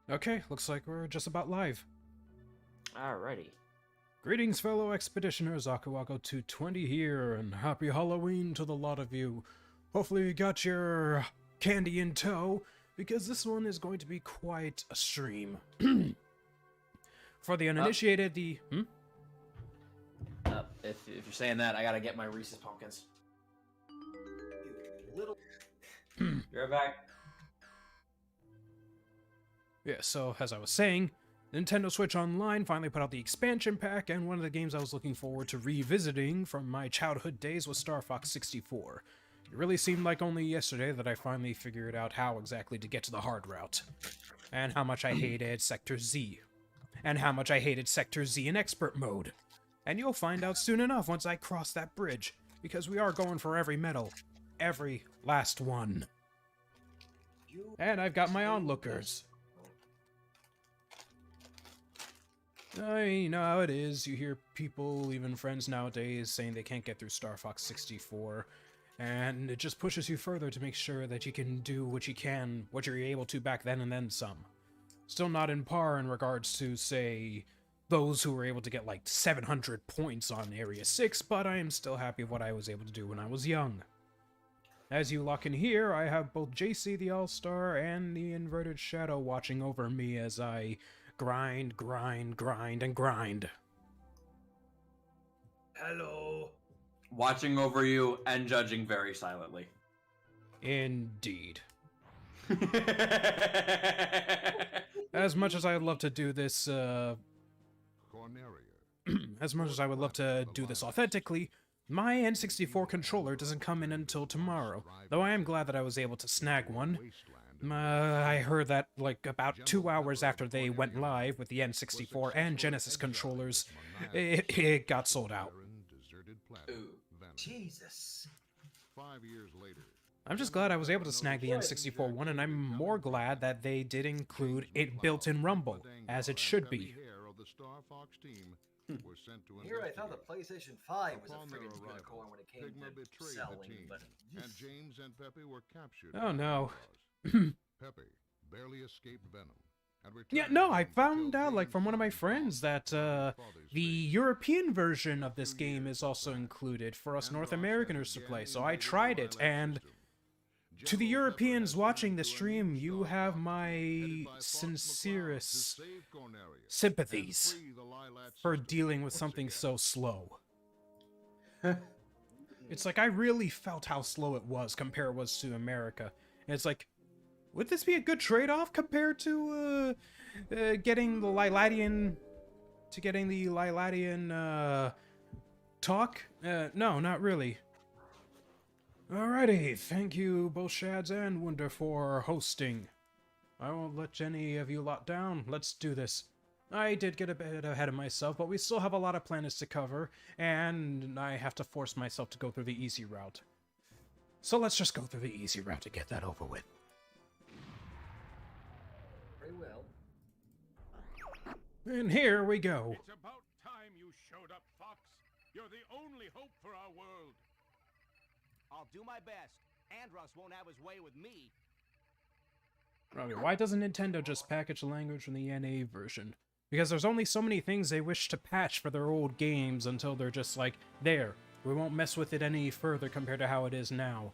Okay, looks like we're just about live. Alrighty. Greetings, fellow expeditioners. Akawago 220 here, and happy Halloween to the lot of you. Hopefully you got your candy in tow, because this one is going to be quite a stream. For the uninitiated, If you're saying that, I gotta get my Reese's Pumpkins. Little. Be right back. Yeah, so as I was saying, Nintendo Switch Online finally put out the expansion pack, and one of the games I was looking forward to revisiting from my childhood days was Star Fox 64. It really seemed like only yesterday that I finally figured out how exactly to get to the hard route, and how much I hated Sector Z, and how much I hated Sector Z in Expert Mode. And you'll find out soon enough once I cross that bridge, because we are going for every medal. Every last one. And I've got my onlookers. You know how it is. You hear people, even friends nowadays, saying they can't get through Star Fox 64. And it just pushes you further to make sure that you can do what you can, what you're able to back then and then some. Still not in par in regards to, say, those who were able to get like 700 points on Area 6, but I am still happy with what I was able to do when I was young. As you lock in here, I have both JC the All-Star and the Inverted Shadow watching over me as I grind, grind, grind, and grind. Hello. Watching over you and judging very silently. Indeed. As much as I'd love to do this, as much as I would love to do this authentically, my N64 controller doesn't come in until tomorrow, though I am glad that I was able to snag one. I heard that, like, about 2 hours after they went live with the N64 and Genesis controllers, it got sold out. Ooh. Jesus. 5 years later. I'm just glad I was able to snag the N64 one, and I'm more glad that they did include it built-in rumble, as it should be. Here I thought the PlayStation 5 was a friggin' unicorn when it came to selling, but... And James and Pepe were captured. Oh no. Pepe barely escaped venom. Yeah, no, I found out, like, from one of my friends that, the European version of this game is also included for us North Americaners to play, so I tried it, and to the Europeans watching the stream, you have my sincerest sympathies for dealing with something so slow. It's like, I really felt how slow it was compared was to America. And it's like, would this be a good trade-off compared to, getting the Liladian... talk? No, not really. Alrighty, thank you, both Shads and Wunder, for hosting. I won't let any of you lot down. Let's do this. I did get a bit ahead of myself, but we still have a lot of planets to cover, and I have to force myself to go through the easy route. So let's just go through the easy route to get that over with. Very well. And here we go. It's about time you showed up, Fox. You're the only hope for our world. I'll do my best. Andros won't have his way with me. Okay, why doesn't Nintendo just package the language from the NA version? Because there's only so many things they wish to patch for their old games until they're just like, there, we won't mess with it any further compared to how it is now.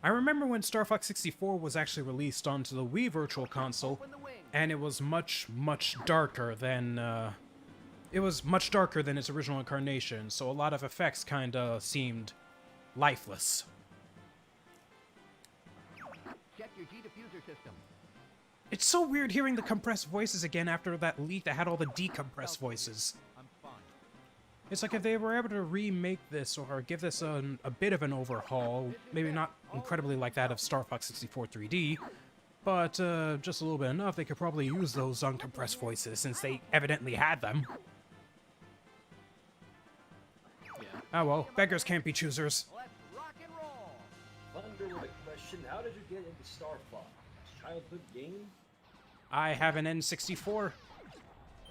I remember when Star Fox 64 was actually released onto the Wii Virtual Console, and it was much, much darker than, its original incarnation, so a lot of effects kinda seemed lifeless. Check your G-diffuser system. It's so weird hearing the compressed voices again after that leak that had all the decompressed voices. I'm fine. It's like if they were able to remake this or give this a bit of an overhaul, maybe not incredibly like that of Star Fox 64 3D, but just a little bit enough, they could probably use those uncompressed voices since they evidently had them. Yeah. Oh well, beggars can't be choosers. Let's rock and roll. Thunder with a question. How did you get into Star Fox? Childhood game? I have an N64.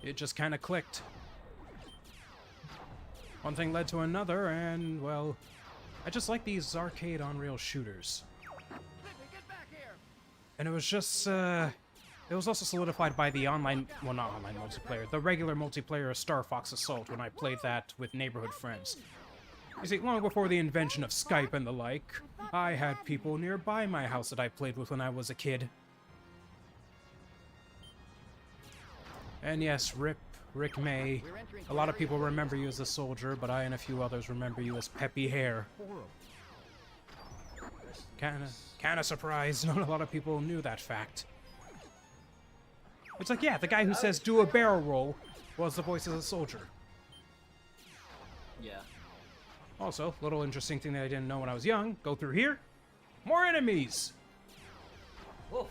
It just kind of clicked. One thing led to another, and, well, I just like these arcade on-rail shooters. Quickly, get back here. And it was just, It was also solidified by the online, well, not online multiplayer, the regular multiplayer of Star Fox Assault when I played that with neighborhood friends. You see, long before the invention of Skype and the like, I had people nearby my house that I played with when I was a kid. And yes, Rick May. A lot of people remember you as a soldier, but I and a few others remember you as Peppy Hare. Kinda surprised not a lot of people knew that fact. It's like, yeah, the guy who says do a barrel roll was the voice of a soldier. Yeah. Also, little interesting thing that I didn't know when I was young, go through here, more enemies! Woof.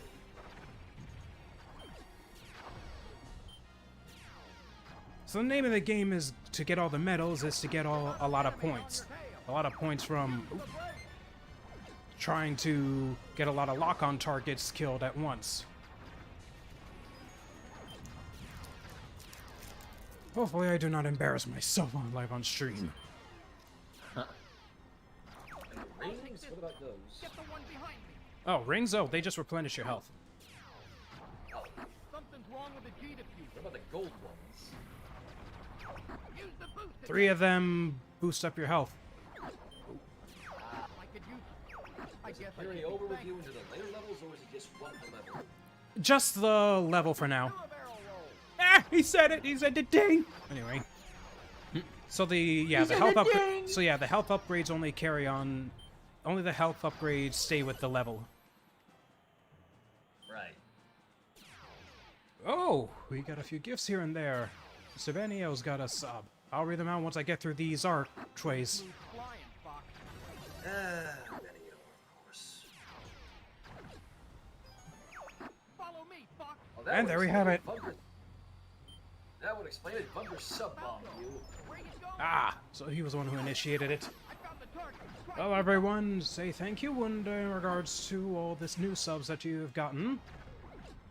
So the name of the game is to get all the medals, is to get a lot of points. A lot of points from trying to get a lot of lock-on targets killed at once. Hopefully I do not embarrass myself on live on stream. Rings? What about those? Get the one behind me. Oh, rings? Oh, they just replenish your health. Oh, Something's wrong with the G diffuser. what about the gold ones? Use the boost. 3 of them boost up your health. I could use it. I Is guess it carry over with you into the later levels, or is it just one per level? Just the level for now. Do a barrel roll. Ah, he said it. He said the ding. Anyway, so the health upgrade. So yeah, the health upgrades only carry on. Only the health upgrades stay with the level. Right. Oh, we got a few gifts here and there. Savanio's got a sub. I'll read them out once I get through these archways. Smooth flying, Fox. Many of course. Follow me, Fox. Oh, that And would there we explain have it. Bunker- That would explain it. Bunker sub-bombed you. Where you going? Ah, so he was the one who initiated it. I found the target. Strike. Well, everyone, say thank you and in regards to all this new subs that you have gotten,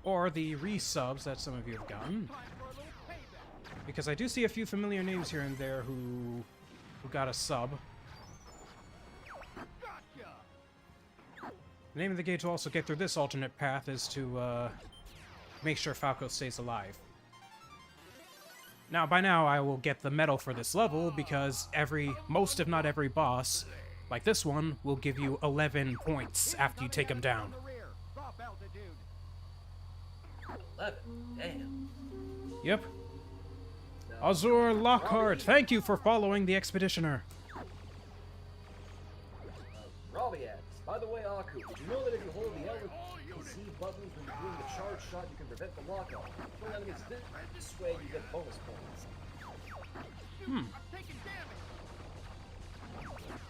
or the resubs that some of you have gotten. Time for a little payback. Because I do see a few familiar names here and there who got a sub. Gotcha. The name of the game to also get through this alternate path is to make sure Falco stays alive. Now, by now, I will get the medal for this level because most if not every boss, like this one, will give you 11 points after you take him down. On the rear. Drop altitude. 11. Damn. Yep. Now, Azur Lockhart, thank you for following the Expeditioner. Robbie asks, by the way, Aku, did you know that if you hold the L and Z buttons when you're doing the charge shot, you can prevent the lockout? Killing enemies this way, you get bonus points. I'm taking damage.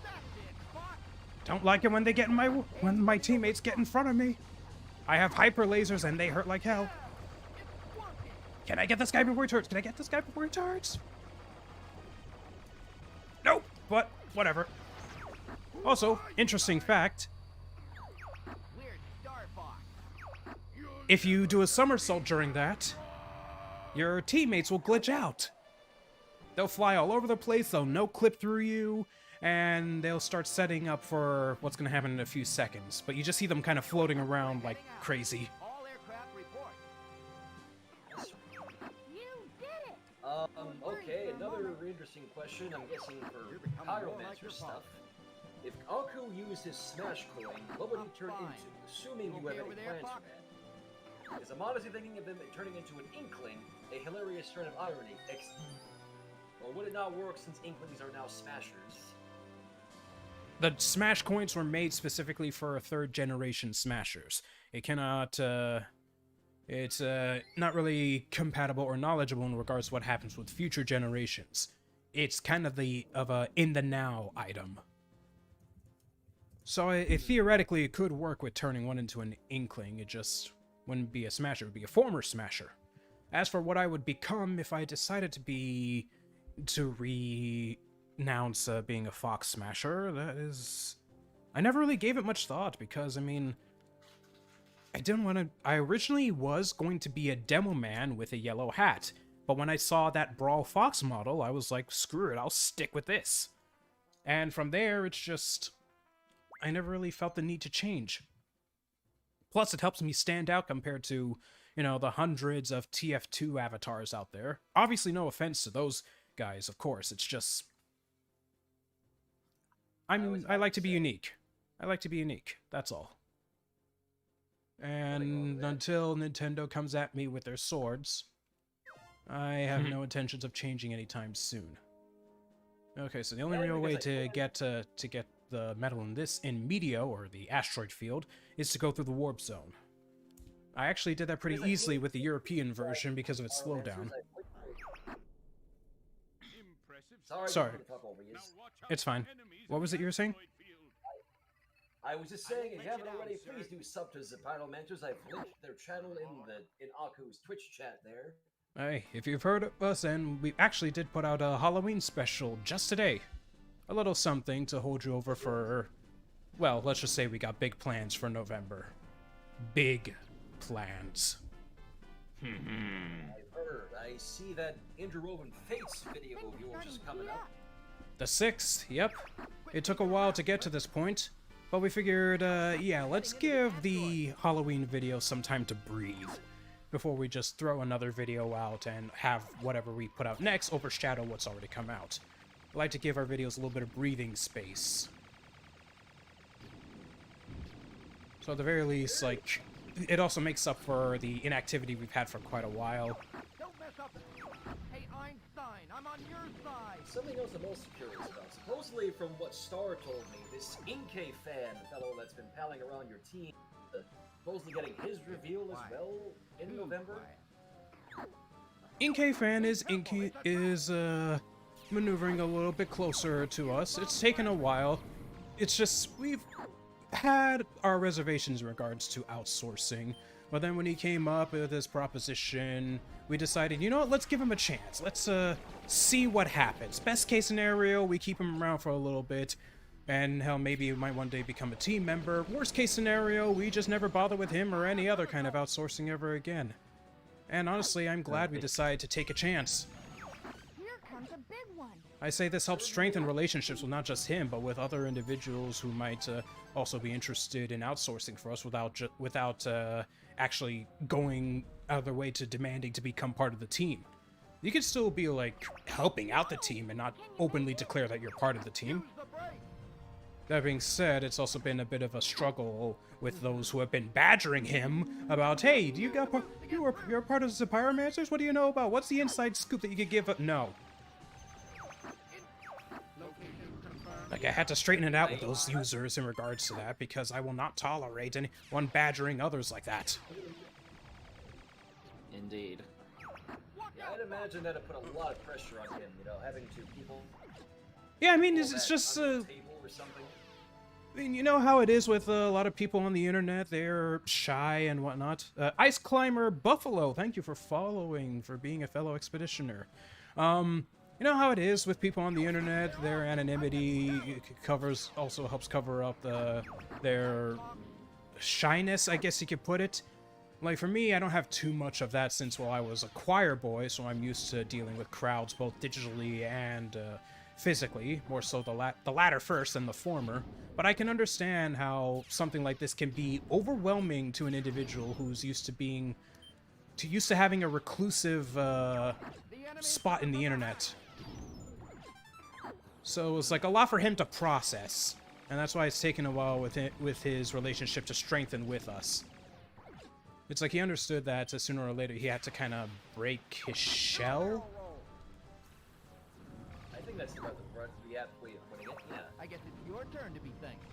That's it, Fox. Don't like it when they get in when my teammates get in front of me. I have hyper lasers and they hurt like hell. It's working. Can I get this guy before he turns? Can I get this guy before he turns? Nope, but whatever. Also, interesting fact, Weird Star Fox. if you do a somersault during that, your teammates will glitch out. They'll fly all over the place, they'll no-clip through you, and they'll start setting up for what's going to happen in a few seconds. But you just see them kind of floating around like crazy. All aircraft report. Okay, another interesting question, I'm guessing for Pyromancer stuff. If Aku used his Smash coin, what would he turn into, assuming you have any plans for that? Is I'm honestly thinking of him turning into an Inkling, a hilarious turn of irony, or would it not work since Inklings are now Smashers? The Smash coins were made specifically for 3rd generation Smashers. It cannot, it's not really compatible or knowledgeable in regards to what happens with future generations. It's kind of a in the now item. So it theoretically it could work with turning one into an Inkling. It just wouldn't be a Smasher. It would be a former Smasher. As for what I would become if I decided to renounce being a Fox Smasher, that is... I never really gave it much thought because, I mean... I originally was going to be a demo man with a yellow hat, but when I saw that Brawl Fox model, I was like, screw it, I'll stick with this. And from there, it's just... I never really felt the need to change. Plus, it helps me stand out compared to you know, the hundreds of TF2 avatars out there. Obviously, no offense to those guys, of course. It's just... I like to be unique. I like to be unique. That's all. And until Nintendo comes at me with their swords, I have no intentions of changing anytime soon. Okay, so the only real way to get the metal in Meteo, or the asteroid field, is to go through the warp zone. I actually did that pretty easily with the European version because of its slowdown. Sorry. It's fine. What was it you were saying? I was just saying, if you haven't already, please do sub to the Pyromancers. I've linked their channel in Aku's Twitch chat there. Hey, if you've heard of us, and we actually did put out a Halloween special just today. A little something to hold you over for, well, let's just say we got big plans for November. Big plans. I've heard. I see that Interwoven Fates video of yours is coming up. The 6th, yep. It took a while to get to this point, but we figured, yeah, let's give the Halloween video some time to breathe before we just throw another video out and have whatever we put out next overshadow what's already come out. I like to give our videos a little bit of breathing space. So at the very least, like, it also makes up for the inactivity we've had for quite a while. Don't mess up. Hey, Einstein, I'm on your side. Something else I'm also curious about. Supposedly, from what Star told me, this Inkay fan fellow that's been palling around your team, supposedly getting his reveal as well in November. Inkay fan is maneuvering a little bit closer to us. It's taken a while. It's just we've had our reservations in regards to outsourcing, but then when he came up with this proposition, we decided, you know what, let's give him a chance. Let's see what happens. Best case scenario, we keep him around for a little bit, and hell, maybe he might one day become a team member. Worst case scenario, we just never bother with him or any other kind of outsourcing ever again. And honestly, I'm glad we decided to take a chance. Here comes a big one. I say this helps strengthen relationships with not just him, but with other individuals who might also be interested in outsourcing for us without actually going out of their way to demanding to become part of the team. You can still be, like, helping out the team and not openly declare that you're part of the team. That being said, it's also been a bit of a struggle with those who have been badgering him about, hey, you're part of the Pyromancers? What do you know about? What's the inside scoop that you could give? No. Like, I had to straighten it out with those users in regards to that, because I will not tolerate anyone badgering others like that. Indeed. Yeah, I'd imagine that'd put a lot of pressure on him, you know, having two people. Yeah, I mean, it's just, under the table or something. I mean, you know how it is with a lot of people on the internet. They're shy and whatnot. Ice Climber Buffalo, thank you for following, for being a fellow expeditioner. You know how it is with people on the internet. Their anonymity also helps cover up their shyness, I guess you could put it. Like, for me, I don't have too much of that since, well, I was a choir boy, so I'm used to dealing with crowds both digitally and physically, more so the latter first than the former. But I can understand how something like this can be overwhelming to an individual who's used to having a reclusive spot in the internet. So it's like a lot for him to process, and that's why it's taken a while with his relationship to strengthen with us. It's like he understood that sooner or later he had to kind of break his shell. I think that's about the apt way of putting it, yeah. I guess it's your turn to be thanked.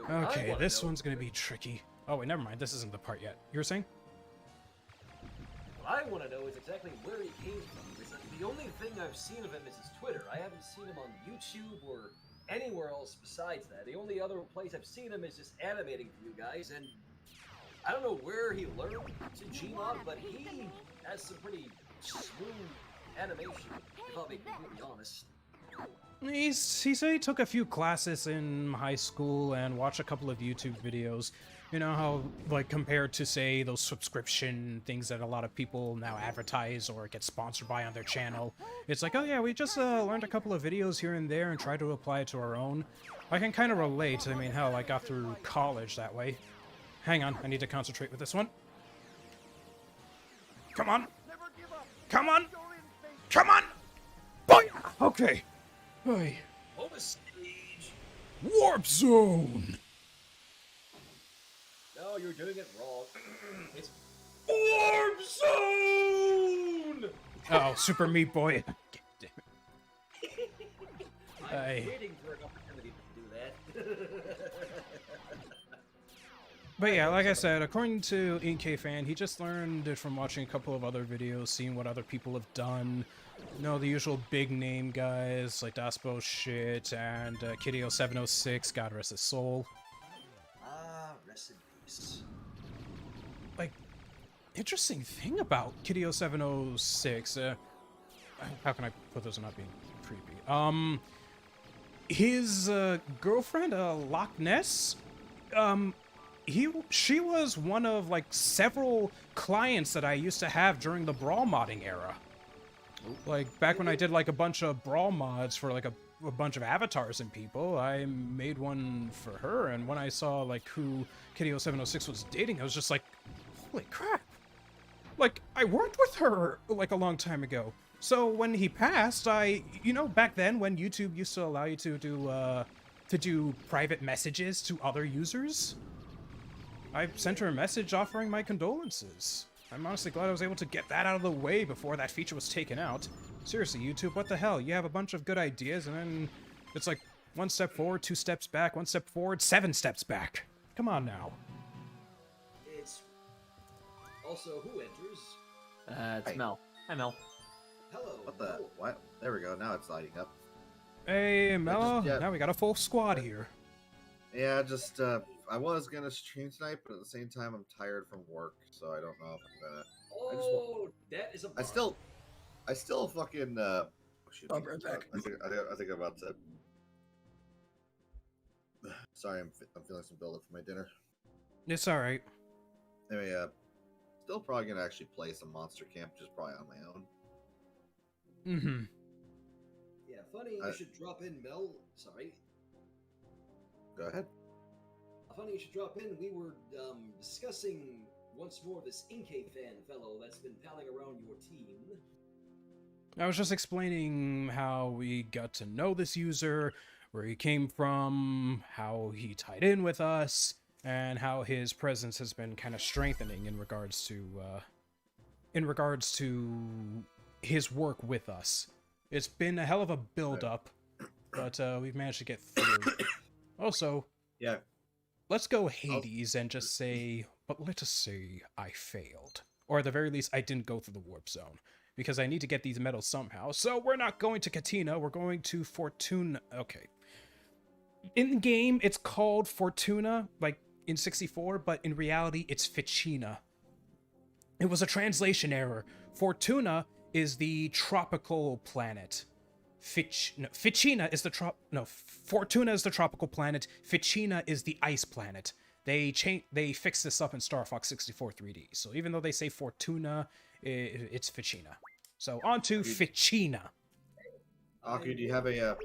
Okay, this one's gonna be tricky. Oh wait, never mind, this isn't the part yet. You were saying? What I want to know is exactly where he came from. Because the only thing I've seen of him is his Twitter. I haven't seen him on YouTube or anywhere else besides that. The only other place I've seen him is just animating for you guys, and I don't know where he learned to Gmod, but he has some pretty smooth animation, if I'll be completely honest. He said he took a few classes in high school and watched a couple of YouTube videos. You know how, like, compared to, say, those subscription things that a lot of people now advertise or get sponsored by on their channel. It's like, oh yeah, we just learned a couple of videos here and there and tried to apply it to our own. I can kind of relate. I mean, hell, I got through college that way. Hang on, I need to concentrate with this one. Come on. Come on. Come on. Boy. Okay. Hey. Hold a stage. Warp zone. No, you're doing it wrong. It's Warp zone. Oh, Super Meat Boy. God damn it. I'm Hey. waiting for an opportunity to do that. But yeah, like I said, according to InkFan, he just learned it from watching a couple of other videos, seeing what other people have done. You know, the usual big name guys like Daspo Shit and Kideo706, God rest his soul. Ah, rest in peace. Like, interesting thing about Kideo706, how can I put this without being creepy? His girlfriend, Loch Ness, she was one of like several clients that I used to have during the brawl modding era. Like back when I did like a bunch of brawl mods for like a bunch of avatars and people, I made one for her, and when I saw like who Kideo706 was dating, I was just like, holy crap. Like, I worked with her like a long time ago. So when he passed, you know, back then when YouTube used to allow you to do private messages to other users, I sent her a message offering my condolences. I'm honestly glad I was able to get that out of the way before that feature was taken out. Seriously, YouTube, what the hell? You have a bunch of good ideas, and then it's like 1 step forward, 2 steps back, 1 step forward, 7 steps back. Come on now. It's also who enters. It's Mel. Hi, Mel. Hello. What the? What? There we go. Now it's lighting up. Hey, Mello, yeah. now we got a full squad here. Yeah, just I was gonna stream tonight, but at the same time I'm tired from work, so I don't know if I'm gonna. Oh, that is a. I still fucking. Oh, shoot. I'll be right back. I think I'm about to. Sorry, I'm feeling some buildup for my dinner. It's alright. Anyway, still probably gonna actually play some Monster Camp, just probably on my own. Mm-hmm. Yeah, funny you should drop in, Mel. Sorry. Go ahead. Funny you should drop in. We were discussing once more this InkFan fellow that's been palling around your team. I was just explaining how we got to know this user, where he came from, how he tied in with us, and how his presence has been kind of strengthening in regards to his work with us. It's been a hell of a build-up, but we've managed to get through. Also, Yeah. let's go Hades and just say, but let us say I failed. Or at the very least, I didn't go through the warp zone. Because I need to get these medals somehow. So we're not going to Katina, we're going to Fortuna. Okay. In the game, it's called Fortuna, like in 64, but in reality, it's Ficina. It was a translation error. Fortuna is the tropical planet. Fortuna is the tropical planet. Ficina is the ice planet. They fixed this up in Star Fox 64 3D. So even though they say Fortuna, it's Ficina. So on to Ficina. Aku, do you have a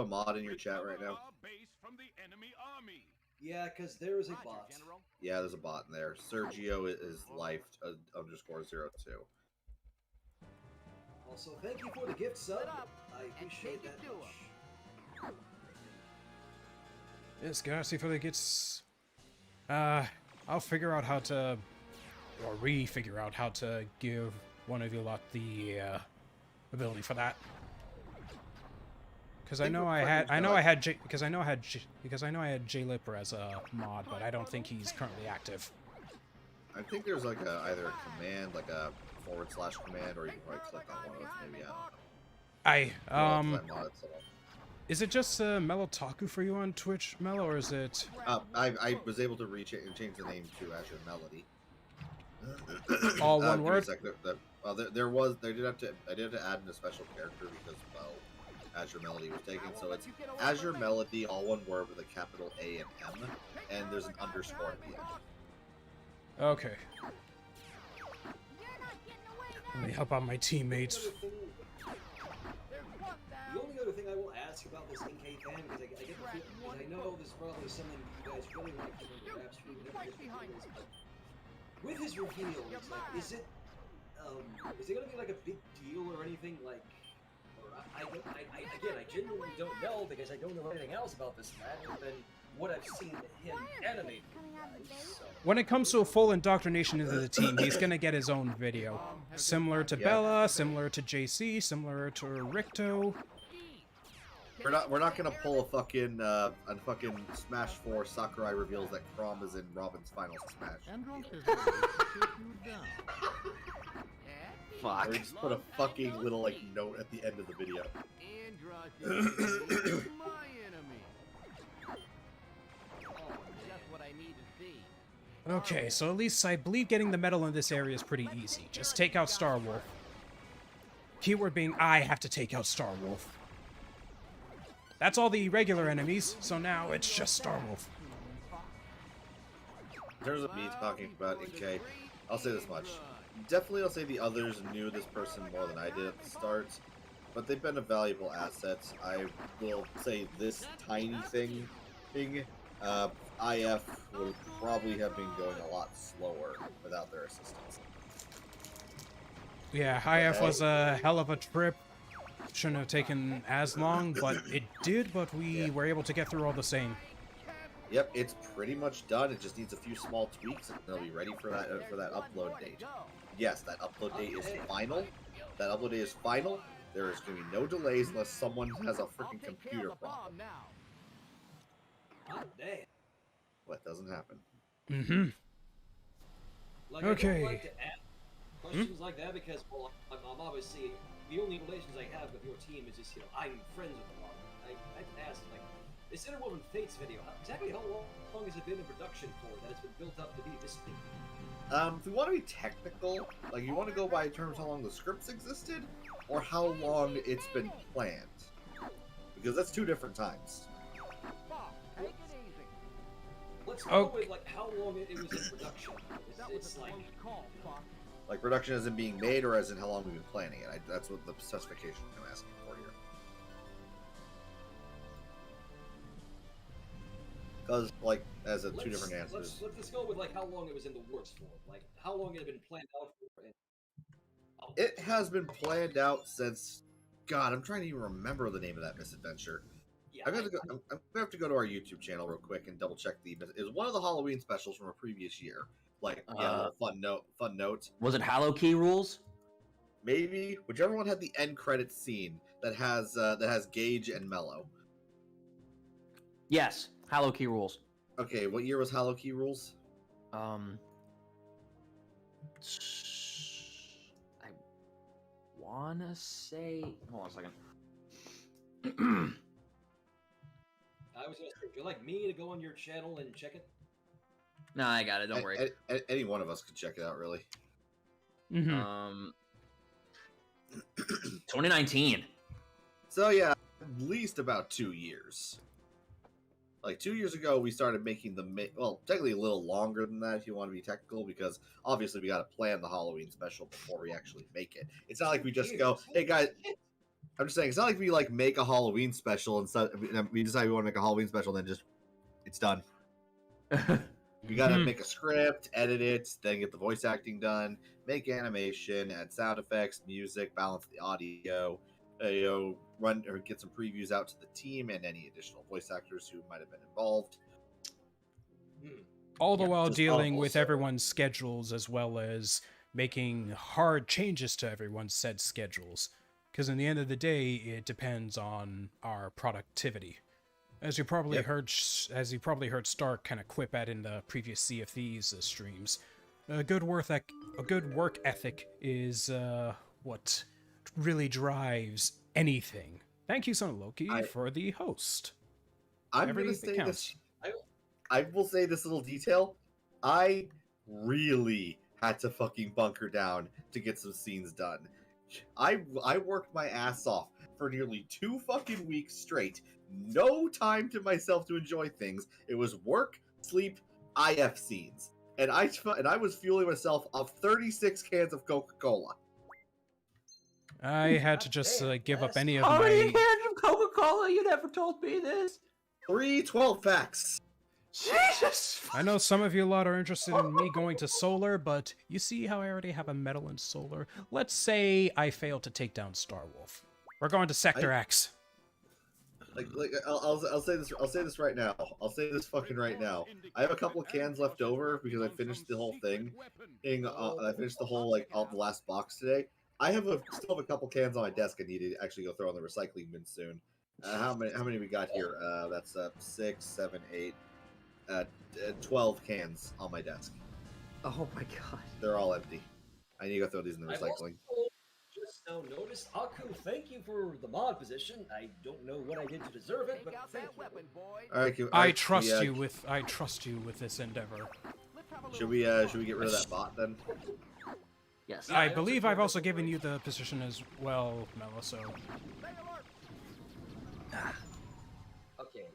mod in your chat right now? Base from the enemy army. Yeah, because there is a bot. Yeah, there's a bot in there. Sergio is life _02. Also, thank you for the gift sub. I appreciate that much. Yes, gotta see if it gets. I'll figure out how to, or re-figure out how to give one of you lot the ability for that. Because I know I had J-Lipper as a mod, but I don't think he's currently active. I think there's like either a command, like a / command, or you can probably click on one of those. Maybe I don't know. Is it just Melotaku for you on Twitch, Melo, or is it? I was able to change the name to Azure Melody. All one word. I did have to add in a special character because Azure Melody was taken, so it's Azure Melody, all one word with a capital A and M, and there's an underscore at the end. Okay. Let me help out my teammates. The only other thing I will ask about this InkFan, because I get the feeling, and I know this is probably something you guys really like to remember, perhaps we never get to do this, but with his reveals, like, is it is it gonna be like a big deal or anything like? Or I genuinely don't know because I don't know anything else about this man other than what I've seen him animate. So. When it comes to a full indoctrination into the team, he's gonna get his own video. Similar to Bella, similar to JC, similar to Ricto. We're not gonna pull a fucking Smash 4 Sakurai reveals that Chrom is in Robin's final Smash. Fuck. Or just put a fucking little like note at the end of the video. Okay, so at least I believe getting the medal in this area is pretty easy. Just take out Starwolf. Keyword being, I have to take out Starwolf. That's all the regular enemies, so now it's just Starwolf. In terms of me talking about NK, I'll say this much. Definitely I'll say the others knew this person more than I did at the start, but they've been a valuable asset. I will say this tiny thing, IF would probably have been going a lot slower without their assistance. Yeah, IF was a hell of a trip. Shouldn't have taken as long, but it did, but we were able to get through all the same. Yep, it's pretty much done. It just needs a few small tweaks, and they'll be ready for that upload date. Yes, that upload date is final. That upload date is final. There is going to be no delays unless someone has a freaking computer problem. Oh, damn. What doesn't happen? Mm-hmm. Like, Okay. I don't like to ask questions like that because, well, I'm obviously the only relations I have with your team is just, I'm friends with a lot. I can ask, like, this Interwoven Fates video, exactly how long has it been in production for that it's been built up to be this big? If we want to be technical, like you want to go by terms how long the scripts existed, or how long it's been planned, because that's two different times. Let's go with like how long it was in production. It's like production as in being made, or as in how long we've been planning it. That's what the specification I'm asking for here. Because, like, as a two different answers. Let's go with like how long it was in the works for. Like how long it had been planned out for. And... Oh. It has been planned out since. God, I'm trying to even remember the name of that misadventure. Yeah, I'm gonna have to go to our YouTube channel real quick and double check it was one of the Halloween specials from a previous year. Like, yeah, fun note. Was it Hallow Key Rules? Maybe whichever one had the end credits scene that has Gage and Mello. Yes, Hallow Key Rules. Okay, what year was Hallow Key Rules? I wanna say. Hold on a second. I was gonna say, would you like me to go on your channel and check it? No, I got it. Don't worry. Any one of us could check it out, really. Mm-hmm. 2019. So yeah, at least about 2 years. Like 2 years ago, we started making well, technically a little longer than that if you want to be technical, because obviously we got to plan the Halloween special before we actually make it. It's not like we just go, hey guys. I'm just saying, it's not like we like make a Halloween special and we decide we want to make a Halloween special, and then just it's done. We gotta make a script, edit it, then get the voice acting done, make animation, add sound effects, music, balance the audio, run or get some previews out to the team and any additional voice actors who might have been involved. All the while dealing with everyone's schedules, as well as making hard changes to everyone's said schedules. Because in the end of the day, it depends on our productivity. As you probably heard Stark kind of quip at in the previous Sea of Thieves streams, a good work ethic is what really drives anything. Thank you, Son of Loki, for the host. I'm going to say this. I will say this little detail. I really had to fucking bunker down to get some scenes done. I worked my ass off for nearly 2 fucking weeks straight. No time to myself to enjoy things. It was work, sleep, IF scenes. And I was fueling myself off 36 cans of Coca-Cola. I had to just give up any of How many my... cans of Coca-Cola? You never told me this. 3 12-packs. Jesus! I know some of you lot are interested in me going to solar, but you see how I already have a medal in solar? Let's say I fail to take down Starwolf. We're going to Sector X. I'll say this. I'll say this right now. I'll say this fucking right now. I have a couple of cans left over because I finished the whole thing. I finished the whole the last box today. I still have a couple cans on my desk. I need to actually go throw in the recycling bin soon. How many we got here? That's 6, 7, 8, 12 cans on my desk. Oh my god. They're all empty. I need to go throw these in the recycling. Just now noticed, Aku, thank you for the mod position. I don't know what I did to deserve it, but thank you. All right, I trust you with this endeavor. Should we get rid of that bot then? Yes. I believe I've also given you the position as well, Mello, so... Okay,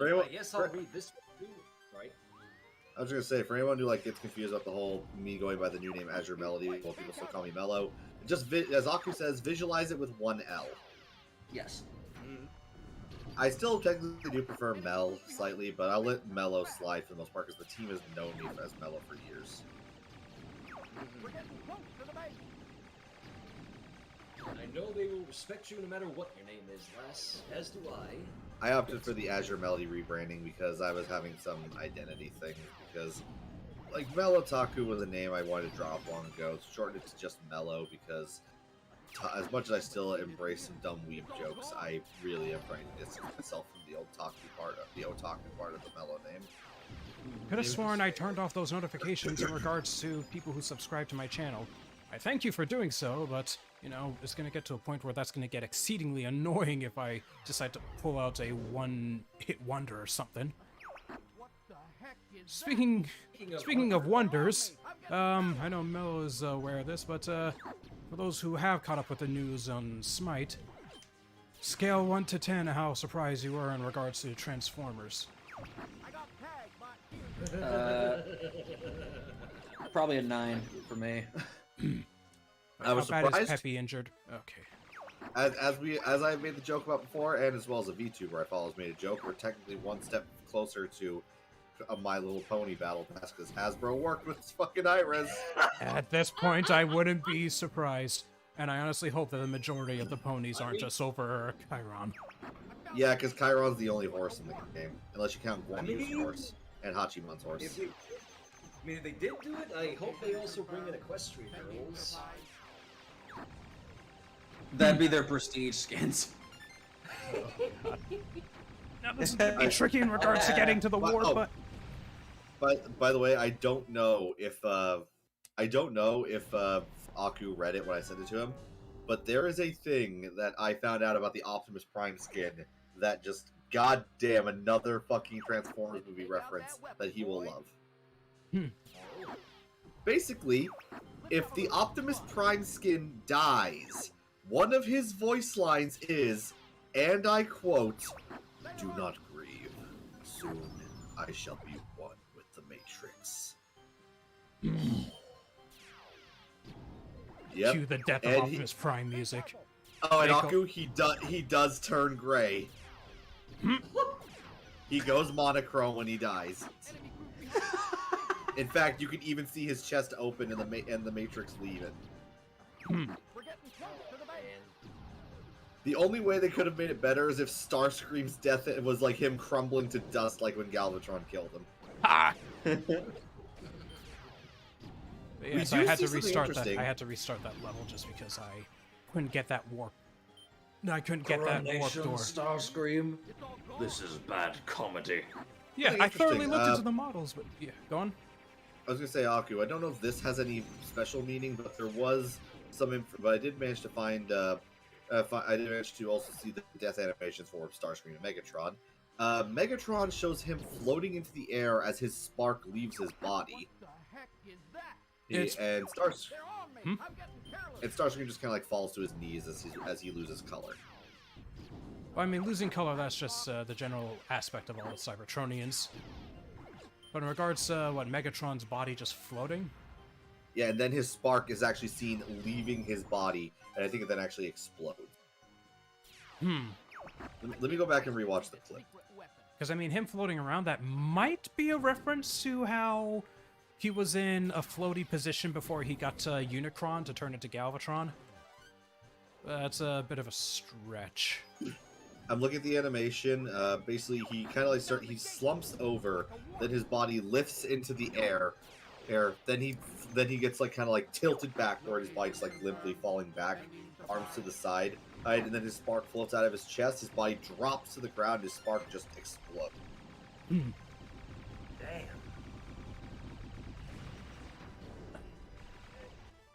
anyone- I guess I'll read this one too. Sorry. I was gonna say, for anyone who gets confused about the whole me going by the new name Azure Melody, well, people still call me Mello. Just as Aku says, visualize it with one L. Yes. I still technically do prefer Mel slightly, but I'll let Mello slide for the most part because the team has known me as Mello for years. I know they will respect you no matter what your name is, Les, as do I. I opted for the Azure Melody rebranding because I was having some identity thing. Because, like, Mello Taku was a name I wanted to drop long ago. Shortened it to just Mello because, as much as I still embrace some dumb weeb jokes, I really am trying to distance myself from the otaku part of the Mello name. Could have sworn I turned off those notifications in regards to people who subscribe to my channel. I thank you for doing so, but, you know, it's going to get to a point where that's going to get exceedingly annoying if I decide to pull out a one-hit wonder or something. Speaking of wonders, I know Mello is aware of this, but for those who have caught up with the news on Smite, scale 1 to 10 how surprised you were in regards to Transformers. Probably a 9 for me. I was How bad is surprised. Peppy injured? Okay. As I made the joke about before, and as well as a VTuber I follow has made a joke, we're technically one step closer to a My Little Pony battle pass because Hasbro worked with his fucking Iris. At this point, I wouldn't be surprised. And I honestly hope that the majority of the ponies aren't just over Chiron. Yeah, because Chiron's the only horse in the game, unless you count Guanyu's horse and Hachiman's horse. If they did do it, I hope they also bring in equestrian girls. That'd be their prestige skins. Now, this is going to be tricky in regards to getting to the war, but... But by the way, I don't know if Aku read it when I sent it to him, but there is a thing that I found out about the Optimus Prime skin that just goddamn another fucking Transformers movie reference that he will love. Basically, if the Optimus Prime skin dies, one of his voice lines is, and I quote, "Do not grieve. Soon I shall be one with the Matrix." Yep. Cue the death of And Optimus Prime music. Oh, and Aku, he does turn gray. He goes monochrome when he dies. In fact, you can even see his chest open and the Matrix leave it. The only way they could have made it better is if Starscream's death was like him crumbling to dust, like when Galvatron killed him. Ha! Yes, do I had see to something restart that. interesting. I had to restart that level just because I couldn't get that warp. No, I couldn't get that warp door. Starscream. This is bad comedy. Yeah, Something I thoroughly interesting, looked into the models, but yeah, go on. I was gonna say, Aku, I don't know if this has any special meaning, but there was some but I did manage to find, I did manage to also see the death animations for Starscream and Megatron. Megatron shows him floating into the air as his spark leaves his body. And Starscream just kind of like falls to his knees as he loses color. Well, I mean, losing color, that's just the general aspect of all the Cybertronians. But in regards to, Megatron's body just floating? Yeah, and then his spark is actually seen leaving his body, and I think it then actually explodes. Let me go back and rewatch the clip. Because, I mean, him floating around, that might be a reference to how he was in a floaty position before he got to Unicron to turn into Galvatron. That's a bit of a stretch. I'm looking at the animation. Basically, he kind of like he slumps over, then his body lifts into the air. Then he gets like kind of like tilted backward. His body's like limply falling back, arms to the side. And then his spark floats out of his chest. His body drops to the ground. His spark just explodes. Damn.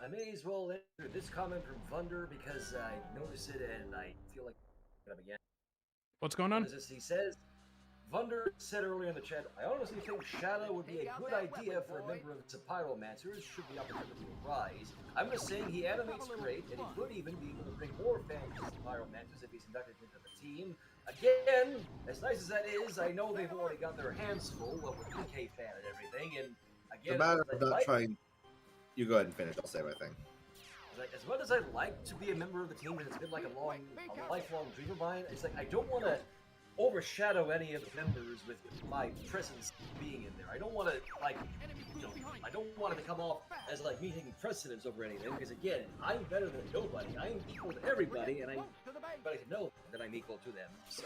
I may as well enter this comment from Vunder because I noticed it and I feel like I'm again. What's going on? He says, Vunder said earlier in the chat, I honestly think Shadow would be a good idea for a member of the Pyromancers should the opportunity arise. I'm just saying he animates great, and he could even be able to bring more fans to the Pyromancers if he's inducted into the team. Again, as nice as that is, I know they've already got their hands full with PK fan and everything, and again... No matter of not trying... You go ahead and finish, I'll say my thing. As much as I'd like to be a member of the team, and it's been like a lifelong dream of mine, it's like I don't want to overshadow any of the members with my presence being in there. I don't want to, like, you know, I don't want it to come off as like me taking precedence over anything, because again, I'm better than nobody. I'm equal to everybody, and everybody can know that I'm equal to them, so...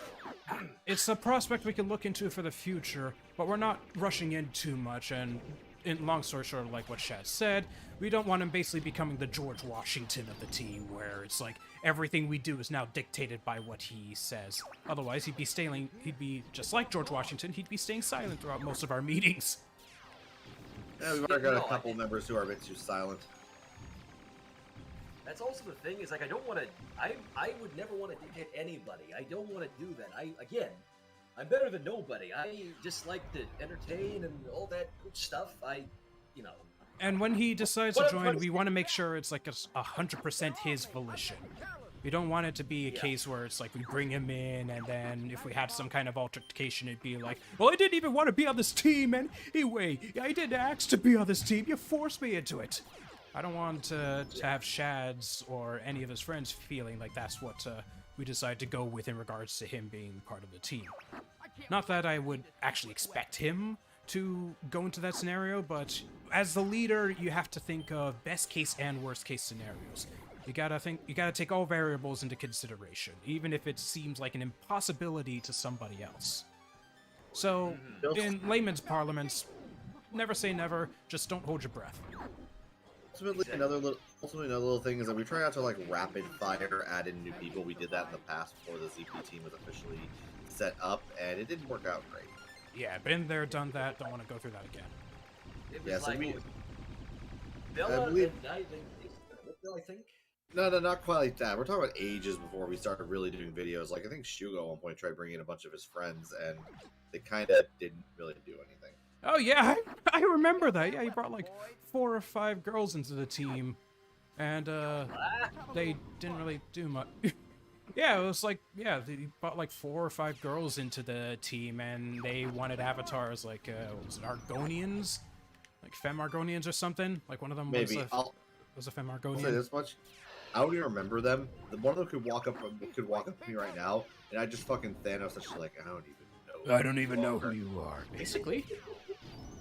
It's a prospect we can look into for the future, but we're not rushing in too much, and in long story short, like what Shad said, we don't want him basically becoming the George Washington of the team, where it's like everything we do is now dictated by what he says. Otherwise, he'd be just like George Washington, he'd be staying silent throughout most of our meetings. Yeah, we've already got a couple members who are a bit too silent. That's also the thing, is like I don't want to, I would never want to dictate anybody. I don't want to do that. I'm better than nobody. I just like to entertain and all that good stuff. You know. And when he decides to join, we want to make sure it's like 100% his volition. We don't want it to be a case where it's like we bring him in, and then if we had some kind of altercation, it'd be like, well, I didn't even want to be on this team anyway. I didn't ask to be on this team. You forced me into it. I don't want to have Shad's or any of his friends feeling like that's what we decide to go with in regards to him being part of the team. Not that I would actually expect him to go into that scenario, but as the leader, you have to think of best case and worst case scenarios. You gotta take all variables into consideration, even if it seems like an impossibility to somebody else. So, in layman's parlance, never say never, just don't hold your breath. Ultimately, another little thing is that we try not to like rapid fire add in new people. We did that in the past before the ZP team was officially set up, and it didn't work out great. Yeah, been there, done that. Don't want to go through that again. Yeah, so like, I believe. I think. No, not quite like that. We're talking about ages before we started really doing videos. Like I think Shugo at one point tried bringing in a bunch of his friends, and they kind of didn't really do anything. Oh yeah, I remember that. Yeah, he brought like 4 or 5 girls into the team, and they didn't really do much. Yeah, it was like, yeah, he brought like 4 or 5 girls into the team, and they wanted avatars like, what was it, Argonians? Like Fem-Argonians or something? Like one of them was a Fem-Argonian. I'll say this much. I don't even remember them. One of them could walk up to me right now, and I just fucking Thanos and she's like, I don't even know who you are. Basically.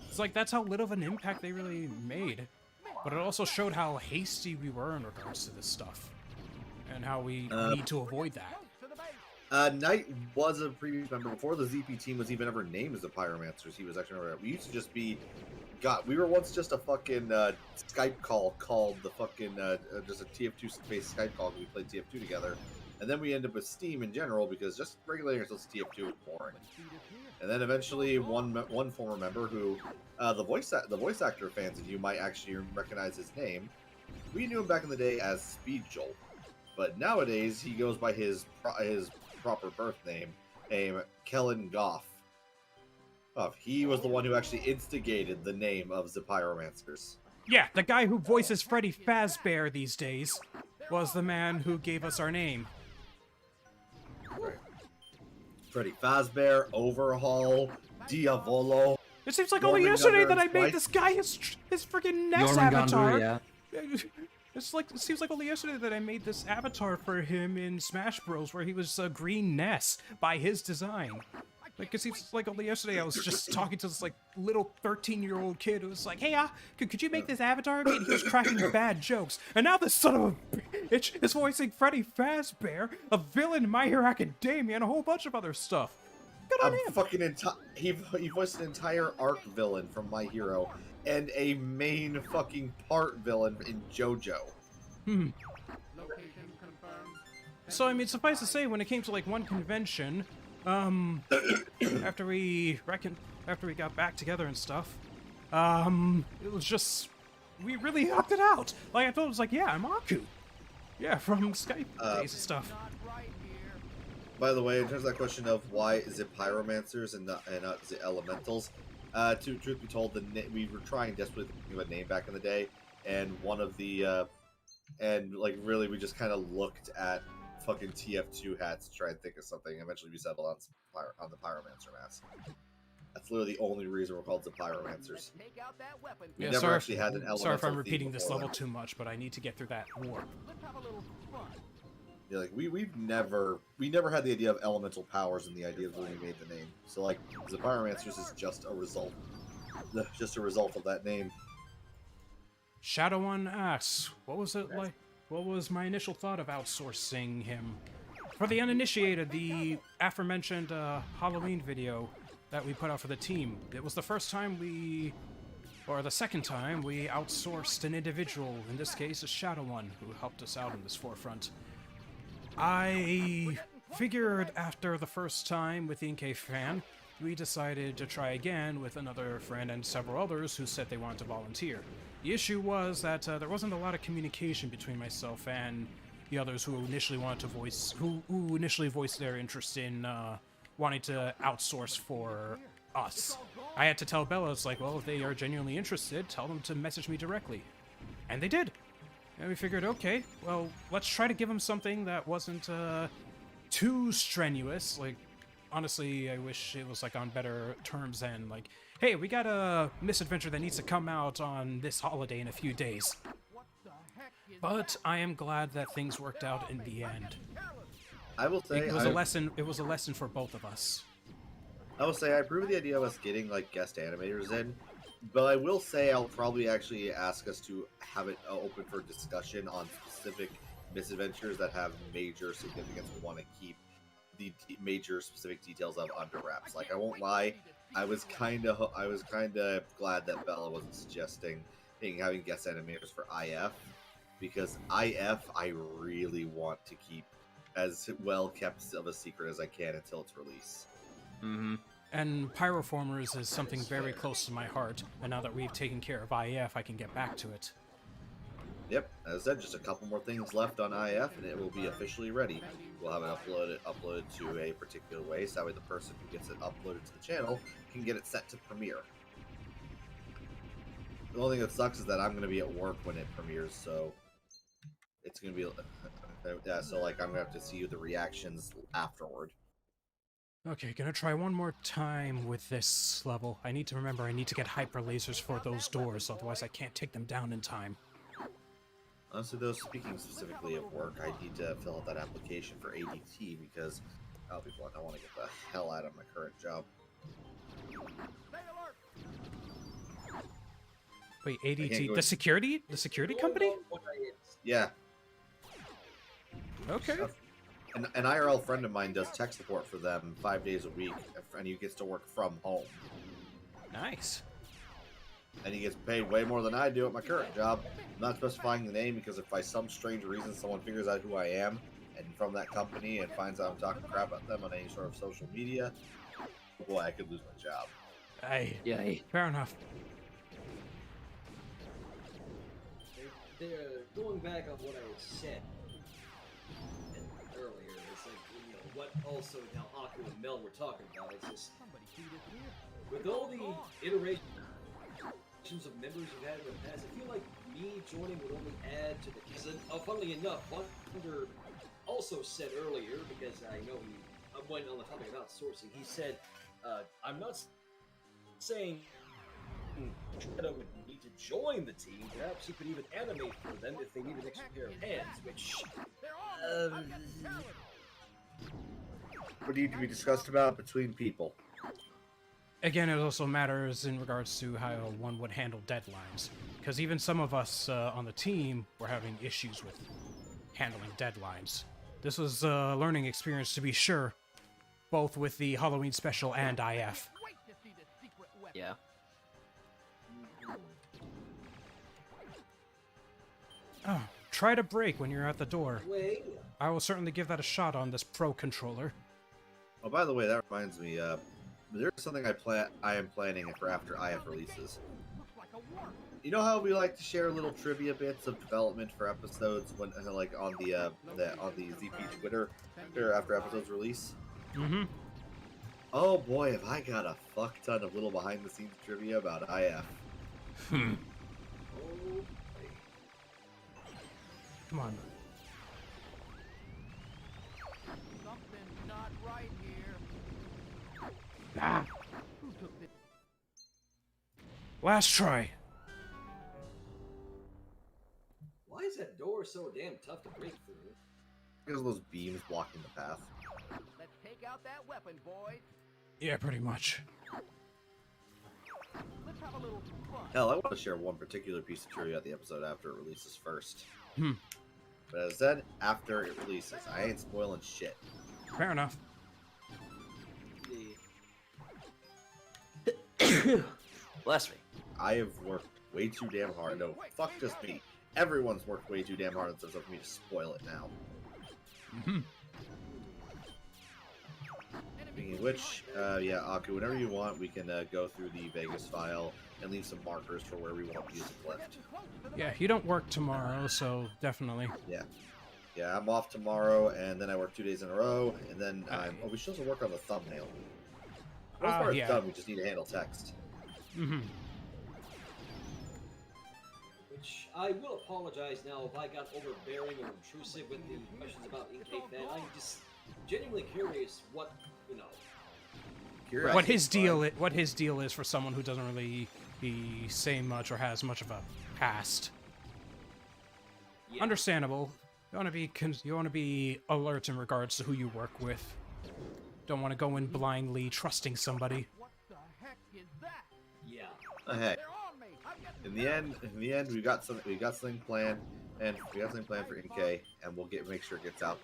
It's like, that's how little of an impact they really made. But it also showed how hasty we were in regards to this stuff. And how we need to avoid that. Knight was a previous member before the ZP team was even ever named as the Pyromancers. He was actually we used to just be we were once just a fucking Skype call called the fucking just a TF2 based Skype call. We played TF2 together, and then we ended up with Steam in general because just regulating ourselves to TF2 was boring. And then eventually one former member who the voice actor fans of you might actually recognize his name. We knew him back in the day as Speed Jolt, but nowadays he goes by his proper birth name, Kellen Goff. He was the one who actually instigated the name of the Pyromancers. Yeah, the guy who voices Freddy Fazbear these days was the man who gave us our name. Right. Freddy Fazbear, Overhaul, Diavolo. It seems like only yesterday that I made this guy his freaking Ness avatar. Yeah. It seems like only yesterday that I made this avatar for him in Smash Bros. Where he was Green Ness by his design. Like, cause he's like only yesterday I was just talking to this like little 13-year-old kid who was like, "Hey, could you make this avatar of me?" And he was cracking bad jokes. And now this son of a bitch is voicing Freddy Fazbear, a villain in My Hero Academia, and a whole bunch of other stuff. Good on him. Fucking he voiced an entire arc villain from My Hero and a main fucking part villain in JoJo. So I mean, suffice to say, when it came to like one convention, after we got back together and stuff, it was just we really knocked it out. Like I told him, was like, yeah, I'm Aku. Yeah, from Skype days and stuff. By the way, in terms of that question of why is it pyromancers and not is it elementals, truth be told, we were trying desperately to think of a name back in the day, and one of the and like really we just kind of looked at fucking TF2 hats to try and think of something. Eventually we settled on the pyromancer mask. That's literally the only reason we're called the pyromancers. We Yeah, never actually had an elemental. sorry if I'm theme repeating this before level that. too much, but I need to get through that war. Yeah, like we never had the idea of elemental powers in the idea of when we made the name. So like the pyromancers is just a result of that name. Shadow One asks, what was it like? What was my initial thought of outsourcing him? For the uninitiated, the aforementioned Halloween video that we put out for the team, it was the first time the second time we outsourced an individual, in this case a Shadow One, who helped us out in this forefront. I figured after the first time with the Inkei fan, we decided to try again with another friend and several others who said they wanted to volunteer. The issue was that there wasn't a lot of communication between myself and the others who initially wanted to who initially voiced their interest in wanting to outsource for us. I had to tell Bella, it's like, well, if they are genuinely interested, tell them to message me directly. And they did. And we figured, okay, well, let's try to give them something that wasn't too strenuous. Like, honestly, I wish it was like on better terms than like, hey, we got a misadventure that needs to come out on this holiday in a few days. But I am glad that things worked out in the end. I will say It was a lesson. It was a lesson for both of us. I will say I approve of the idea of us getting like guest animators in, but I will say I'll probably actually ask us to have it open for discussion on specific misadventures that have major significance. We want to keep the major specific details of under wraps. Like I won't lie, I was kind of glad that Bella wasn't suggesting having guest animators for IF, because IF I really want to keep as well kept of a secret as I can until its release. Mm-hmm. And Pyroformers is something very close to my heart, and now that we've taken care of IF, I can get back to it. Yep, as I said, just a couple more things left on IF, and it will be officially ready. We'll have it uploaded to a particular way, so that way the person who gets it uploaded to the channel can get it set to premiere. The only thing that sucks is that I'm going to be at work when it premieres, so it's going to be... yeah, so like I'm going to have to see the reactions afterward. Okay, gonna try one more time with this level. I need to remember I need to get hyper lasers for those doors, otherwise I can't take them down in time. Honestly, though, speaking specifically of work, I need to fill out that application for ADT because, I'll be blunt, I want to get the hell out of my current job. Wait, ADT, the security company? Yeah. Okay. An IRL friend of mine does tech support for them 5 days a week, and he gets to work from home. Nice. And he gets paid way more than I do at my current job. I'm not specifying the name because if by some strange reason someone figures out who I am and from that company and finds out I'm talking crap about them on any sort of social media, boy, I could lose my job. Hey, Yay. fair enough. Going back on what I had said earlier, it's like, you know, what also now Aku and Mel were talking about, it's just, with all the iterations of members you've had in the past, I feel like me joining would only add to the, because funnily enough, Wonder also said earlier, because I know he went on the topic of outsourcing, he said, I'm not saying Shadow would need to join the team, perhaps he could even animate for them if they need an extra pair of hands, which... What need to be discussed about between people? again, it also matters in regards to how one would handle deadlines. Because even some of us on the team were having issues with handling deadlines. This was a learning experience to be sure, both with the Halloween special and IF. Yeah. Oh, try to break when you're at the door. Wait. I will certainly give that a shot on this Pro controller. Oh, by the way, that reminds me. There's something I am planning for after IF releases. You know how we like to share little trivia bits of development for episodes when, like, on the ZP Twitter after episodes release? Mm-hmm. Oh boy, have I got a fuck ton of little behind-the-scenes trivia about IF. Come on. Something's not right here. Ah. Last try. Why is that door so damn tough to break through? Because of those beams blocking the path. Let's take out that weapon, boys. Yeah, pretty much. Let's have a little fun. Hell, I want to share one particular piece of trivia at the episode after it releases first. Hmm. But as I said, after it releases, I ain't spoiling shit. Fair enough. Bless me. I have worked way too damn hard. No, fuck just me. Everyone's worked way too damn hard on stuff for me to spoil it now. Mm-hmm. Speaking of which, yeah, Aku, whenever you want, we can go through the Vegas file and leave some markers for where we want music left. Yeah, you don't work tomorrow, so definitely. Yeah. Yeah, I'm off tomorrow, and then I work 2 days in a row, and then oh, we should also work on the thumbnail. Most part is yeah. done, we just need to handle text. Mm-hmm. Which I will apologize now if I got overbearing or intrusive with the questions about NK Fan. I'm just genuinely curious what, you know. What his deal is for someone who doesn't really be saying much or has much of a past. Yeah. Understandable. You want to be alert in regards to who you work with. Don't want to go in blindly trusting somebody. What the heck is that? Yeah. Hey, They're on me. I'm getting in the end, we got something planned, and we got something planned for NK, and we'll make sure it gets out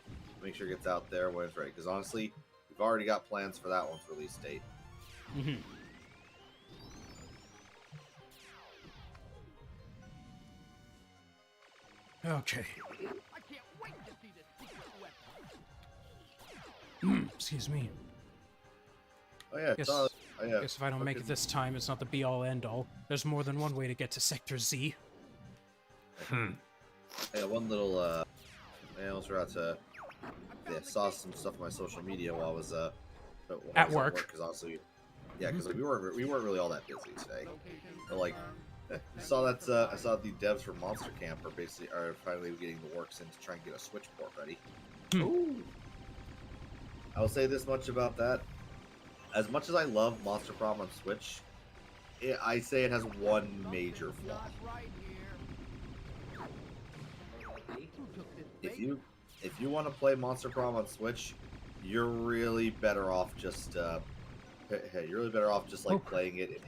there when it's ready. Because honestly, we've already got plans for that one's release date. Mm-hmm. Okay. I can't wait to see this secret weapon. Excuse me. Oh yeah, Guess, guess if I don't make it this time, it's not the be-all, end-all. There's more than one way to get to Sector Z. Yeah, one little I almost forgot to saw some stuff on my social media while I was At work. Because honestly, yeah, because we weren't really all that busy today. But like, I saw the devs for Monster Camp are finally getting the works in to try and get a Switch port ready. Ooh. I will say this much about that: as much as I love Monster Prom on Switch, I say it has one major flaw. Not right here. If you want to play Monster Prom on Switch, you're really better off just like playing it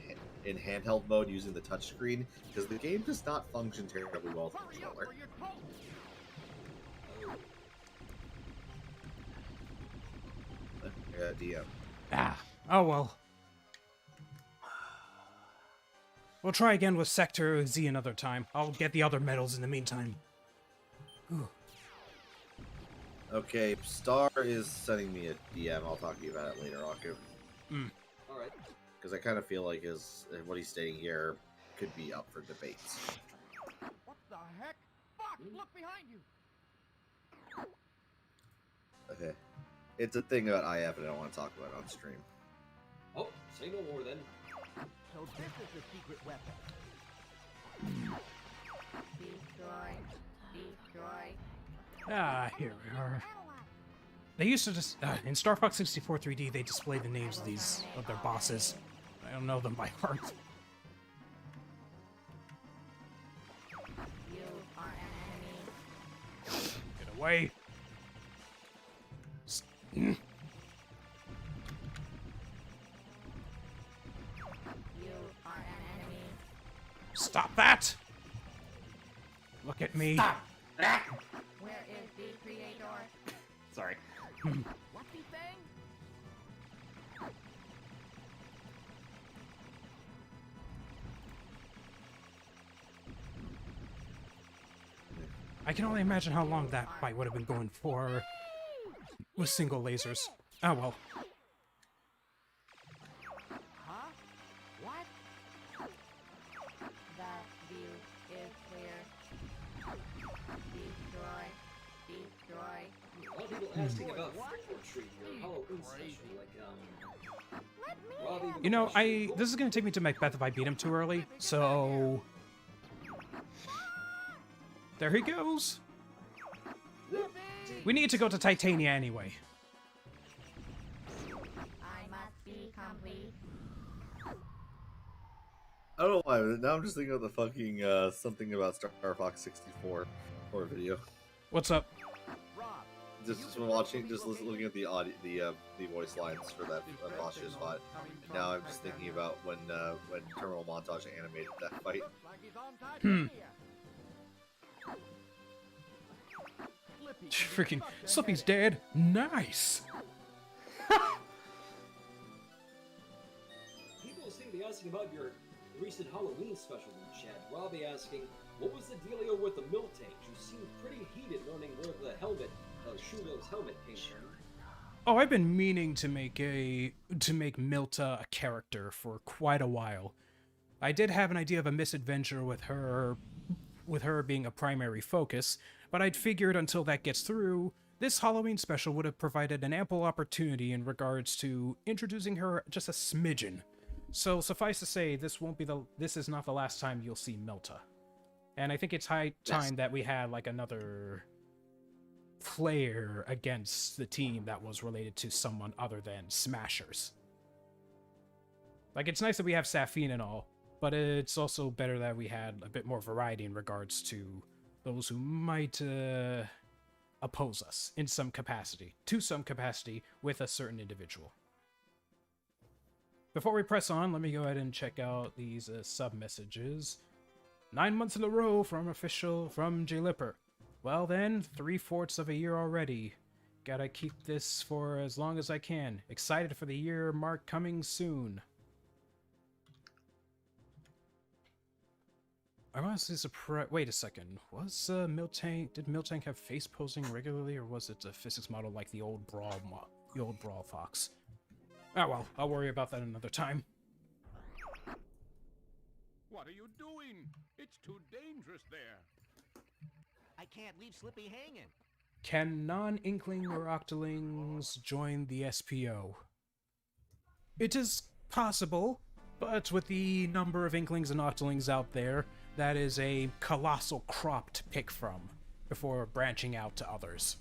in handheld mode using the touchscreen, because the game does not function terribly well with the controller. Yeah, DM. Ah. Oh well. We'll try again with Sector Z another time. I'll get the other medals in the meantime. Ooh. Okay, Star is sending me a DM. I'll talk to you about it later, Aku. Alright. Because I kind of feel like what he's stating here could be up for debates. What the heck? Fox, look behind you. Okay. It's a thing about IF and I don't want to talk about it on stream. Oh, say no more then. So this is the secret weapon. Ah, here we are. They used to just in Star Fox 64 3D they display the names of their bosses. I don't know them by heart. Get away. Stop that! Look at me. Stop. Where is the creator? Sorry. What's he saying? I can only imagine how long that fight would have been going for with single lasers. Oh well. Huh? What? The view is clear. Destroy. Destroy. A lot of people asking about Trick or Treat, your Halloween special, Robbie. You know, this is gonna take me to Macbeth if I beat him too early, so there he goes. We need to go to Titania anyway. I must be complete. I don't know why. Now I'm just thinking of the fucking something about Star Fox 64 or video. What's up? Rob, Just watching, just looking at the audio, the voice lines for that posture spot. And now I'm just thinking about when Terminal Montage animated that fight. looks like he's on Titania. Slippy, Freaking Slippy's dead. Nice. People seem to be asking about your recent Halloween special in chat. Robbie asking, what was the dealio with the milk tank? You seemed pretty heated learning where the helmet, Shudo's helmet came from. Oh, I've been meaning to make Milta a character for quite a while. I did have an idea of a misadventure with her being a primary focus, but I'd figured until that gets through, this Halloween special would have provided an ample opportunity in regards to introducing her just a smidgen. So suffice to say, this is not the last time you'll see Milta. And I think it's high time that we had like another player against the team that was related to someone other than Smashers. Like, it's nice that we have Safine and all, but it's also better that we had a bit more variety in regards to those who might oppose us in some capacity, with a certain individual. Before we press on, let me go ahead and check out these sub-messages. 9 months in a row from J. Lipper. Well then, 3/4 of a year already. Gotta keep this for as long as I can. Excited for the year mark coming soon. I'm honestly surprised. Wait a second. Was did Miltank have face posing regularly, or was it a physics model like the old Brawl Fox? Oh well, I'll worry about that another time. What are you doing? It's too dangerous there. I can't leave Slippy hanging. Can non-Inkling or Octolings join the SPO? It is possible, but with the number of Inklings and Octolings out there, that is a colossal crop to pick from before branching out to others.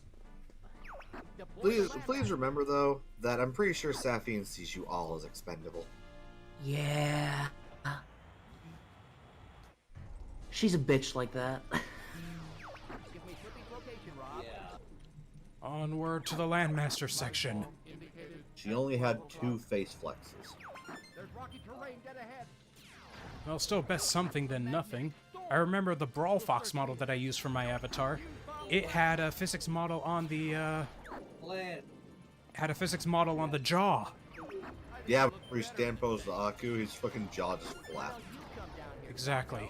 Please remember though that I'm pretty sure Safine sees you all as expendable. Yeah. She's a bitch like that. Give me Slippy's location, Rob. Onward to the Landmaster section. She only had 2 face flexes. There's rocky terrain dead ahead. Well, still best something than nothing. I remember the Brawl Fox model that I used for my avatar. It had a physics model on the, jaw. Yeah, where he stand pose the Aku, his fucking jaw just flat. Exactly.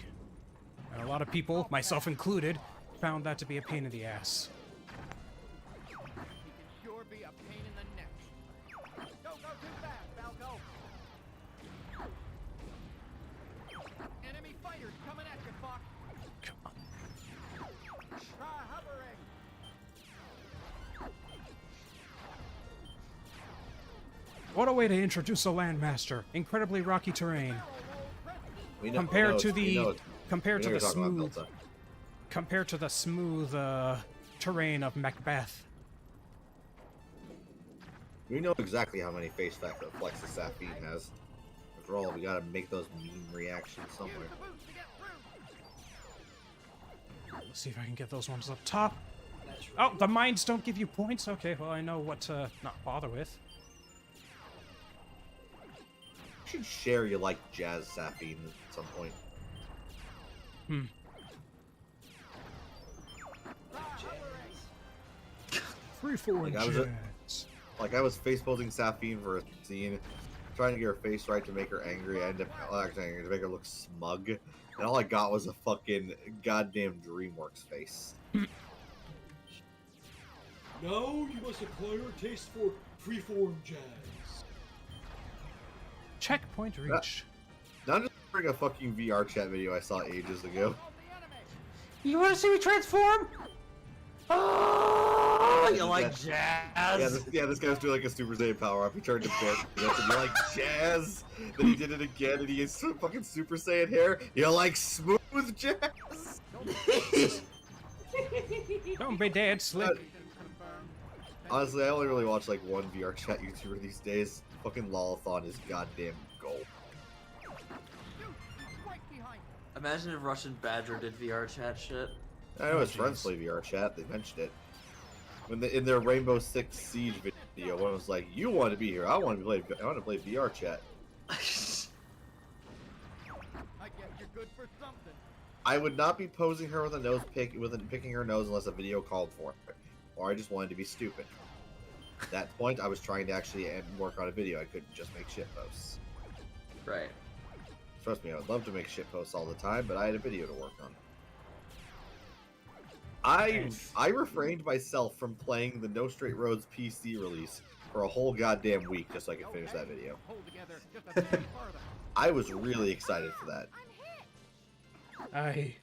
And a lot of people, myself included, found that to be a pain in the ass. He can sure be a pain in the neck. Don't go too fast, Falco. Enemy fighters coming at you, Fox. Come on. Try hovering. What a way to introduce a Landmaster. Incredibly rocky terrain. Compared to the smooth terrain of Macbeth. We know exactly how many face flexes Safine has. After all, we gotta make those meme reactions somewhere. Let's see if I can get those ones up top. Oh, the mines don't give you points? Okay, well I know what to not bother with. You should share you like Jazz Safine at some point. Freeform Like, I was a- jazz. Like I was face posing Sapphine for a scene, trying to get her face right to make her angry. I ended up actually angry to make her look smug, and all I got was a fucking goddamn DreamWorks face. Now you must acquire a taste for freeform jazz. Checkpoint reach. Now just bring a fucking VR chat video I saw ages ago. You want to see me transform? Oh, you like jazz? This guy was doing like a Super Saiyan power up. He turned to bit. You like jazz? Then he did it again, and he gets fucking Super Saiyan hair. You like smooth jazz? Don't be dead, Slick. Honestly, I only really watch like one VR chat YouTuber these days. Fucking Lolathon is goddamn gold. Imagine if Russian Badger did VR chat shit. I know his friends play VR chat. They mentioned it in their Rainbow Six Siege video. One was like, "You want to be here? I want to play VR chat." I guess you're good for something. I would not be posing her with a picking her nose unless a video called for it, or I just wanted to be stupid. At that point, I was trying to actually work on a video. I couldn't just make shit posts. Right. Trust me, I would love to make shit posts all the time, but I had a video to work on. I refrained myself from playing the No Straight Roads PC release for a whole goddamn week just so I could finish that video. Hold together just a bit further. I was really excited for that. I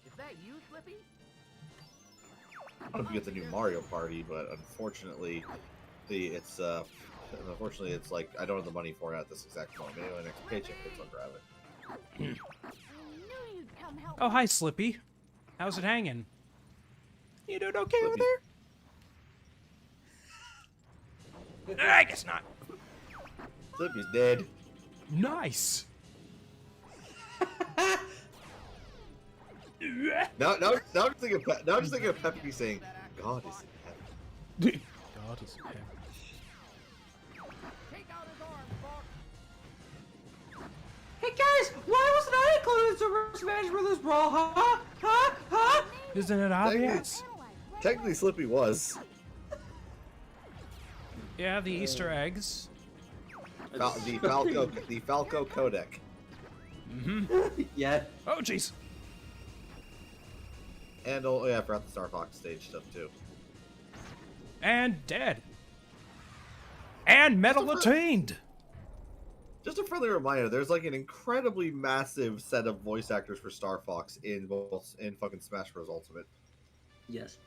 Is that you, Slippy? I don't know if you get the new Mario Party, but unfortunately, it's like I don't have the money for it at this exact moment. Maybe my next paycheck I'll grab it. Oh, hi, Slippy. How's it hanging? You doing okay over there? I guess not. Slippy's dead. Nice. Now I'm just thinking of Peppy saying, "God is in heaven." God is in heaven. Take out his arm, Fox. Hey guys, why wasn't I included in Super Smash Bros. Brawl? Huh? Isn't it obvious? Technically, Slippy was. Yeah, the Easter eggs. The Falco codec. Mm-hmm. Yeah. Oh, jeez. And oh yeah, I forgot the Star Fox stage stuff too. And dead. And medal attained. Just a friendly reminder: there's like an incredibly massive set of voice actors for Star Fox in fucking Smash Bros. Ultimate. Yes.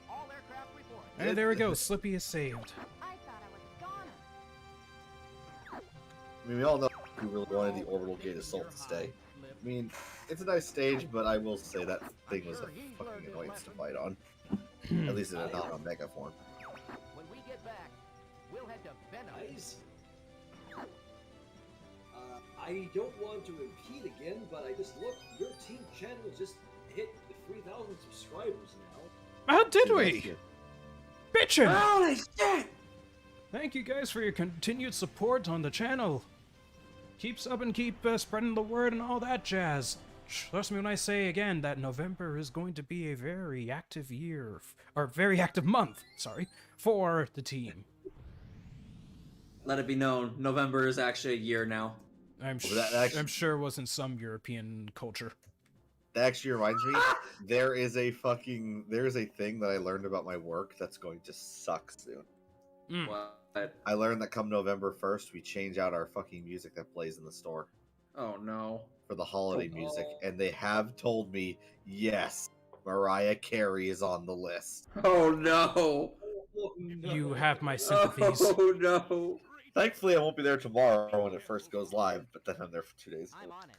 All aircraft report. And there we go. Slippy is saved. I thought I was a goner. I mean, we all know who really wanted the Orbital Gate Assault to stay. I mean, it's a nice stage, but I will say that thing was a fucking annoyance to fight on. At least in a non-Mega form. When we get back, we'll head to Venom. Guys, I don't want to repeat again, but I just looked. Your team channel just hit the 3,000 subscribers now. How did we? Bitchin'! Holy shit! Thank you guys for your continued support on the channel. Keep subbing, keep spreading the word and all that jazz. Trust me when I say again that November is going to be a very active year, or very active month, sorry, for the team. Let it be known, November is actually a year now. I'm actually- sure it was in some European culture. That actually reminds me, there is a thing that I learned about my work that's going to suck soon. Mm. What? I learned that come November 1st, we change out our fucking music that plays in the store Oh no. for the holiday music, and they have told me, yes, Mariah Carey is on the list. Oh no. Oh, no. You have my sympathies. Oh no. Thankfully, I won't be there tomorrow when it first goes live, but then I'm there for 2 days. I'm on it.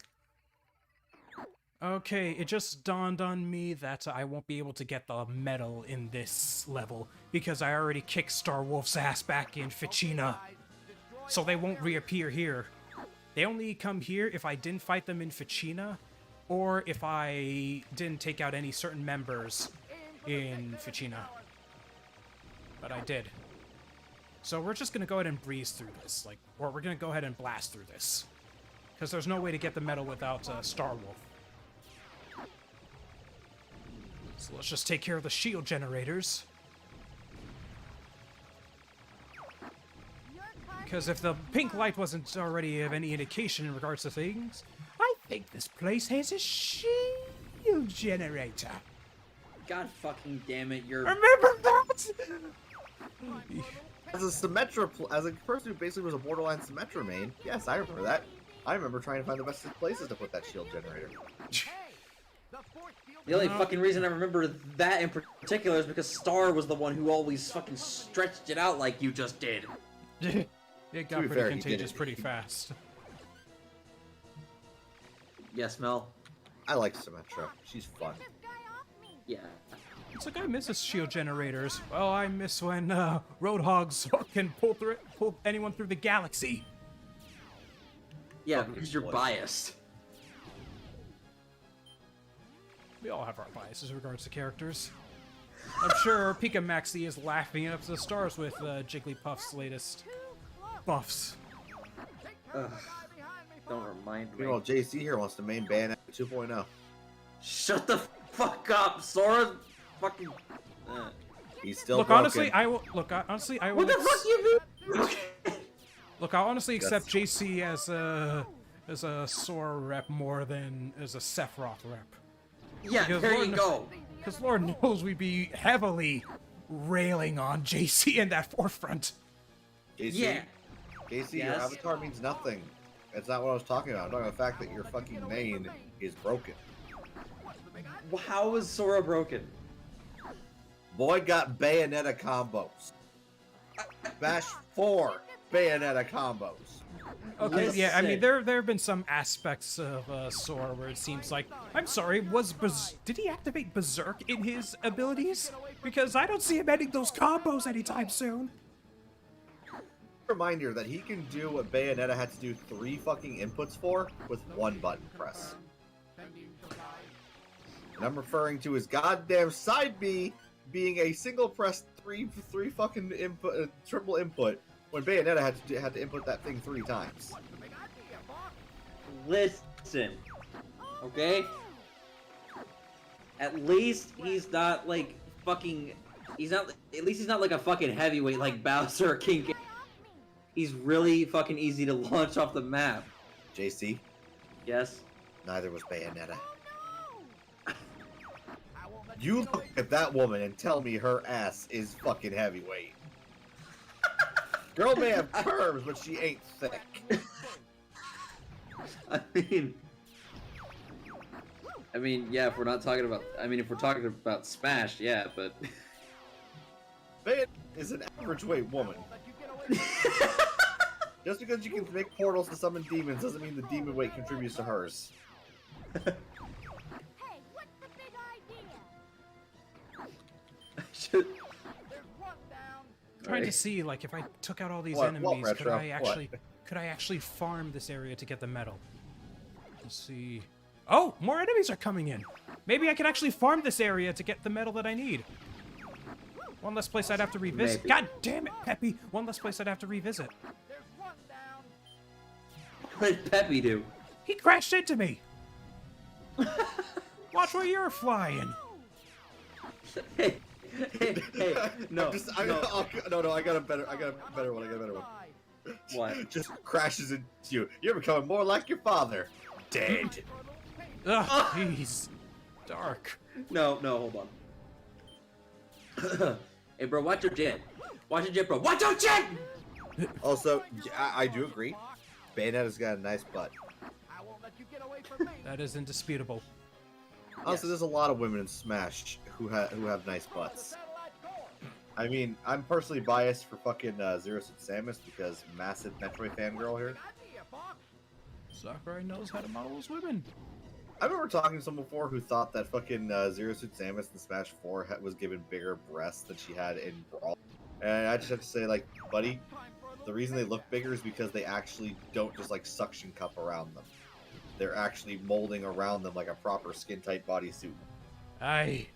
Okay, it just dawned on me that I won't be able to get the medal in this level because I already kicked Star Wolf's ass back in Ficina, so they won't reappear here. They only come here if I didn't fight them in Ficina, or if I didn't take out any certain members in Ficina. But I did. So we're just gonna go ahead and breeze through this, or we're gonna go ahead and blast through this. Because there's no way to get the medal without Starwolf. So let's just take care of the shield generators. Because if the pink light wasn't already of any indication in regards to things, I think this place has a shield generator. God fucking damn it, you're... Remember that? As as a person who basically was a borderline Symmetra main, yes, I remember that. I remember trying to find the best places to put that shield generator. The only fucking reason I remember that in particular is because Star was the one who always fucking stretched it out like you just did. It got be pretty fair, he contagious did it. pretty fast. Yes, Mel? I like Symmetra. She's fun. Yeah. It's like I miss his shield generators. Well, I miss when Roadhogs can pull anyone through the galaxy. Yeah, because you're biased. We all have our biases in regards to characters. I'm sure Pika Maxi is laughing up to the stars with Jigglypuff's latest buffs. Ugh. Don't remind me. Meanwhile, JC here wants to main ban at 2.0. Shut the fuck up, Sora. Fucking. He's still Look, broken. honestly, I will. Look, honestly, I will. What the fuck you mean? Look, I'll honestly accept JC as a Sora rep more than as a Sephiroth rep. Yeah, Because there Lord you go. Because Lord knows we'd be heavily railing on JC in that forefront. JC, Yeah. JC, your Yes? avatar means nothing. That's not what I was talking about. I'm talking about the fact that your fucking main is broken. How is Sora broken? Boy got Bayonetta combos. Bash 4 Bayonetta combos. Okay, yeah, I mean, Listen. there have been some aspects of Sora where it seems like, I'm sorry, did he activate Berserk in his abilities? Because I don't see him ending those combos anytime soon. Reminder that he can do what Bayonetta had to do 3 fucking inputs for with 1 button press. And I'm referring to his goddamn side B being a single press three fucking input, triple input when Bayonetta had to input that thing 3 times. Listen. Okay? At least he's not like fucking. At least he's not like a fucking heavyweight like Bowser or King K. He's really fucking easy to launch off the map. JC, Yes? neither was Bayonetta. You look at that woman and tell me her ass is fucking heavyweight. Girl may have curves, but she ain't thick. I mean, yeah, if we're not talking about, if we're talking about Smash, yeah, but... Bayonetta is an average weight woman. Just because you can make portals to summon demons doesn't mean the demon weight contributes to hers. Hey, what's the big idea? Trying to see, like, if I took out all these What, enemies, could Retro? I What? actually farm this area to get the medal? Let's see. Oh, more enemies are coming in. Maybe I can actually farm this area to get the medal that I need. One less place I'd have to revisit. Maybe. God damn it, Peppy! One less place I'd have to revisit. What did Peppy do? He crashed into me. Watch where you're flying. Hey, no, No, I got a better one. What? Just crashes into you. You're becoming more like your father. Dead. Ugh, jeez. Dark. No, hold on. Hey, bro, watch your jet. Watch your jet, bro. Watch your jet! Also, I do agree. Bayonetta's got a nice butt. That is indisputable. Honestly, there's a lot of women in Smash who have nice butts. I mean, I'm personally biased for fucking Zero Suit Samus because massive Metroid fangirl here. Sakurai knows how to model those women. I remember talking to someone before who thought that fucking Zero Suit Samus in Smash 4 was given bigger breasts than she had in Brawl. And I just have to say, like, buddy, the reason they look bigger is because they actually don't just, like, suction cup around them. They're actually molding around them like a proper skin-tight bodysuit. Aye.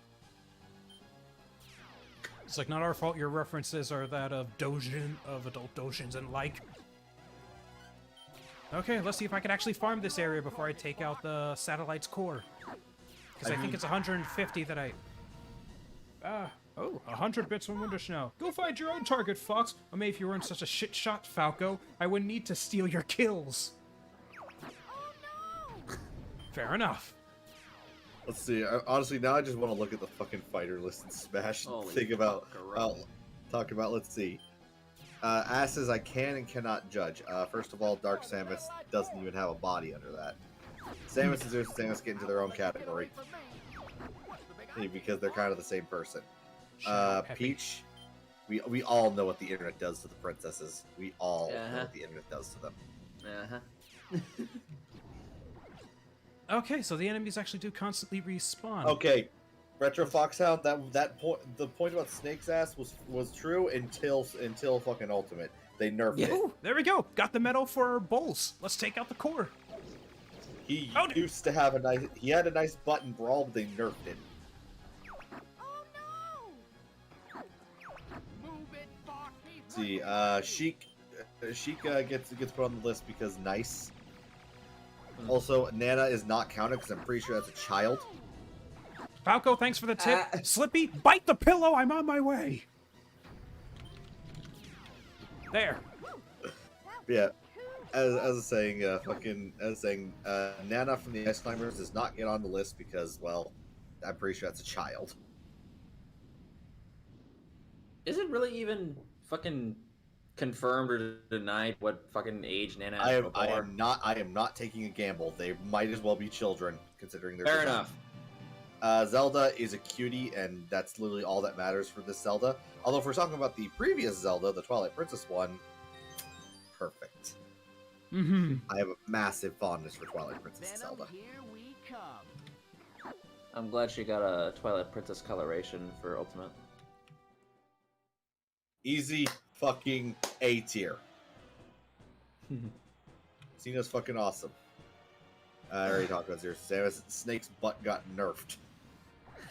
It's like not our fault your references are that of Dojin, of adult Dojins and like. Okay, let's see if I can actually farm this area before I take out the satellite's core. Because I think it's 150 that I... Oh, 100 bits from Wintersnow. Go find your own target, Fox. I mean, if you weren't such a shit shot, Falco, I wouldn't need to steal your kills. Fair enough. Let's see. Honestly, now I just want to look at the fucking fighter list in Smash and Holy think about, fuck, talk about. Let's see. Asses I can and cannot judge. First of all, Dark Samus doesn't even have a body under that. Samus and Zeus and Samus get into their own category because they're kind of the same person. Peach, we all know what the internet does to the princesses. We all know what the internet does to them. Okay, so the enemies actually do constantly respawn. Okay, Retro Foxhound. The point about Snake's ass was true until fucking Ultimate. They nerfed it. Ooh, there we go. Got the medal for Bowls. Let's take out the core. He used to have he had a nice butt in Brawl, but they nerfed it. See, Sheik gets put on the list because nice. Also, Nana is not counted because I'm pretty sure that's a child. Falco, thanks for the tip. Slippy, bite the pillow. I'm on my way. There. Yeah. As I was saying, Nana from the Ice Climbers does not get on the list because, well, I'm pretty sure that's a child. Is it really even fucking confirmed or denied what fucking age Nana is? I am not taking a gamble. They might as well be children, considering their Fair design. enough. Zelda is a cutie, and that's literally all that matters for this Zelda. Although, if we're talking about the previous Zelda, the Twilight Princess one, perfect. Mm-hmm. I have a massive fondness for Twilight Princess Zelda. Here we come. I'm glad she got a Twilight Princess coloration for Ultimate. Easy fucking A tier. Cena's fucking awesome. I already talked about Zero Samus. Snake's butt got nerfed.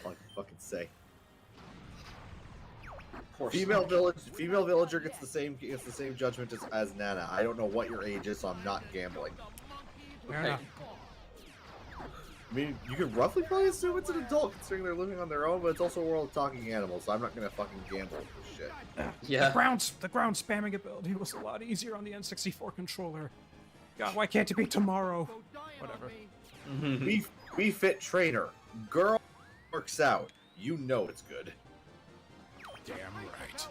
All I can fucking say. Female villager gets the same judgment as Nana. I don't know what your age is, so I'm not gambling. Fair enough. I mean, you could roughly probably assume it's an adult, considering they're living on their own, but it's also a world of talking animals, so I'm not gonna fucking gamble with this shit. Yeah. The ground spamming ability was a lot easier on the N64 controller. God, why can't it be tomorrow? Whatever. We fit trainer. Girl works out. You know it's good. Damn right.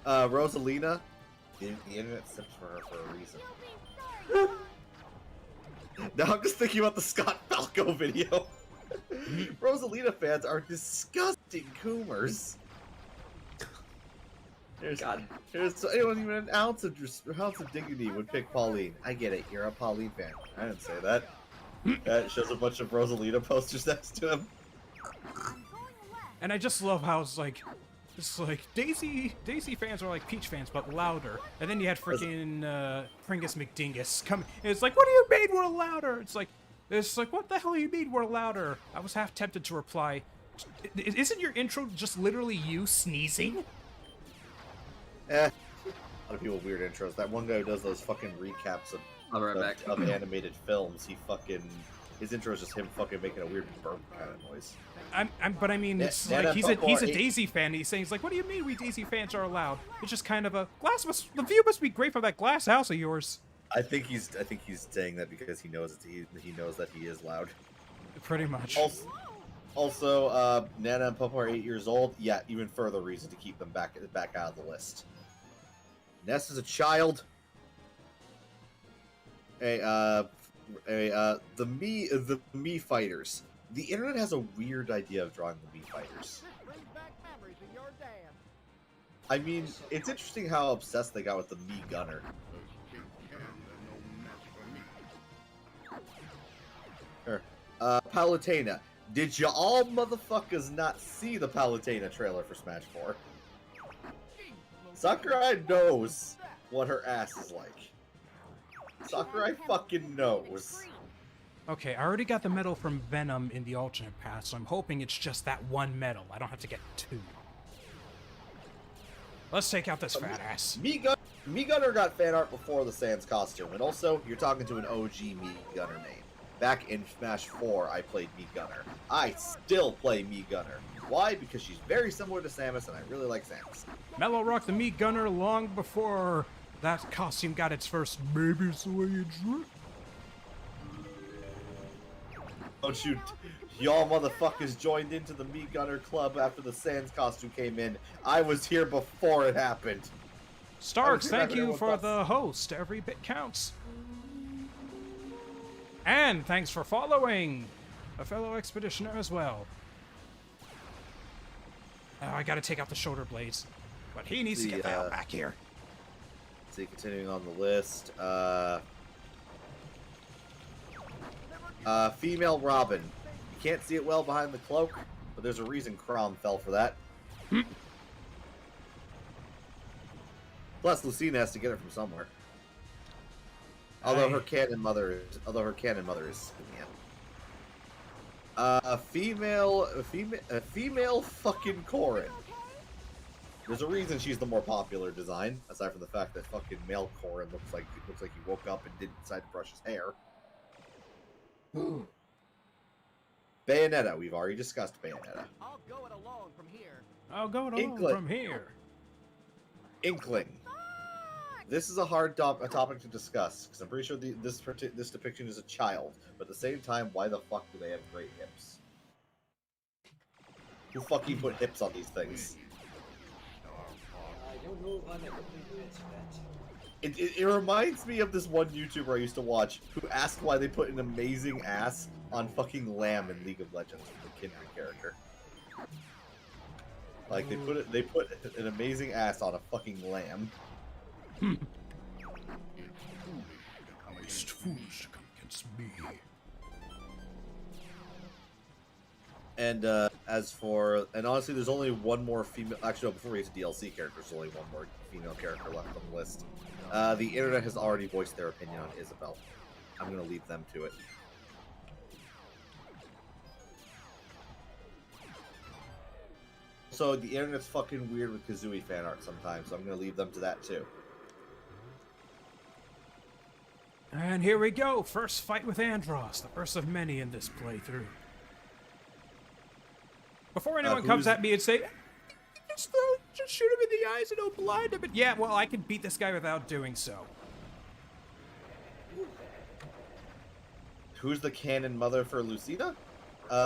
Rosalina. The internet steps for her for a reason. Now I'm just thinking about the Scott Falco video. Rosalina fans are disgusting coomers. There's anyone even an ounce of dignity would pick Pauline. I get it, you're a Pauline fan. I didn't say that. That shows a bunch of Rosalina posters next to him. And I just love how it's like Daisy fans are like Peach fans, but louder. And then you had freaking Pringus McDingus come. And it's like, what do you mean we're louder? It's like, what the hell do you mean we're louder? I was half tempted to reply, isn't your intro just literally you sneezing? A lot of people have weird intros. That one guy who does those fucking recaps of animated films, his intro is just him fucking making a weird burp kind of noise. But I mean, it's like he's a Daisy fan. He's saying, like, what do you mean we Daisy fans are allowed? It's just kind of the view must be great from that glass house of yours. I think he's saying that because he knows that he is loud. Pretty much. Also, Nana and Papa are 8 years old. Yeah, even further reason to keep them back out of the list. Ness is a child. The Mii fighters. The internet has a weird idea of drawing the Mii fighters. I mean, it's interesting how obsessed they got with the Mii gunner. Palutena. Did you all motherfuckers not see the Palutena trailer for Smash 4? Sakurai knows what her ass is like. Sakurai fucking knows. Okay, I already got the medal from Venom in the alternate path, so I'm hoping it's just that one medal. I don't have to get two. Let's take out this fat ass. Mii gun Mii Gunner got fan art before the Sans costume, and also, you're talking to an OG Mii Gunner name. Back in Smash 4, I played Mii Gunner. I still play Mii Gunner. Why? Because she's very similar to Samus, and I really like Samus. Mellow rocked the Meat Gunner long before that costume got its first Maybe It's the Way You Drew It. Don't you... Y'all motherfuckers joined into the Mii Gunner club after the Sans costume came in. I was here before it happened. Starks, Oh, thank you everyone for busts. the host. Every bit counts. And thanks for following a fellow expeditioner as well. Oh, I gotta take out the shoulder blades. But he needs to get the hell back here. See, continuing on the list. Female Robin. You can't see it well behind the cloak, but there's a reason Chrom fell for that. Plus, Lucina has to get it from somewhere. Although her canon mother is Sumia. Female fucking Corrin. There's a reason she's the more popular design, aside from the fact that fucking male Corrin looks like he woke up and didn't decide to brush his hair. Bayonetta, we've already discussed Bayonetta. I'll go it alone from here. I'll go along Inkling. from here. Inkling. This is a hard topic to discuss, because I'm pretty sure this depiction is a child, but at the same time, why the fuck do they have great hips? Who fucking put hips on these things? I don't know if I'm able to answer that. It reminds me of this one YouTuber I used to watch who asked why they put an amazing ass on fucking Lamb in League of Legends, the Kindred character. Like they put an amazing ass on a fucking lamb. It's foolish to come against me. And honestly, there's only one more female. Actually, no, before we get to DLC characters, there's only one more female character left on the list. The internet has already voiced their opinion on Isabel. I'm gonna leave them to it. So the internet's fucking weird with Kazooie fan art sometimes, so I'm gonna leave them to that too. And here we go. First fight with Andros, the first of many in this playthrough. Before anyone comes at me and say, just shoot him in the eyes and it'll blind him. But yeah, well, I can beat this guy without doing so. Who's the canon mother for Lucina?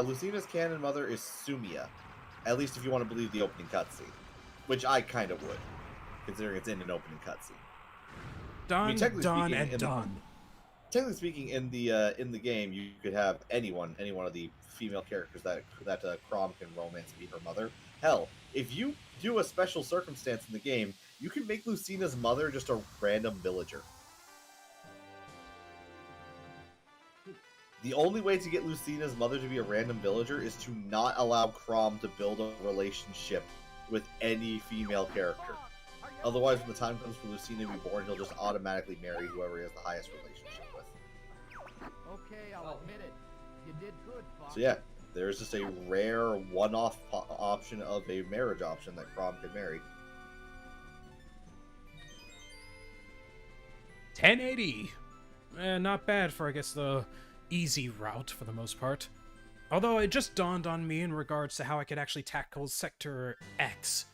Lucina's canon mother is Sumia. At least if you want to believe the opening cutscene. Which I kind of would, considering it's in an opening cutscene. Done, technically done, speaking, and done. Technically speaking, in the game, you could have any one of the female characters that Chrom can romance be her mother. Hell, if you do a special circumstance in the game, you can make Lucina's mother just a random villager. The only way to get Lucina's mother to be a random villager is to not allow Chrom to build a relationship with any female character. Otherwise, when the time comes for Lucina to be born, he'll just automatically marry whoever he has the highest relationship with. Okay, I'll admit it. You did good, Fox. So yeah, there's just a rare one-off option of a marriage option that Chrom can marry. 1080. Not bad for, I guess, the easy route for the most part. Although it just dawned on me in regards to how I could actually tackle Sector X.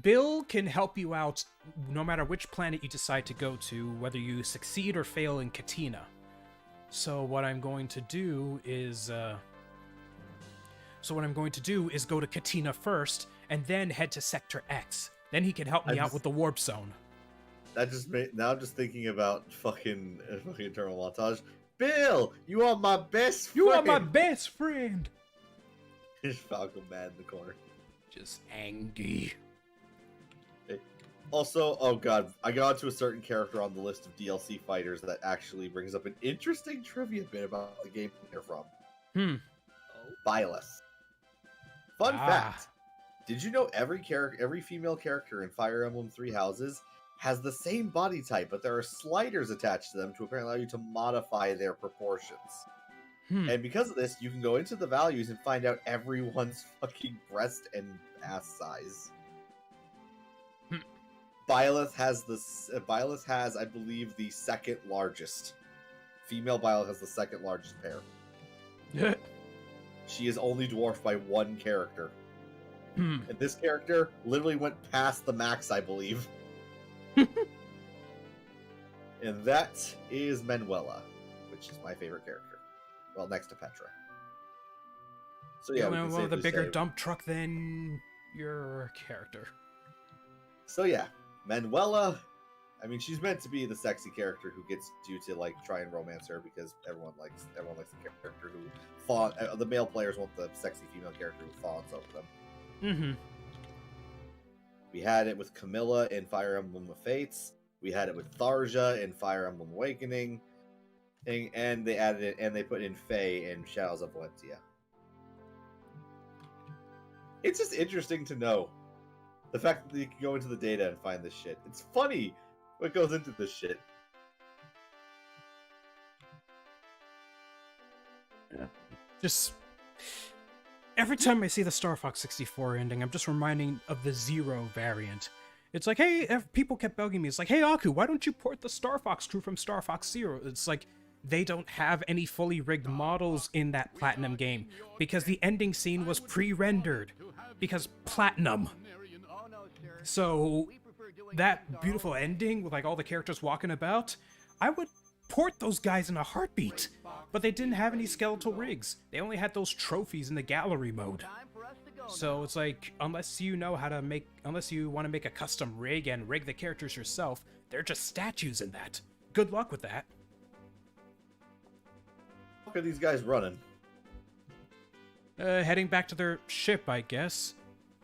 Bill can help you out no matter which planet you decide to go to, whether you succeed or fail in Katina. So what I'm going to do is go to Katina first, and then head to Sector X. Then he can help me out with the warp zone. That just made, now I'm just thinking about fucking Eternal Montage. Bill, you are my best friend. You are my best friend. There's Falcon mad in the corner. Just angry. Also, oh god, I got to a certain character on the list of DLC fighters that actually brings up an interesting trivia bit about the game they're from. Byleth. Fun fact. Did you know every female character in Fire Emblem 3 Houses has the same body type, but there are sliders attached to them to apparently allow you to modify their proportions. And because of this, you can go into the values and find out everyone's fucking breast and ass size. Byleth has, I believe, the second largest. Female Byleth has the second largest pair. Yeah. She is only dwarfed by one character. Hmm. And this character literally went past the max, I believe. And that is Manuela, which is my favorite character. Well, next to Petra. So yeah, we can well, the safely bigger say- dump truck than your character. So yeah, Manuela, I mean, she's meant to be the sexy character who gets you to like try and romance her because everyone likes the character who the male players want the sexy female character who fawns over them. Mm-hmm. We had it with Camilla in Fire Emblem of Fates. We had it with Tharja in Fire Emblem Awakening, and they added it and they put in Faye in Shadows of Valentia. It's just interesting to know the fact that you can go into the data and find this shit. It's funny what goes into this shit. Just every time I see the Star Fox 64 ending, I'm just reminding of the Zero variant. It's like, hey, people kept bugging me. It's like, hey, Aku, why don't you port the Star Fox crew from Star Fox Zero? It's like, they don't have any fully rigged models in that Platinum game because the ending scene was pre-rendered because Platinum. So that beautiful ending with like all the characters walking about, I would port those guys in a heartbeat. But they didn't have any skeletal rigs. They only had those trophies in the gallery mode. So it's like, unless you want to make a custom rig and rig the characters yourself, they're just statues in that. Good luck with that. What are these guys running? Heading back to their ship, I guess.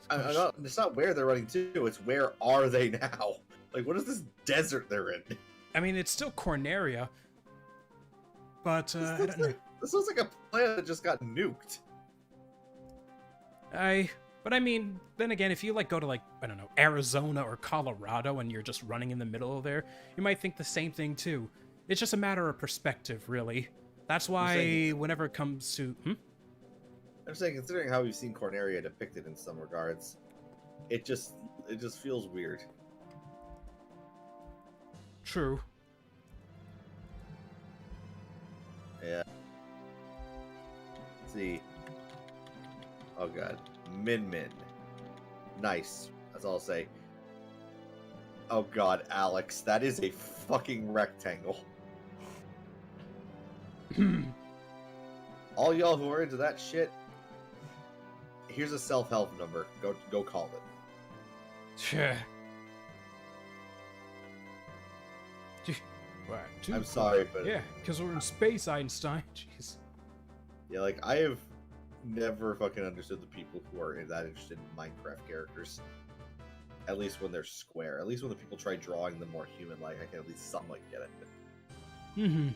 It's not where they're running to, it's where are they now? Like, what is this desert they're in? I mean, it's still Corneria, but I don't know. This looks like a planet that just got nuked. But I mean, then again, if you like go to like, I don't know, Arizona or Colorado and you're just running in the middle of there, you might think the same thing too. It's just a matter of perspective, really. That's why whenever it comes to... I'm saying, considering how we've seen Corneria depicted in some regards, it just feels weird. True. Yeah. Let's see. Oh god. Min Min. Nice. That's all I'll say. Oh god, Alex. That is a fucking rectangle. All y'all who are into that shit, here's a self-help number. Go call it. Sure. I'm sorry, but... Yeah, because we're in space, Einstein. Jeez. Yeah, like, I have never fucking understood the people who are that interested in Minecraft characters. At least when they're square. At least when the people try drawing them more human-like, I can at least somewhat get it. Mm-hmm.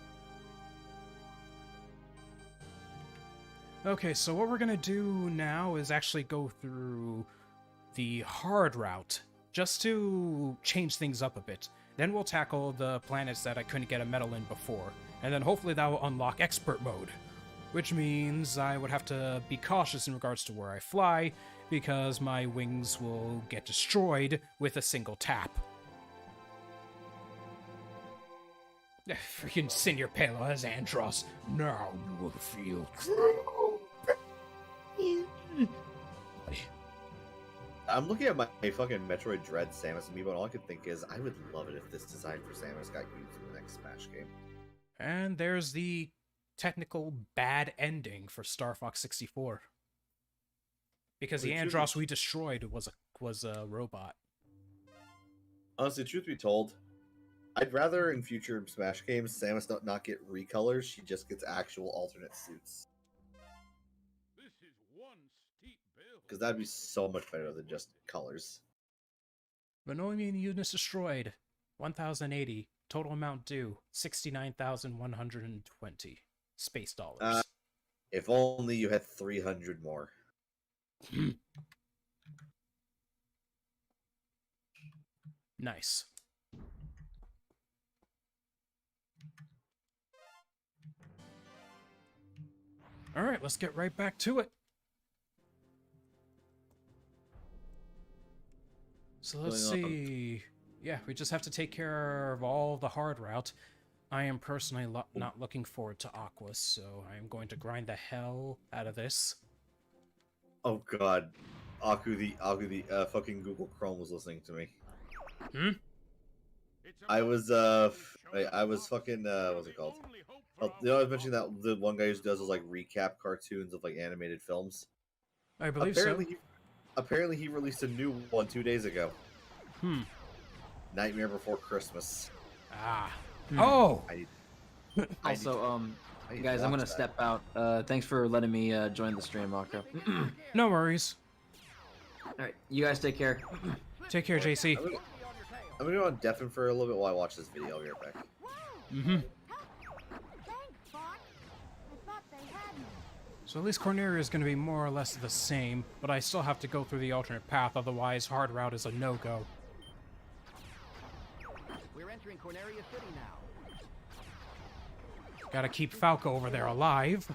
Okay, so what we're gonna do now is actually go through the hard route, just to change things up a bit. Then we'll tackle the planets that I couldn't get a medal in before, and then hopefully that will unlock expert mode, which means I would have to be cautious in regards to where I fly, because my wings will get destroyed with a single tap. Freaking Senior Palo as Andros. Now you will feel true. I'm looking at my fucking Metroid Dread Samus amiibo, and all I can think is, I would love it if this design for Samus got used in the next Smash game. And there's the technical bad ending for Star Fox 64. Because the Andros we destroyed was a robot. Honestly, truth be told, I'd rather in future Smash games Samus not get recolors, she just gets actual alternate suits. This is one steep bill. Because that'd be so much better than just colors. Venonian units destroyed. 1,080. Total amount due. 69,120. Space dollars. If only you had 300 more. Nice. Alright, let's get right back to it. So let's see. Yeah, we just have to take care of all the hard route. I am personally not looking forward to Aquas, so I am going to grind the hell out of this. Oh god. The fucking Google Chrome was listening to me. Hmm? I was fucking what's it called? Oh, you know, I was mentioning that the one guy who does those like recap cartoons of like animated films. I believe Apparently he released a new one 2 days ago. Hmm. Nightmare Before Christmas. Ah. Oh! Also, guys, I'm gonna step out. Thanks for letting me join the stream, Marco. No worries. Alright, you guys take care. Take care, JC. I'm gonna go on deafen for a little bit while I watch this video. I'll be right back. Mm-hmm. Thanks, Fox. I thought they had me. So at least Corneria is going to be more or less the same, but I still have to go through the alternate path, otherwise hard route is a no-go. We're entering Corneria City now. Gotta keep Falco over there alive.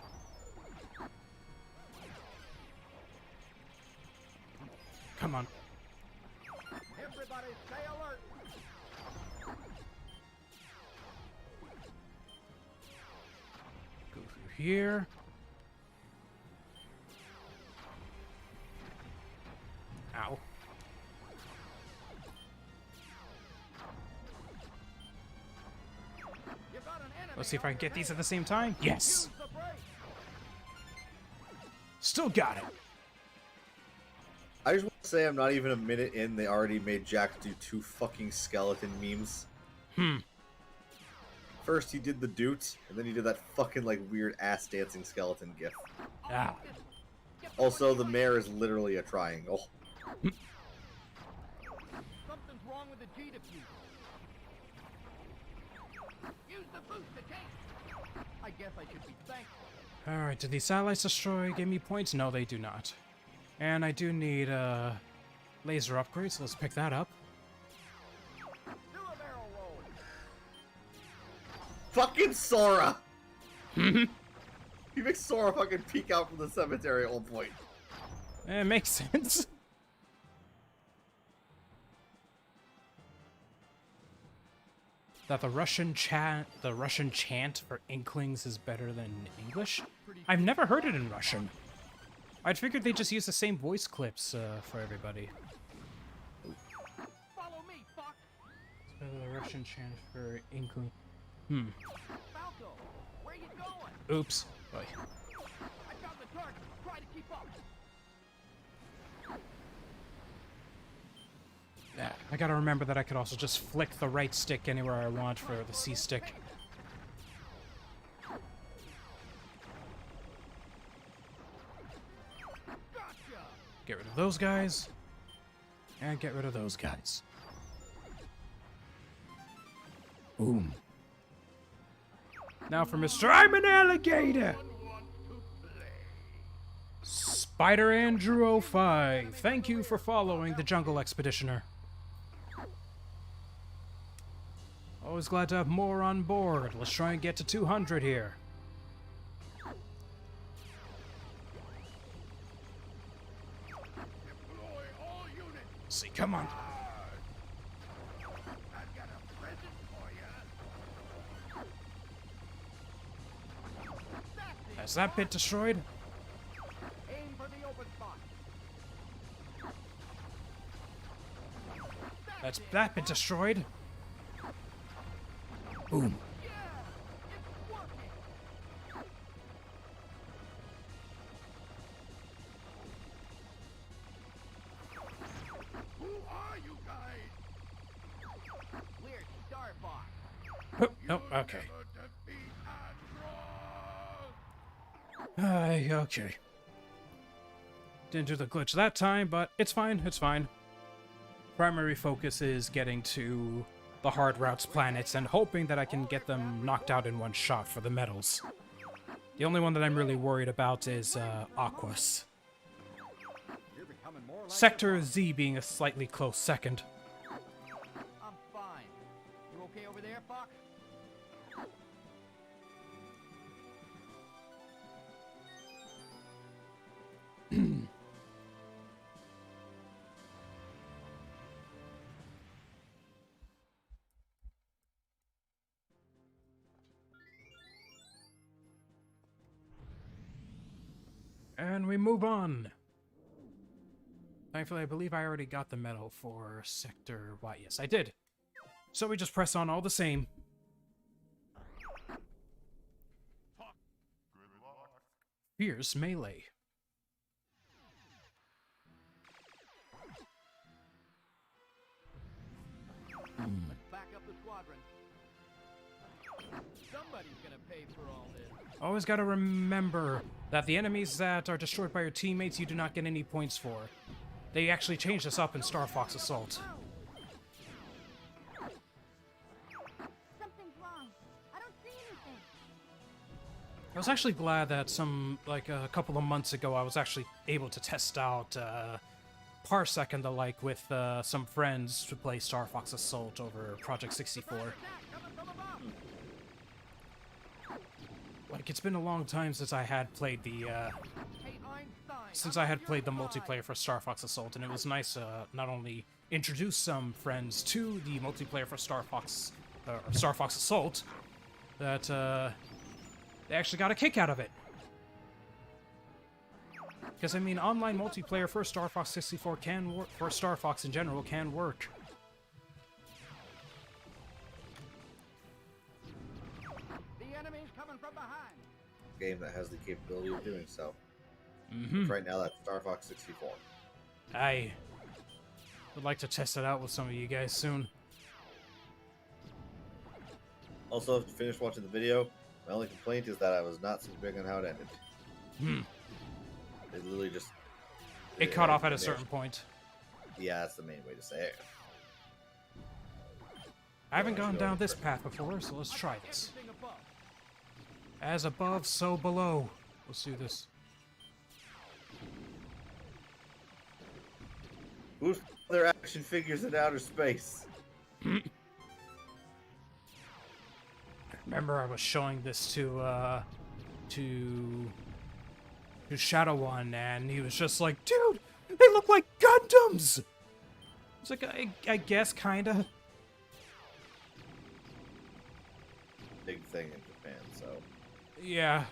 Come on. Everybody stay alert. Go through here. Ow. You got an enemy. Let's see if I can get these at the same time. Yes! Use the brake. Still got it. I just want to say I'm not even a minute in. They already made Jack do 2 fucking skeleton memes. Hmm. First he did the doot, and then he did that fucking like weird ass dancing skeleton gif. Ah. Also, the mayor is literally a triangle. Something's wrong with the G diffuser. Use the boost to change. I guess I should be thankful. Alright, did these satellites destroy give me points? No, they do not. And I do need laser upgrades, so let's pick that up. Do a barrel roll. Fucking Sora! He makes Sora fucking peek out from the cemetery at one point. It makes sense. That the Russian chant for Inklings is better than English? I've never heard it in Russian. I'd figured they'd just use the same voice clips for everybody. Follow me, Fox. The Russian chant for Inkling. Hmm. Falco, where you going? Oops. Boy. I found the target. Try to keep up. Yeah, I gotta remember that I could also just flick the right stick anywhere I want for the C stick. Gotcha. Get rid of those guys. And get rid of those guys. Boom. Now for Mr. I'm an alligator! Spider Andrew 05, thank you for following the Jungle Expeditioner. Always glad to have more on board. Let's try and get to 200 here. See, come on. I've got a present for you. Has that bit destroyed? Aim for the open spot. That's that bit destroyed. Boom. Yeah, it's working. Who are you guys? We're Starbox. Oh, no, okay. Never defeat Andros! Okay. Didn't do the glitch that time, but it's fine, it's fine. Primary focus is getting to the hard routes planets and hoping that I can get them knocked out in one shot for the medals. The only one that I'm really worried about is Aquas. You're becoming more like Sector Z being a slightly close second. I'm fine. You okay over there, Fox? And we move on. Thankfully, I believe I already got the medal for Sector Y. Yes, I did. So we just press on all the same. Fierce melee. Back up the squadron. Somebody's gonna pay for all this. Always gotta remember that the enemies that are destroyed by your teammates, you do not get any points for. They actually changed this up in Star Fox Assault. Something's wrong. I don't see anything. I was actually glad that a couple of months ago, I was actually able to test out Parsec and the like with some friends to play Star Fox Assault over Project 64. Like, it's been a long time since I had played the multiplayer for Star Fox Assault, and it was nice to not only introduce some friends to the multiplayer for Star Fox Assault, that they actually got a kick out of it. Because, I mean, online multiplayer for Star Fox 64 can work, for Star Fox in general, can work. The enemy's coming from behind. Game that has the capability of doing so. Mm-hmm. Right now, that's Star Fox 64. I would like to test it out with some of you guys soon. Also, to finish watching the video, my only complaint is that I was not super big on how it ended. It literally just... It cut off at a certain point. Yeah, that's the main way to say it. I haven't gone down this path before, so let's try this. As above, so below. Let's do this. Who's other action figures in outer space? Remember, I was showing this to Shadow One, and he was just like, "Dude, they look like Gundams." It's like, I guess, kinda. Big thing in Japan, so... Yeah.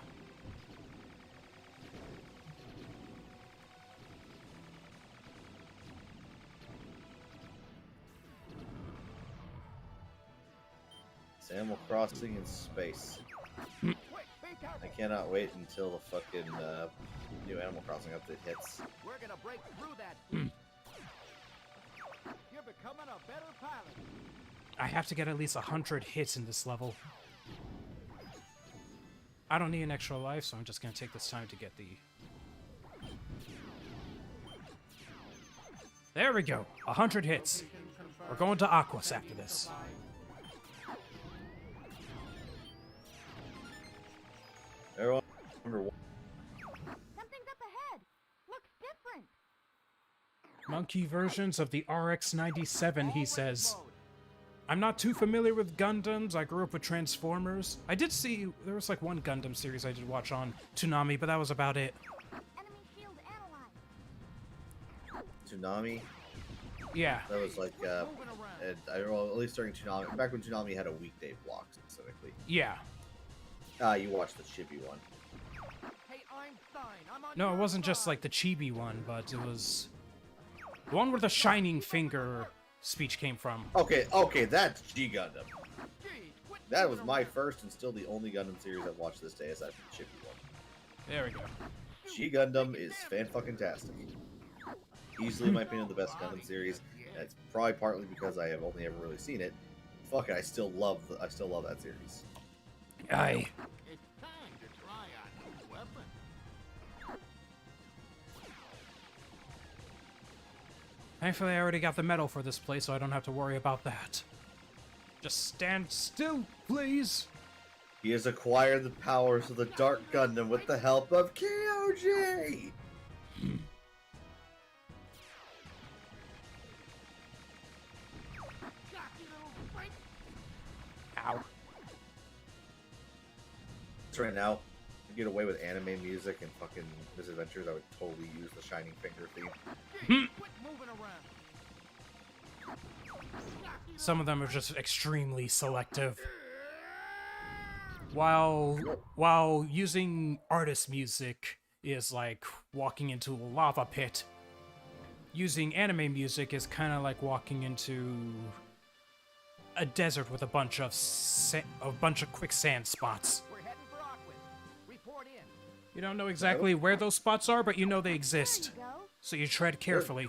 It's Animal Crossing in space. I cannot wait until the fucking new Animal Crossing update hits. We're gonna break through that. You're becoming a better pilot. I have to get at least 100 hits in this level. I don't need an extra life, so I'm just gonna take this time to get the... There we go, 100 hits. We're going to Aquas after this. Everyone, number one. Something's up ahead. Looks different. Monkey versions of the RX-97, he says. I'm not too familiar with Gundams. I grew up with Transformers. I did see, there was like one Gundam series I did watch on Toonami, but that was about it. Enemy shield analyzed. Tsunami. Yeah. That was like, well, at least during Toonami, back when Toonami had a weekday block specifically. Yeah. You watched the Chibi one. Hey, Einstein, I'm on No, it your wasn't just side. like the chibi one, but it was the one where the Shining Finger speech came from. Okay, that's G Gundam. Geez, quit That was moving my around. first and still the only Gundam series I've watched this day aside from the Chibi one. There we go. G Gundam is fan-fucking-tastic. Easily, in my opinion, the best Gundam series. And it's probably partly because I have only ever really seen it. Fuck it, I still love that series. Aye. It's time to try a new weapon. Thankfully, I already got the medal for this place, so I don't have to worry about that. Just stand still, please. He has acquired the powers of the Dark Gundam with the help of KOJ! Ow. So right now, to get away with anime music and fucking misadventures, I would totally use the Shining Finger theme. Geez, quit moving around. Some of them are just extremely selective. While using artist music, is like walking into a lava pit. Using anime music is kind of like walking into a desert with a bunch of quicksand spots. We're heading for Aquas. Report in. You don't know exactly where those spots are, but you know they exist. There you go. So you tread carefully.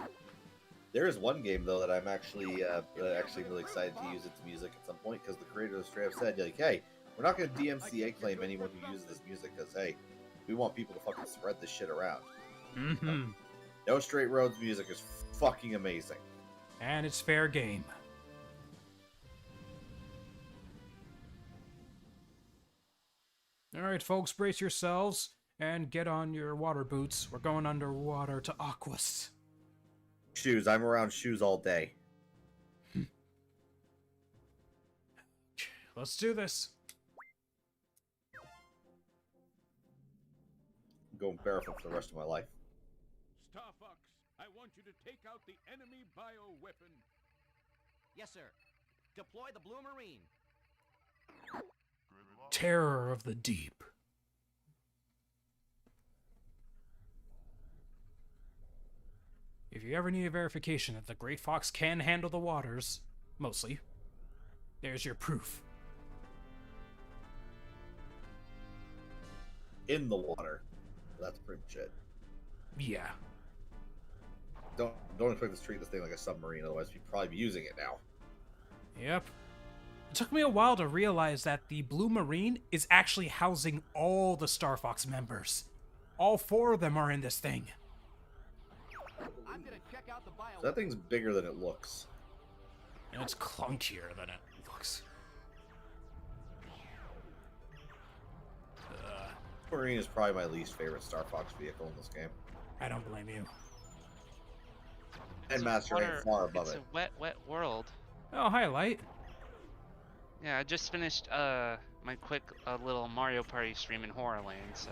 There is one game though that I'm actually really excited to use its music at some point because the creators straight up said like, hey, we're not going to DMCA claim anyone who uses this music because hey, we want people to fucking spread this shit around. Mm-hmm. No Straight Roads music is fucking amazing. And it's fair game. Alright, folks, brace yourselves and get on your water boots. We're going underwater to Aquas. Shoes. I'm around shoes all day. Let's do this. I'm going barefoot for the rest of my life. Star Fox, I want you to take out the enemy bioweapon. Yes, sir. Deploy the Blue Marine. Terror of the deep. If you ever need a verification that the Great Fox can handle the waters, mostly, there's your proof. In the water. That's pretty much it. Yeah. Don't expect us to treat this thing like a submarine, otherwise we'd probably be using it now. Yep. It took me a while to realize that the Blue Marine is actually housing all the Star Fox members. All 4 of them are in this thing. I'm gonna check out the bio. So that thing's bigger than it looks. And it's clunkier than it looks. Marine is probably my least favorite Star Fox vehicle in this game. I don't blame you. And Master ain't far above it's it. a wet world. Oh, highlight. Yeah, I just finished my quick little Mario Party stream in Horrorland, so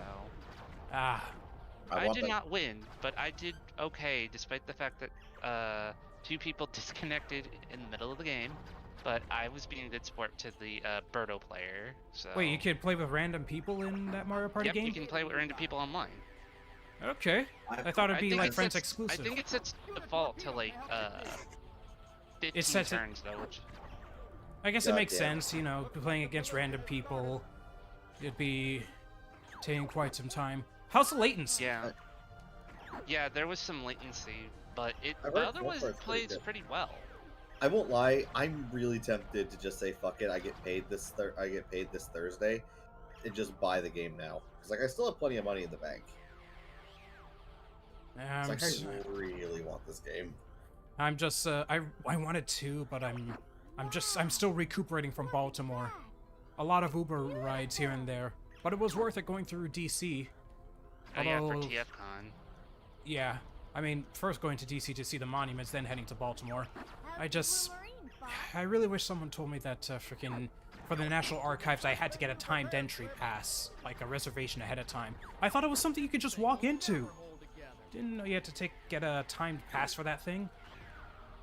Ah. I want did that. not win, but I did okay, despite the fact that 2 people disconnected in the middle of the game. But I was being a good sport to the Birdo player. So Wait, you can play with random people in that Mario Party yep, game? you can play with random people online. Okay. I thought it'd be think like it friends sets- exclusive. I think it sets default to like 15 sets it- turns though, which I guess it makes Goddamn. sense, you know, playing against random people. It'd be taking quite some time. How's the latency? yeah, there was some latency, but I've but heard otherwise so far it it's pretty plays good. pretty well. I won't lie. I'm really tempted to just say fuck it. I get paid this Thursday, and just buy the game now. Cause like I still have plenty of money in the bank. It's like I really want this game. I'm just I wanted to, but I'm still recuperating from Baltimore. A lot of Uber rides here and there, but it was worth it going through DC. Oh yeah, for Although- TFCon. Yeah, I mean, first going to DC to see the monuments, then heading to Baltimore. I really wish someone told me that freaking for the National Archives I had to get a timed entry pass, like a reservation ahead of time. I thought it was something you could just walk into. Didn't know you had to get a timed pass for that thing.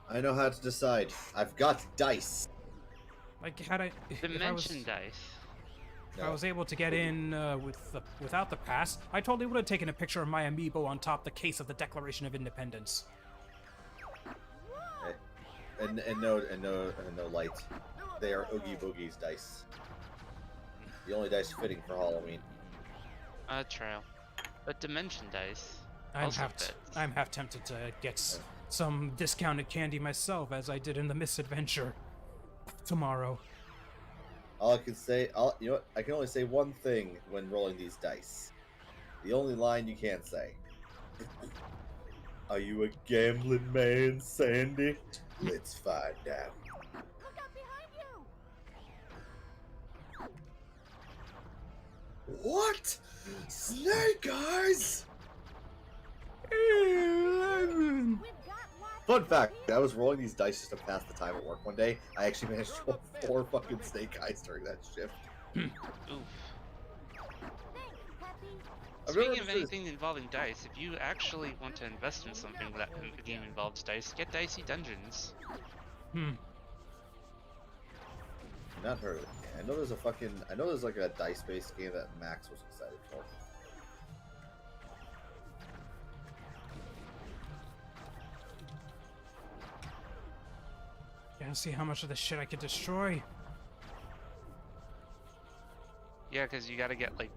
I know how to decide. I've got dice. Like, if I was, Dimension dice. if I was able to get in without the pass, I totally would have taken a picture of my amiibo on top the case of the Declaration of Independence. And no light. They are Oogie Boogie's dice. The only dice fitting for Halloween. True. But dimension dice. I'm also half fits. I'm half tempted to get some discounted candy myself, as I did in the Misadventure tomorrow. All I can say, you know what? I can only say one thing when rolling these dice. The only line you can't say. Are you a gambling man, Sandy? Let's find out. Look out behind you! What? Snake Eyes? We've got lots Fun of fact, people. I was rolling these dice just to pass the time at work one day. I actually managed to roll 4 fucking Snake Eyes during that shift. Oof. Thanks, Peppy. I've never Speaking of understood- anything involving dice, if you actually want to invest in something that the game involves dice, get Dicey Dungeons. Not heard of it. I know there's like a dice-based game that Max was excited for. and see how much of this shit I could destroy. Yeah, because you gotta get like.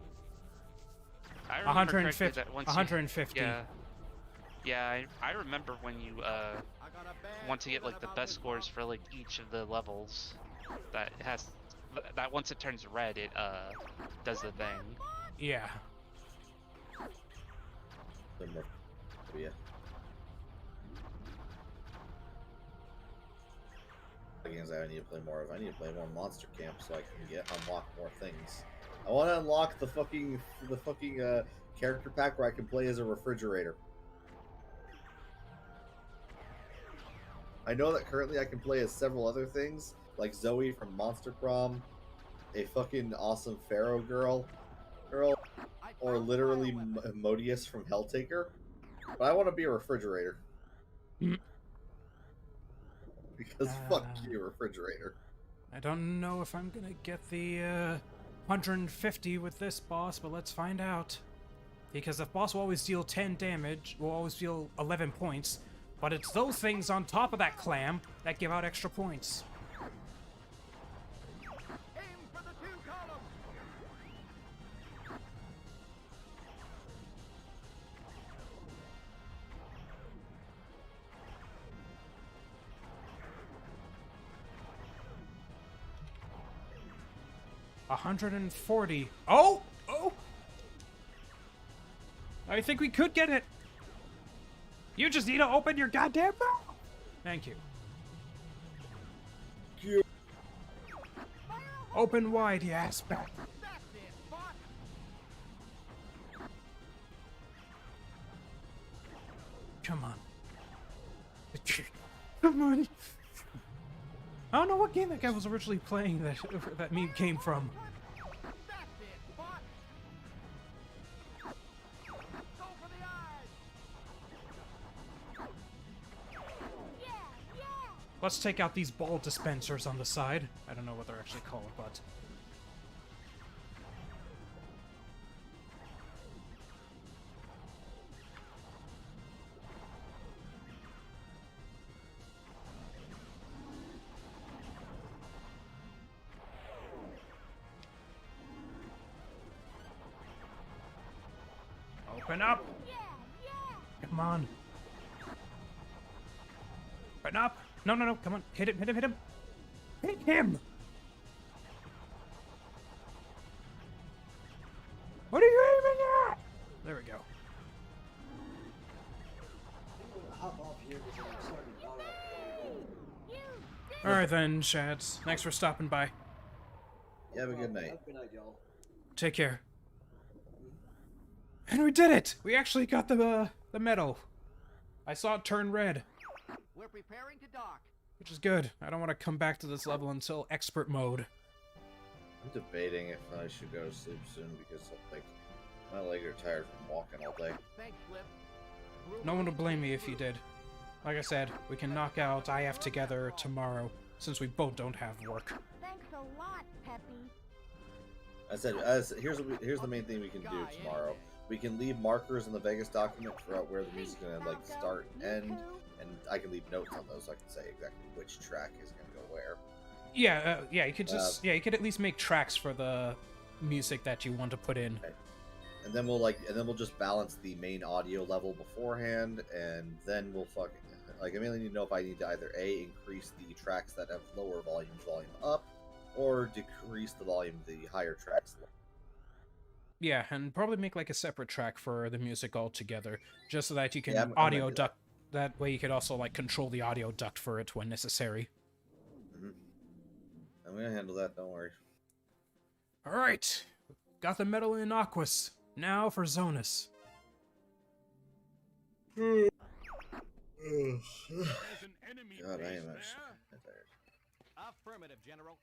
I remember correctly 150. that once 150. Yeah, I remember when you want to get like the best scores for like each of the levels. That once it turns red, it does the thing. Yeah. Yeah. Games I need to play more of. I need to play more Monster Camp so I can unlock more things. I want to unlock the fucking character pack where I can play as a refrigerator. I know that currently I can play as several other things, like Zoe from Monster Prom, a fucking awesome Pharaoh girl, or literally Modius from Helltaker. But I want to be a refrigerator. Because fuck you, refrigerator. I don't know if I'm gonna get the 150 with this boss, but let's find out. Because the boss will always deal 10 damage, will always deal 11 points, but it's those things on top of that clam that give out extra points. Aim for the 2 columns. 140. Oh! Oh! I think we could get it. You just need to open your goddamn mouth. Thank you. Open wide, you ass back. That's it, bot. Come on. Come on. I don't know what game that guy was originally playing that meme came from. That's it, bot. Go for the eyes. Let's take out these ball dispensers on the side. I don't know what they're actually called, but... Open up! Come on. Open up! No, no, no, come on. Hit him, hit him, hit him! Hit him! What are you aiming at? There we go. Alright then, Shads. Thanks for stopping by. You have a good night. Take care. And we did it! We actually got the medal. I saw it turn red. We're preparing to dock. Which is good. I don't want to come back to this level until expert mode. I'm debating if I should go to sleep soon because like my legs are tired from walking all day. Thanks, Flip. No one would blame me if you did. Like I said, we can knock out IF together tomorrow, since we both don't have work. Thanks a lot, Peppy. I said, here's the main thing we can do tomorrow. We can leave markers in the Vegas document throughout where the music's gonna like start and end, and I can leave notes on those so I can say exactly which track is gonna go where. Yeah, yeah, you could just you could at least make tracks for the music that you want to put in. Okay. And then we'll just balance the main audio level beforehand, and then we'll fucking like I mainly need to know if I need to either increase the tracks that have lower volume up, or decrease the volume of the higher tracks. Yeah, and probably make like a separate track for the music altogether, just so that you can Yeah, I audio might do duct. That way you could also like control the audio duct for it when necessary. I'm gonna handle that. Don't worry. All right, got the medal in Aquas. Now for Zonus. There's an enemy God, I base am there. actually tired. Affirmative, General.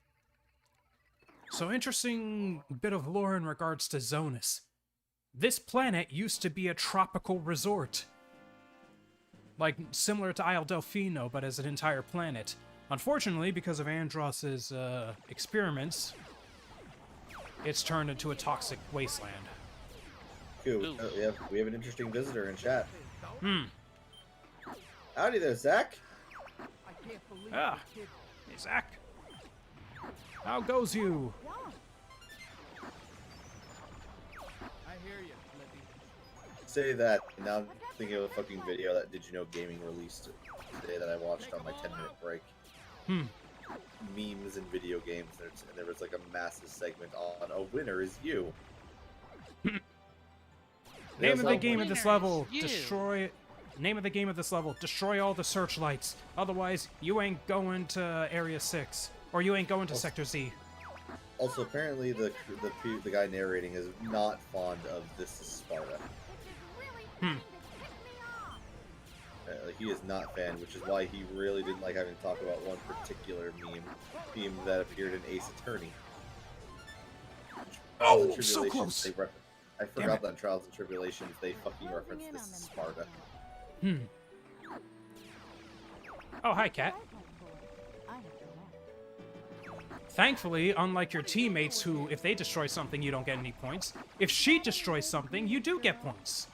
So interesting bit of lore in regards to Zonus. This planet used to be a tropical resort. Like, similar to Isle Delfino, but as an entire planet. Unfortunately, because of Andross's experiments, it's turned into a toxic wasteland. Cool. We have an interesting visitor in chat. Hmm. Howdy there, Zach. I can't believe Ah. the kid Zach, how goes you? I hear you, Flippy. Say that, and now I'm thinking of a fucking video that Did You Know Gaming released today that I watched on my 10-minute break. Memes in video games, and there was like a massive segment on a winner is you. Name of the game of Winner this level, is you. destroy... Name of the game of this level, destroy all the searchlights. Otherwise, you ain't going to Area 6. Or you ain't going to Sector Z. Also, apparently the guy narrating is not fond of This Is Sparta. Like, he is not a fan, which is why he really didn't like having to talk about one particular meme that appeared in Ace Attorney. Oh, so close! I forgot that in Trials and Tribulations they fucking referenced This Is Sparta. Oh, hi, Cat. Thankfully, unlike your teammates who, if they destroy something, you don't get any points, if she destroys something, you do get points.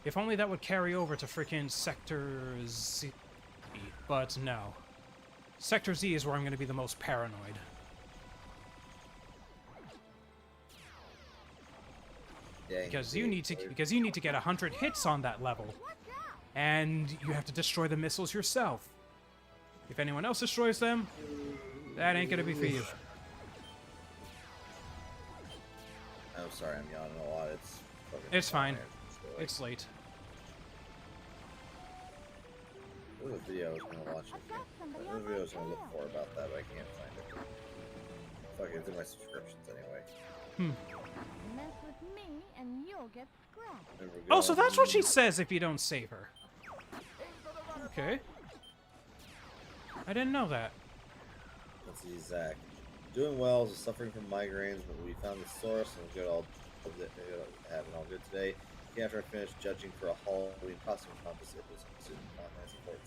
If only that would carry over to frickin' Sector Z. But no. Sector Z is where I'm gonna be the most paranoid. Dang, Because you need to get 100 hits on that level. And you have to destroy the missiles yourself. If anyone else destroys them, that ain't gonna be for you. I'm sorry, I'm yawning a lot. It's fine. It's late. There's a video I was gonna watch. There's a video I was gonna look for about that, but I can't find it. Fuck it, it's in my subscriptions anyway. Mess with me and you'll get scratched. There we go. Oh, so that's what she says if you don't save her. Okay. I didn't know that. Let's see, Zach. Doing well, is suffering from migraines, but we found the source and having all good today. After I finished judging for a Halloween costume contest, it was in Final Fantasy 14.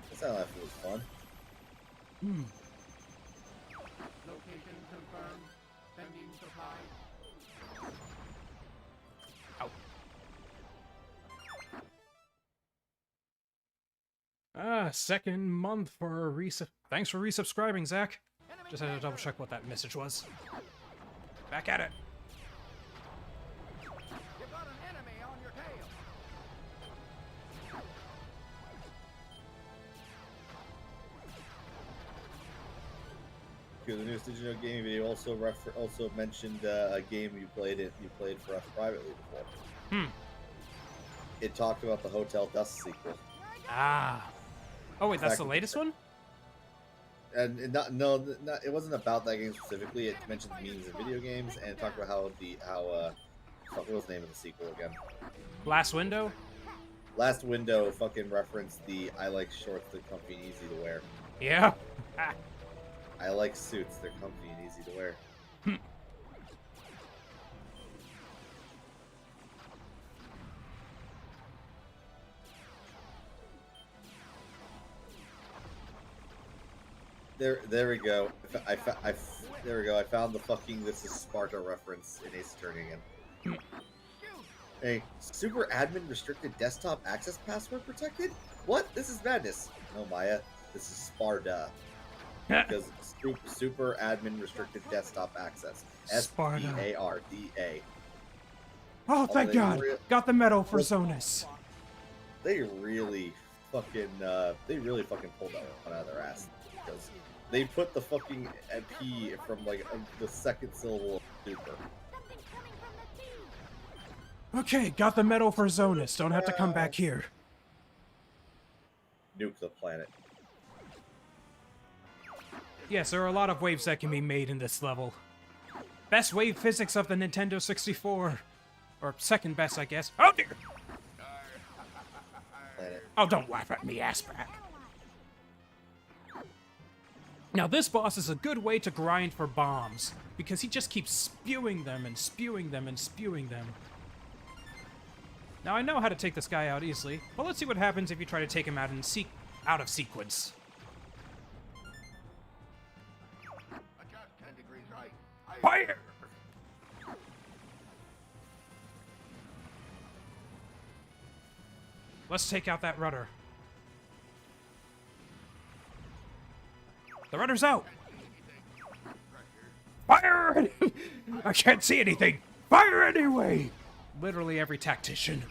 That sounded like it was fun. Location confirmed. Sending supply. Second month for Thanks for resubscribing, Zach. Just had to double check what that message was. Back at it. You've got an enemy on your tail. The newest Did You Know Gaming video also mentioned a game you played for us privately before. It talked about the Hotel Dust sequel. Ah. Oh wait, that's the latest one? And it wasn't about that game specifically. It mentioned memes in video games and it talked about what was the name of the sequel again? Last Window? Last Window fucking referenced the I like shorts, they're comfy and easy to wear. Yeah. I like suits, they're comfy and easy to wear. There we go. There we go. I found the fucking This Is Sparta reference in Ace Attorney again. Hey, super admin restricted desktop access password protected? What? This is madness. No, Maya. This is Sparta. Because super admin restricted desktop access. SPARDA. Oh, thank God! Got the medal for Zonus. They really fucking pulled that one out of their ass. Because they put the fucking P from like the second syllable of super. Okay, got the medal for Zonus. Don't have to come back here. Nuke the planet. Yes, there are a lot of waves that can be made in this level. Best wave physics of the Nintendo 64. Or second best, I guess. Oh dear! Planet. Oh, don't laugh at me, assback. Now this boss is a good way to grind for bombs, because he just keeps spewing them and spewing them and spewing them. Now I know how to take this guy out easily, but let's see what happens if you try to take him out out of sequence. Adjust 10 degrees right. Fire! Let's take out that rudder. The runner's out! Fire! I can't see anything! Fire anyway! Literally every tactician.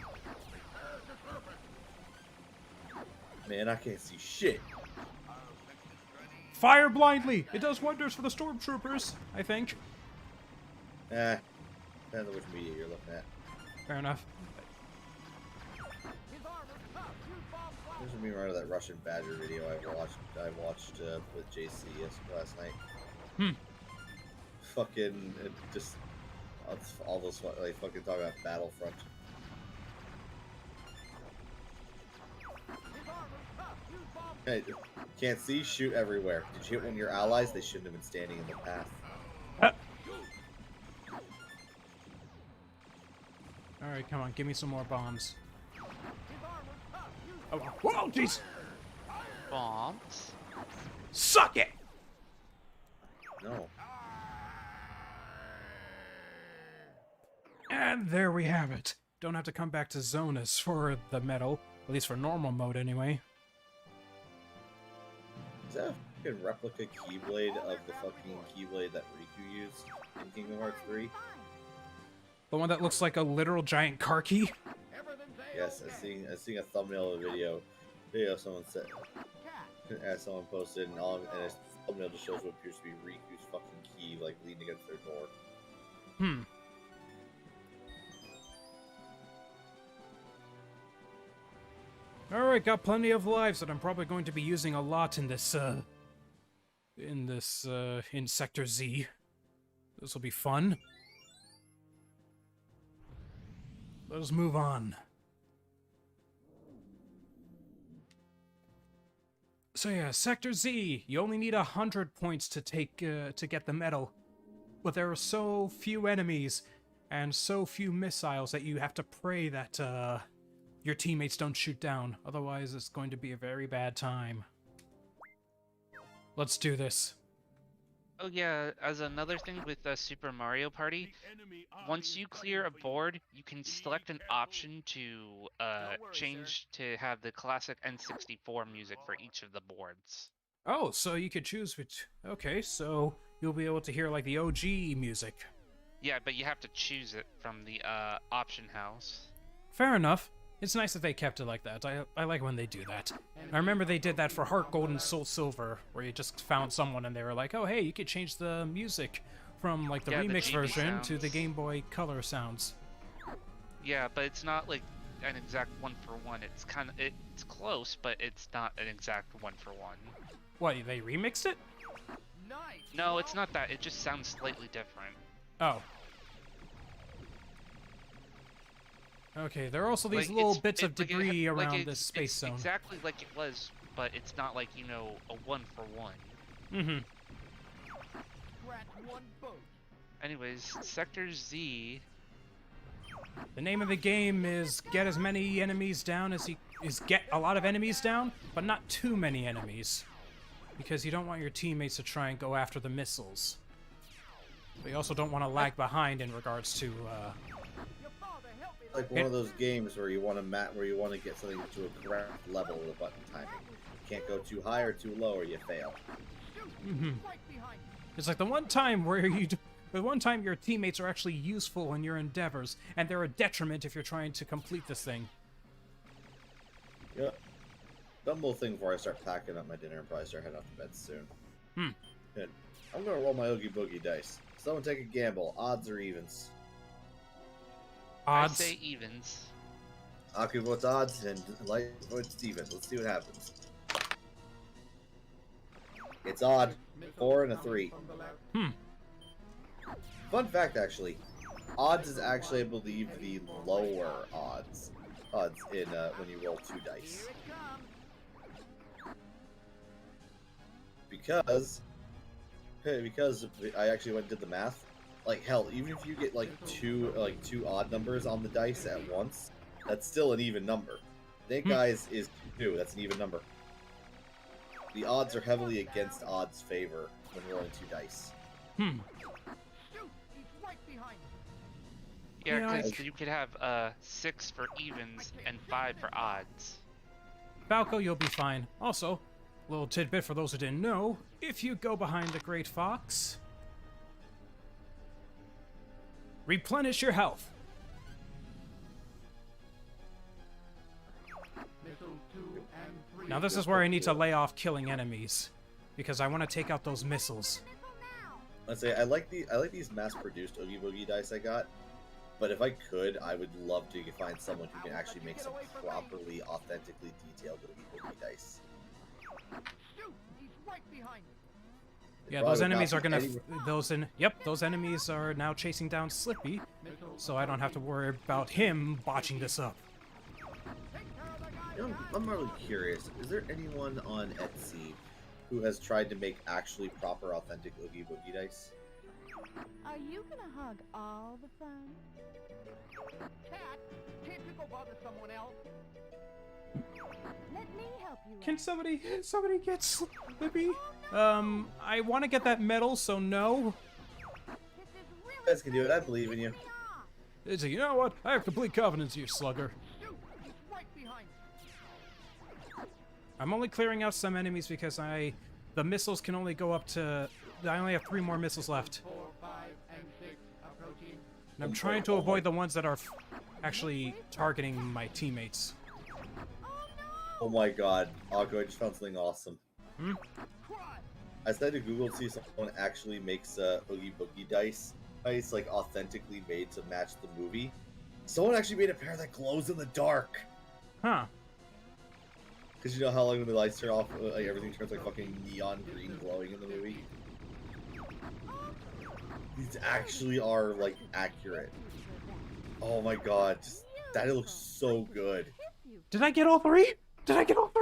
Man, I can't see shit. Fire blindly! It does wonders for the stormtroopers, I think. Depends on which media you're looking at. Fair enough. This is me right of that Russian Badger video I watched with JC last night. Fucking just all those like fucking talking about Battlefront. Hey, can't see, shoot everywhere. Did you hit one of your allies? They shouldn't have been standing in the path. Alright, come on, give me some more bombs. Oh, whoa, jeez! Bombs? Suck it! No. And there we have it. Don't have to come back to Zonus for the medal, at least for normal mode anyway. Is that a fucking replica Keyblade of the fucking Keyblade that Riku used in Kingdom Hearts 3? The one that looks like a literal giant car key? Yes, I seen a thumbnail of a video someone said, someone posted, and a thumbnail just shows what appears to be Riku's fucking key, like, leaning against their door. Alright, got plenty of lives that I'm probably going to be using a lot in this, in Sector Z. This will be fun. Let us move on. So yeah, Sector Z, you only need 100 points to get the medal. But there are so few enemies and so few missiles that you have to pray that, your teammates don't shoot down. Otherwise, it's going to be a very bad time. Let's do this. Oh yeah, as another thing with Super Mario Party, once you clear a board, you can select an option to change to have the classic N64 music for each of the boards. Oh, so you could choose which... Okay, so you'll be able to hear, like, the OG music. Yeah, but you have to choose it from the option house. Fair enough. It's nice that they kept it like that. I like when they do that. I remember they did that for Heart Gold and Soul Silver, where you just found someone and they were like, oh hey, you could change the music from like the remix version to the Game Boy Color sounds. Yeah, but it's not like an exact one-for-one. It's close, but it's not an exact one-for-one. What, they remixed it? No, it's not that. It just sounds slightly different. Oh. Okay, there are also these little bits of debris around this space zone. Exactly like it was, but it's not like, you know, a one-for-one. Mm-hmm. Anyways, Sector Z... The name of the game is get as many enemies down as get a lot of enemies down, but not too many enemies. Because you don't want your teammates to try and go after the missiles. But you also don't want to lag behind in regards to, like one of those games where you want to get something to a correct level with button timing. You can't go too high or too low or you fail. Mm-hmm. It's like the one time your teammates are actually useful in your endeavors, and they're a detriment if you're trying to complete this thing. Yeah. Dumb little thing before I start packing up my dinner and probably start heading off to bed soon. Good. I'm gonna roll my Oogie Boogie dice. Someone take a gamble. Odds or evens? Odds. I say evens. Aki votes odds and Light votes evens. Let's see what happens. It's odd. 4 and a 3. Fun fact, actually. Odds is actually, I believe, the lower odds in when you roll 2 dice. Because I actually went and did the math. Like hell, even if you get like two odd numbers on the dice at once, that's still an even number. Snake Eyes is 2. That's an even number. The odds are heavily against odds favor when rolling 2 dice. Yeah, because you could have 6 for evens and 5 for odds. Falco, you'll be fine. Also, little tidbit for those who didn't know, if you go behind the Great Fox, replenish your health. Now this is where I need to lay off killing enemies, because I want to take out those missiles. Let's say I like these mass-produced Oogie Boogie dice I got, but if I could, I would love to find someone who can actually make some properly, authentically detailed Oogie Boogie dice. Yeah, those enemies are gonna. Those enemies are now chasing down Slippy, so I don't have to worry about him botching this up. You know, I'm really curious. Is there anyone on Etsy who has tried to make actually proper, authentic Oogie Boogie dice? Are you gonna hug all the fun? Cat, can't you go bother someone else? Let me help you. Can somebody get Slippy? I want to get that medal, so no. You guys can do it. I believe in you. You know what? I have complete confidence in you, Slugger. I'm only clearing out some enemies because the missiles can only go up to. I only have 3 more missiles left. 4, 5, and 6 approaching. And I'm trying to avoid the ones that are actually targeting my teammates. Oh my god, Akko, I just found something awesome. Hmm? I decided to Google to see if someone actually makes Oogie Boogie dice, like authentically made to match the movie. Someone actually made a pair that glows in the dark. Huh. Because you know how like when the lights turn off, like everything turns like fucking neon green glowing in the movie? These actually are like accurate. Oh my god, that looks so good. Did I get all 3? Did I get all 3?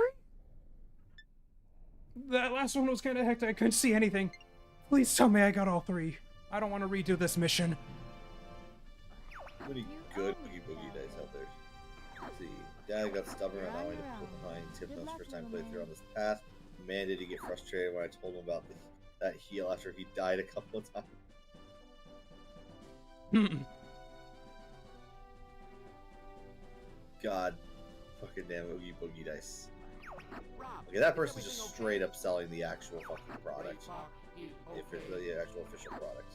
That last one was kind of hectic. I couldn't see anything. Please tell me I got all 3. I don't want to redo this mission. How many good Oogie Boogie dice out there? Let's see. Dad got stubborn and allowing to pull behind Hypno's first time playthrough on this path. Man, did he get frustrated when I told him about that heal after he died a couple of times. God. Fucking damn Oogie Boogie dice. Okay, that person's just straight up selling the actual fucking product. The actual official product.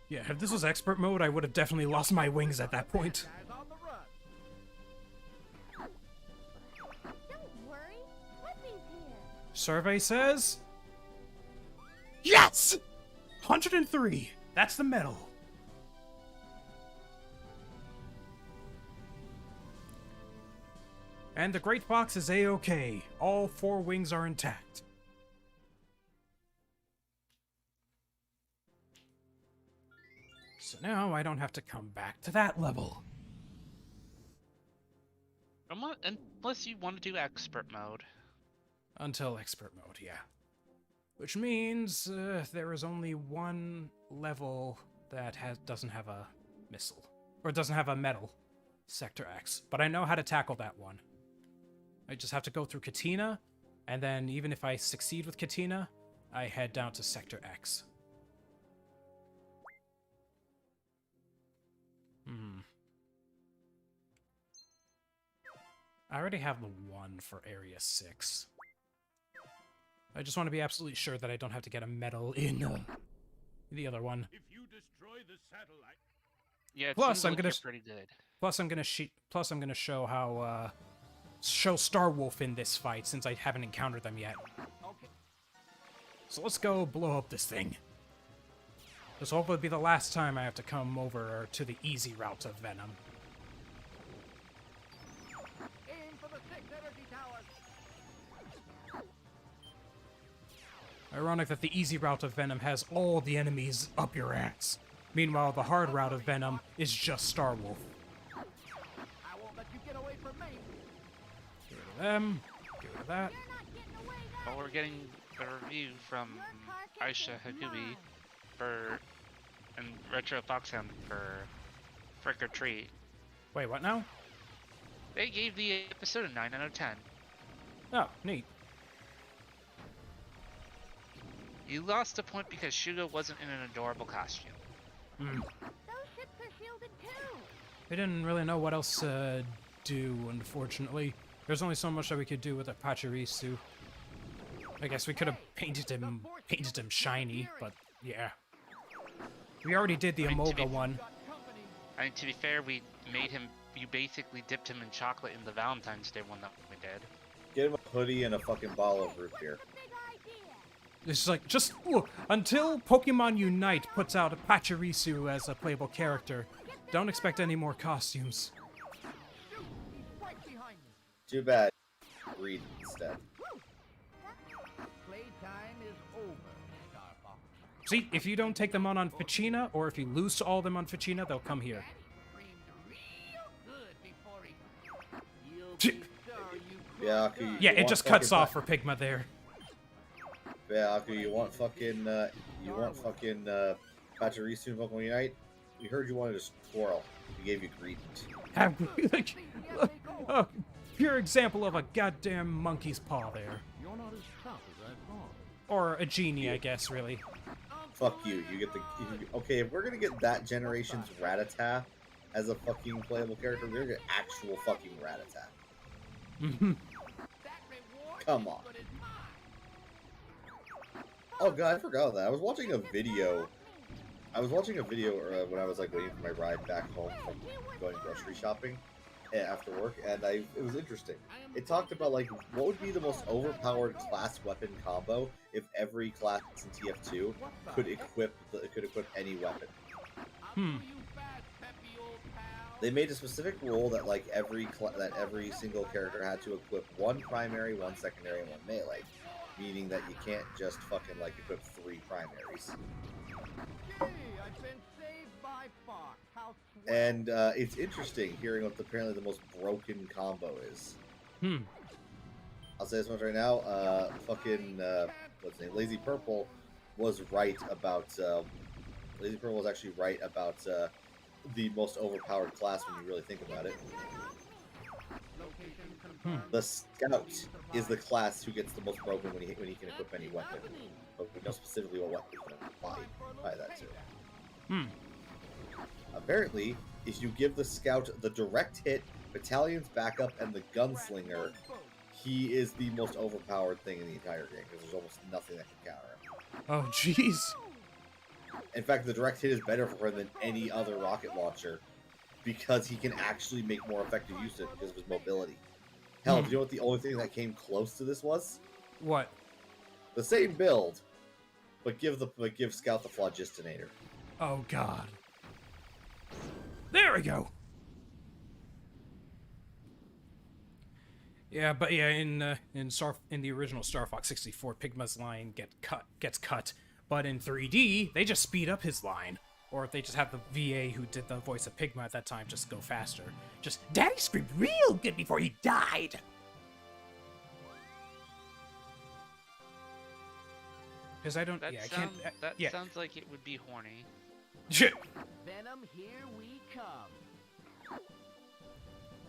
Yeah, if this was expert mode, I would have definitely lost my wings at that point. Don't worry. Flippy's here. Survey says... Yes! 103. That's the medal. And the Great Fox is A-OK. All 4 wings are intact. So now I don't have to come back to that level. Unless you want to do expert mode. Until expert mode, yeah. Which means there is only one level that doesn't have a missile. Or doesn't have a medal. Sector X. But I know how to tackle that one. I just have to go through Katina, and then even if I succeed with Katina, I head down to Sector X. I already have the 1 for Area 6. I just want to be absolutely sure that I don't have to get a medal in the other one. If you destroy the satellite... Yeah, it Plus, seems I'm like gonna you're pretty good. Plus, I'm gonna show how show Starwolf in this fight since I haven't encountered them yet. So let's go blow up this thing. This will hopefully be the last time I have to come over to the easy route of Venom. Aim for the 6 energy towers. Ironic that the easy route of Venom has all the enemies up your ass. Meanwhile, the hard route of Venom is just Starwolf. I won't let you get away from me. Get rid of them. Get rid of that. Well, we're getting a review from Aisha Hagubi and Retro Foxhound for Frick or Treat. Wait, what now? They gave the episode a 9 out of 10. Oh, neat. You lost a point because Shugo wasn't in an adorable costume. Those ships are shielded too. We didn't really know what else to do, unfortunately. There's only so much that we could do with a Pachirisu. I guess we could have painted him shiny, but yeah. We already did the I mean, to Amoga be- one. I mean, to be fair, we made him. You basically dipped him in chocolate in the Valentine's Day one that we did. Get him a hoodie and a fucking bottle of root beer. It's like, just until Pokemon Unite puts out a Pachirisu as a playable character, don't expect any more costumes. Too bad. Read instead. Playtime is over, Star Fox. See, if you don't take them on Ficina, or if you lose to all of them on Ficina, they'll come here. Yeah, Aku, Yeah, it just cuts off for Pigma there. Yeah, Aku, you want fucking Pachirisu in Pokemon Unite? We heard you wanted a squirrel. We gave you greedent. Like, pure example of a goddamn monkey's paw there. You're not as tough as I thought. Or a genie, I guess, really. Fuck you. You get the... Okay, if we're gonna get that generation's Rattata as a fucking playable character, we're gonna get actual fucking Rattata. Come on. Oh god, I forgot that. I was watching a video when I was like waiting for my ride back home from going grocery shopping after work, and it was interesting. It talked about like what would be the most overpowered class weapon combo if every class in TF2 could equip any weapon. They made a specific rule that like every single character had to equip one primary, one secondary, and one melee, meaning that you can't just fucking like equip 3 primaries. And it's interesting hearing what apparently the most broken combo is. I'll say this much right now. What's his name? Lazy Purple was right about. Lazy Purple was actually right about the most overpowered class when you really think about it. The Scout is the class who gets the most broken when he can equip any weapon. But we know specifically what weapon he can apply that to. Apparently, if you give the Scout the direct hit, Battalion's backup, and the Gunslinger, he is the most overpowered thing in the entire game, because there's almost nothing that can counter him. Oh, jeez. In fact, the direct hit is better for him than any other rocket launcher, because he can actually make more effective use of it because of his mobility. Hell, do you know what the only thing that came close to this was? What? The same build, but give Scout the Phlogistinator. Oh, God. There we go. Yeah, but yeah, in the original Star Fox 64, Pigma's line gets cut, but in 3D they just speed up his line, or they just have the VA who did the voice of Pigma at that time just go faster. Just Daddy screamed real good before he died. Because I don't. That Yeah, I sounds, can't. that Yeah. sounds like it would be horny. Shit. Venom, here we come.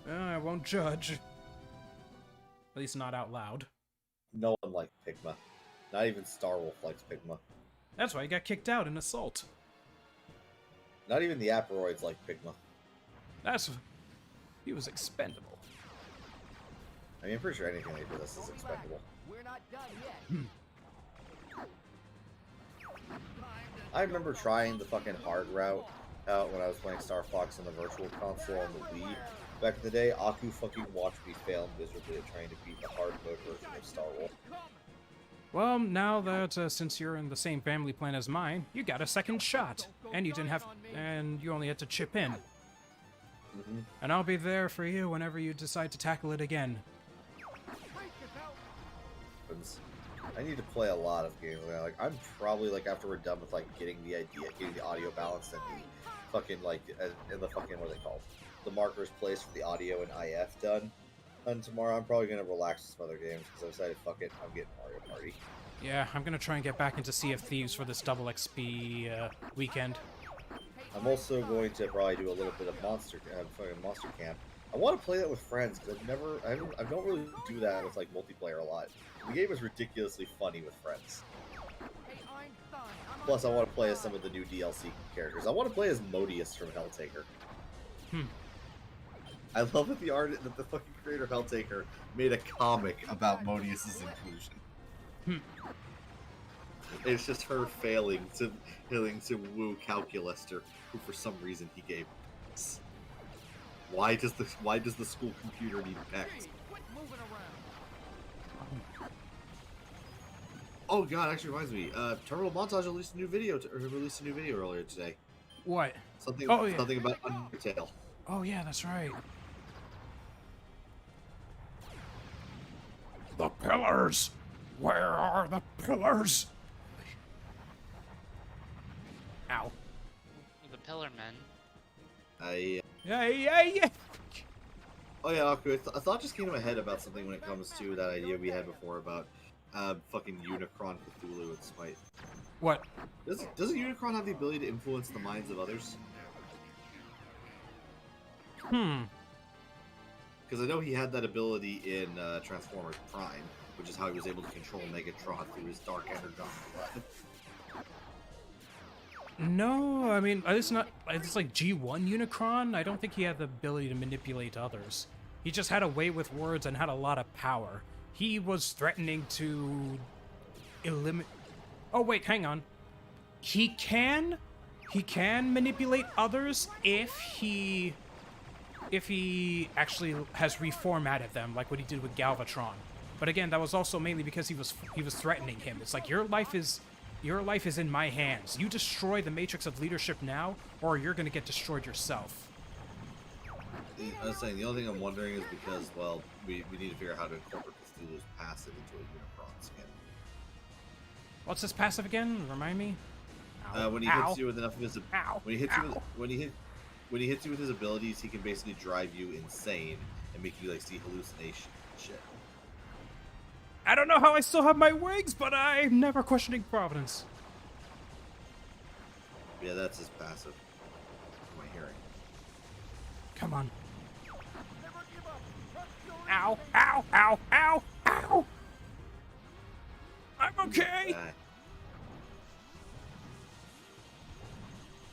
I won't judge. At least not out loud. No one likes Pigma. Not even Starwolf likes Pigma. That's why he got kicked out in Assault. Not even the Aperoids like Pigma. He was expendable. I mean, I'm pretty sure anything they do this is expendable. We're not done yet. I remember trying the fucking hard route out when I was playing Star Fox on the Virtual Console on the Wii. Back in the day, Aku fucking watched me fail miserably at trying to beat the hard mode version of Star Wolf. Well, now that since you're in the same family plan as mine, you got a second shot, and you only had to chip in. And I'll be there for you whenever you decide to tackle it again. I need to play a lot of games. Like, I'm probably like after we're done with like getting the audio balanced and the fucking like and the fucking what are they called? The markers placed for the audio and IF done. And tomorrow I'm probably gonna relax with some other games because I decided fuck it, I'm getting Mario Party. Yeah, I'm gonna try and get back into Sea of Thieves for this double XP weekend. I'm also going to probably do a little bit of Monster Camp. I want to play that with friends because I don't really do that with like multiplayer a lot. The game is ridiculously funny with friends. Plus, I want to play as some of the new DLC characters. I want to play as Modius from Helltaker. I love that the fucking creator of Helltaker made a comic about Modius's inclusion. It's just her failing to woo Calculaster, who for some reason he gave. Why does the school computer need pecs? Quit moving around. Oh god, actually reminds me. Terminal Montage released a new video earlier today. What? Something Oh, yeah. something about Undertale. Oh yeah, that's right. The pillars! Where are the pillars? Ow. The Pillar Men. Yeah. Oh yeah, Aku, a thought just came to my head about something when it comes to that idea we had before about fucking Unicron, Cthulhu, and Smite. What? Doesn't Unicron have the ability to influence the minds of others? Because I know he had that ability in Transformers Prime, which is how he was able to control Megatron through his dark energon blood. No, I mean, it's like G1 Unicron. I don't think he had the ability to manipulate others. He just had a way with words and had a lot of power. He was threatening to eliminate... Oh, wait, hang on. He can manipulate others if he actually has reformatted them, like what he did with Galvatron. But again, that was also mainly because he was threatening him. It's like, your life is in my hands. You destroy the matrix of leadership now, or you're gonna get destroyed yourself. I was saying, the only thing I'm wondering is because, well, we need to figure out how to incorporate Cthulhu's passive into a Unicron skin. What's his passive again? Remind me? When he hits you with enough of his... When he hits Ow. you when he hits you with his abilities, he can basically drive you insane and make you, like, see hallucination and shit. I don't know how I still have my wings, but I'm never questioning Providence. Yeah, that's his passive. From my hearing. Come on. Ow, ow, ow, ow, ow! I'm okay!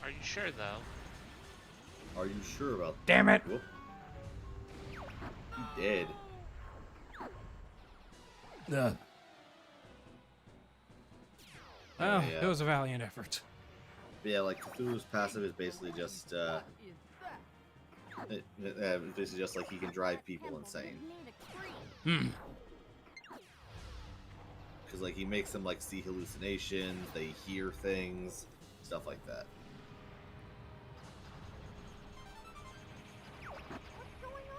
Are you sure though? Are you sure about that? Damn it! Whoop. He did. Well, Yeah. it was a valiant effort. But yeah, like, Cthulhu's passive is basically just, it's basically just like he can drive people insane. Because, like, he makes them, like, see hallucinations, they hear things, stuff like that.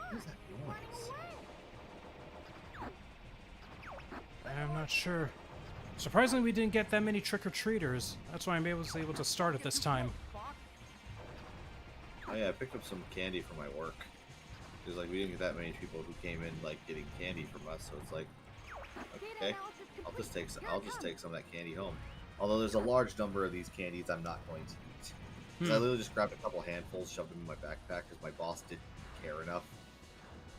What is that noise? I'm not sure. Surprisingly, we didn't get that many trick-or-treaters. That's why I'm able to start it this time. Oh yeah, I picked up some candy for my work. Because, like, we didn't get that many people who came in, like, getting candy from us, so it's like, okay, I'll just take some of that candy home. Although there's a large number of these candies I'm not going to eat. So I literally just grabbed a couple handfuls, shoved them in my backpack, because my boss didn't care enough.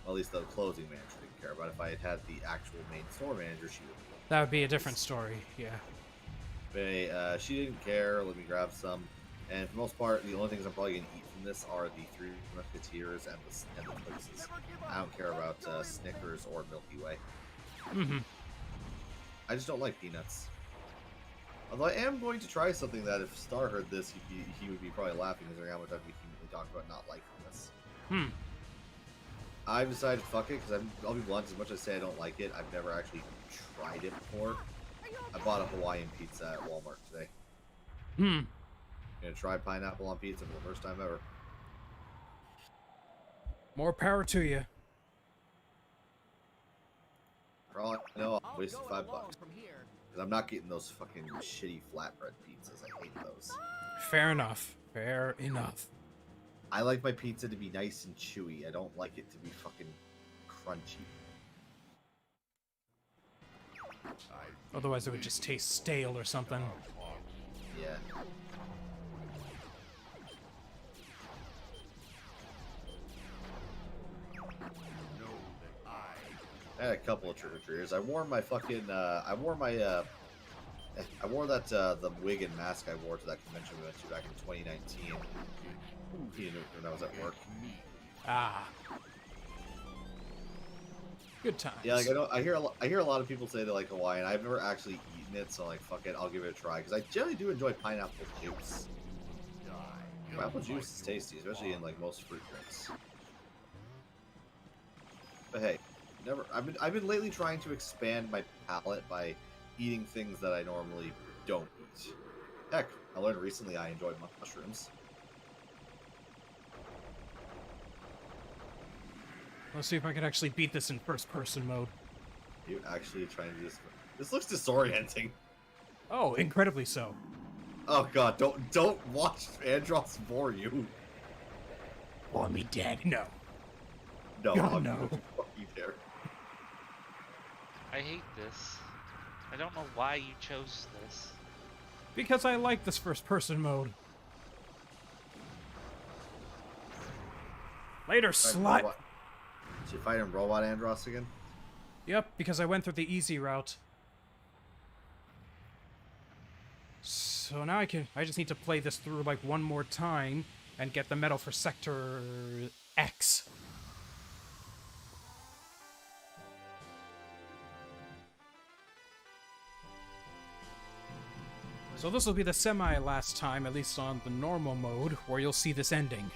Well, at least the closing manager didn't care. But if I had had the actual main store manager, she would. That would be a different story, yeah. But she didn't care. Let me grab some. And for the most part, the only things I'm probably going to eat from this are the Three Musketeers and the Twixies. I don't care about Snickers or Milky Way. I just don't like peanuts. Although I am going to try something that if Star heard this, he would be probably laughing considering how much I've vehemently talked about not liking this. I've decided fuck it, because I'll be blunt, as much as I say I don't like it, I've never actually tried it before. I bought a Hawaiian pizza at Walmart today. Gonna try pineapple on pizza for the first time ever. More power to you. For all I know, I wasted $5. Because I'm not getting those fucking shitty flatbread pizzas. I hate those. Fair enough. Fair enough. I like my pizza to be nice and chewy. I don't like it to be fucking crunchy. Otherwise, it would just taste stale or something. Yeah. I had a couple of trick-or-treaters. I wore my fucking, I wore that, the wig and mask I wore to that convention we went to back in 2019. When I was at work. Ah. Good times. Yeah, like I hear a lot of people say they like Hawaiian. I've never actually eaten it, so like fuck it, I'll give it a try because I generally do enjoy pineapple juice. Pineapple juice is tasty, especially in like most fruit drinks. But hey, never. I've been lately trying to expand my palate by eating things that I normally don't eat. Heck, I learned recently I enjoy mushrooms. Let's see if I can actually beat this in first-person mode. You actually trying to do this? This looks disorienting. Oh, incredibly so. Oh god, don't watch Andros bore you. Or me dead. No. No, God, I'll no. fuck you there. I hate this. I don't know why you chose this. Because I like this first-person mode. Later, slut! Did you fight in Robot Andros again? Yep, because I went through the easy route. So now I just need to play this through like one more time and get the medal for Sector X. So this will be the semi-last time, at least on the normal mode, where you'll see this ending.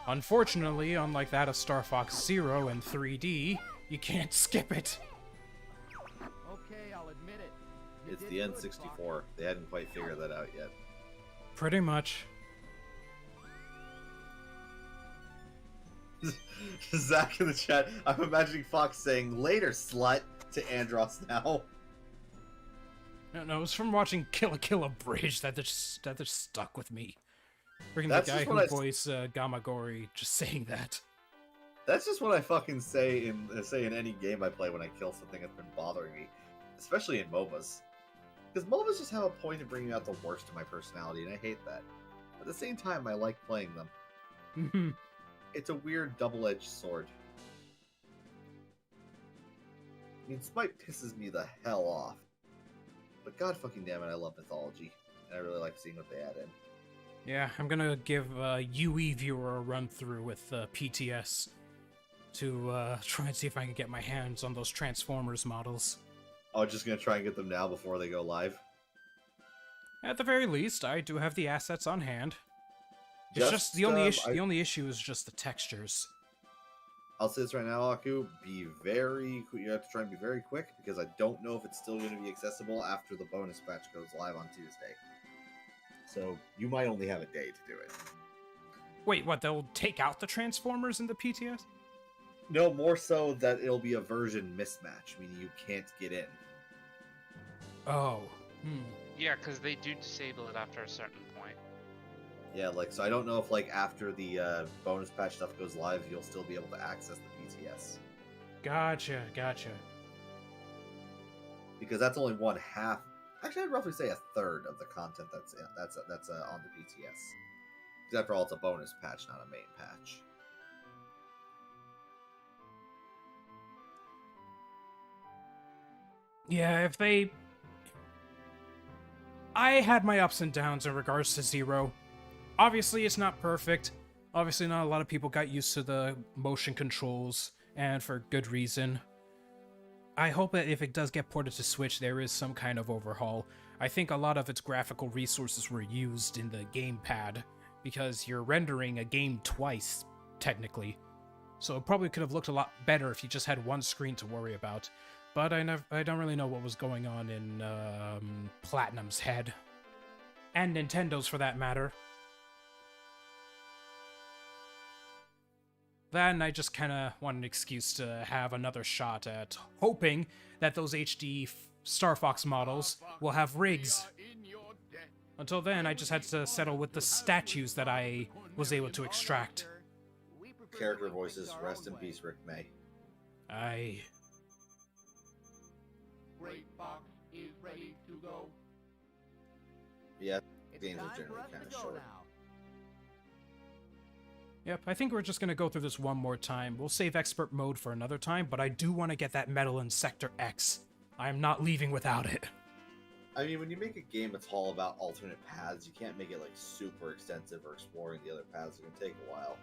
Unfortunately, unlike that of Star Fox Zero in 3D, you can't skip it. Okay, I'll admit it. You It's did the good, N64. They hadn't quite figured that out yet. Pretty much. Zach in the chat, I'm imagining Fox saying, "Later, slut," to Andros now. No, it was from watching Kill a Bridge that just stuck with me. Freaking the That's guy just who what I- voiced Gamagori just saying that. That's just what I fucking say in any game I play when I kill something that's been bothering me, especially in MOBAs. Because MOBAs just have a point of bringing out the worst of my personality, and I hate that. At the same time, I like playing them. Mhm. It's a weird double-edged sword. I mean, Smite pisses me the hell off. But god fucking damn it, I love mythology. And I really like seeing what they add in. Yeah, I'm gonna give UE Viewer a run through with PTS to try and see if I can get my hands on those Transformers models. Oh, just gonna try and get them now before they go live? At the very least, I do have the assets on hand. It's just the only issue is just the textures. I'll say this right now, Aku. You have to try and be very quick because I don't know if it's still going to be accessible after the bonus patch goes live on Tuesday. So you might only have a day to do it. Wait, what? They'll take out the Transformers in the PTS? No, more so that it'll be a version mismatch, meaning you can't get in. Oh. Yeah, because they do disable it after a certain point. Yeah, like, so I don't know if, like, after the bonus patch stuff goes live, you'll still be able to access the PTS. Gotcha. Because that's only one half. Actually, I'd roughly say a third of the content that's on the PTS. Because after all, it's a bonus patch, not a main patch. Yeah, I had my ups and downs in regards to Zero. Obviously, it's not perfect. Obviously, not a lot of people got used to the motion controls, and for good reason. I hope that if it does get ported to Switch, there is some kind of overhaul. I think a lot of its graphical resources were used in the gamepad, because you're rendering a game twice, technically. So it probably could have looked a lot better if you just had one screen to worry about. But I don't really know what was going on in Platinum's head. And Nintendo's, for that matter. Then I just kind of want an excuse to have another shot at hoping that those HD Star Fox models will have rigs. Until then, I just had to settle with the statues that I was able to extract. Character voices, rest in peace, Rick May. Great Fox is ready to go. Yeah, It's games are time for generally us kind to of go short. now. Yep, I think we're just gonna go through this one more time. We'll save expert mode for another time, but I do want to get that medal in Sector X. I'm not leaving without it. I mean, when you make a game that's all about alternate paths, you can't make it like super extensive or exploring the other paths. It can take a while.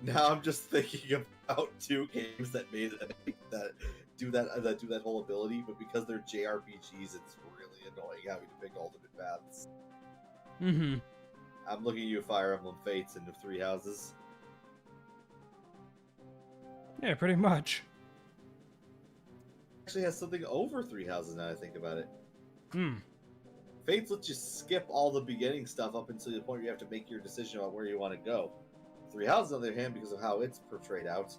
Now I'm just thinking about 2 games that do that whole ability, but because they're JRPGs, it's really annoying having to pick alternate paths. Mm-hmm. I'm looking at you, Fire Emblem Fates into 3 Houses. Yeah, pretty much. Actually has something over 3 Houses now that I think about it. Hmm. Fates lets you skip all the beginning stuff up until the point where you have to make your decision about where you want to go. 3 Houses, on the other hand, because of how it's played out,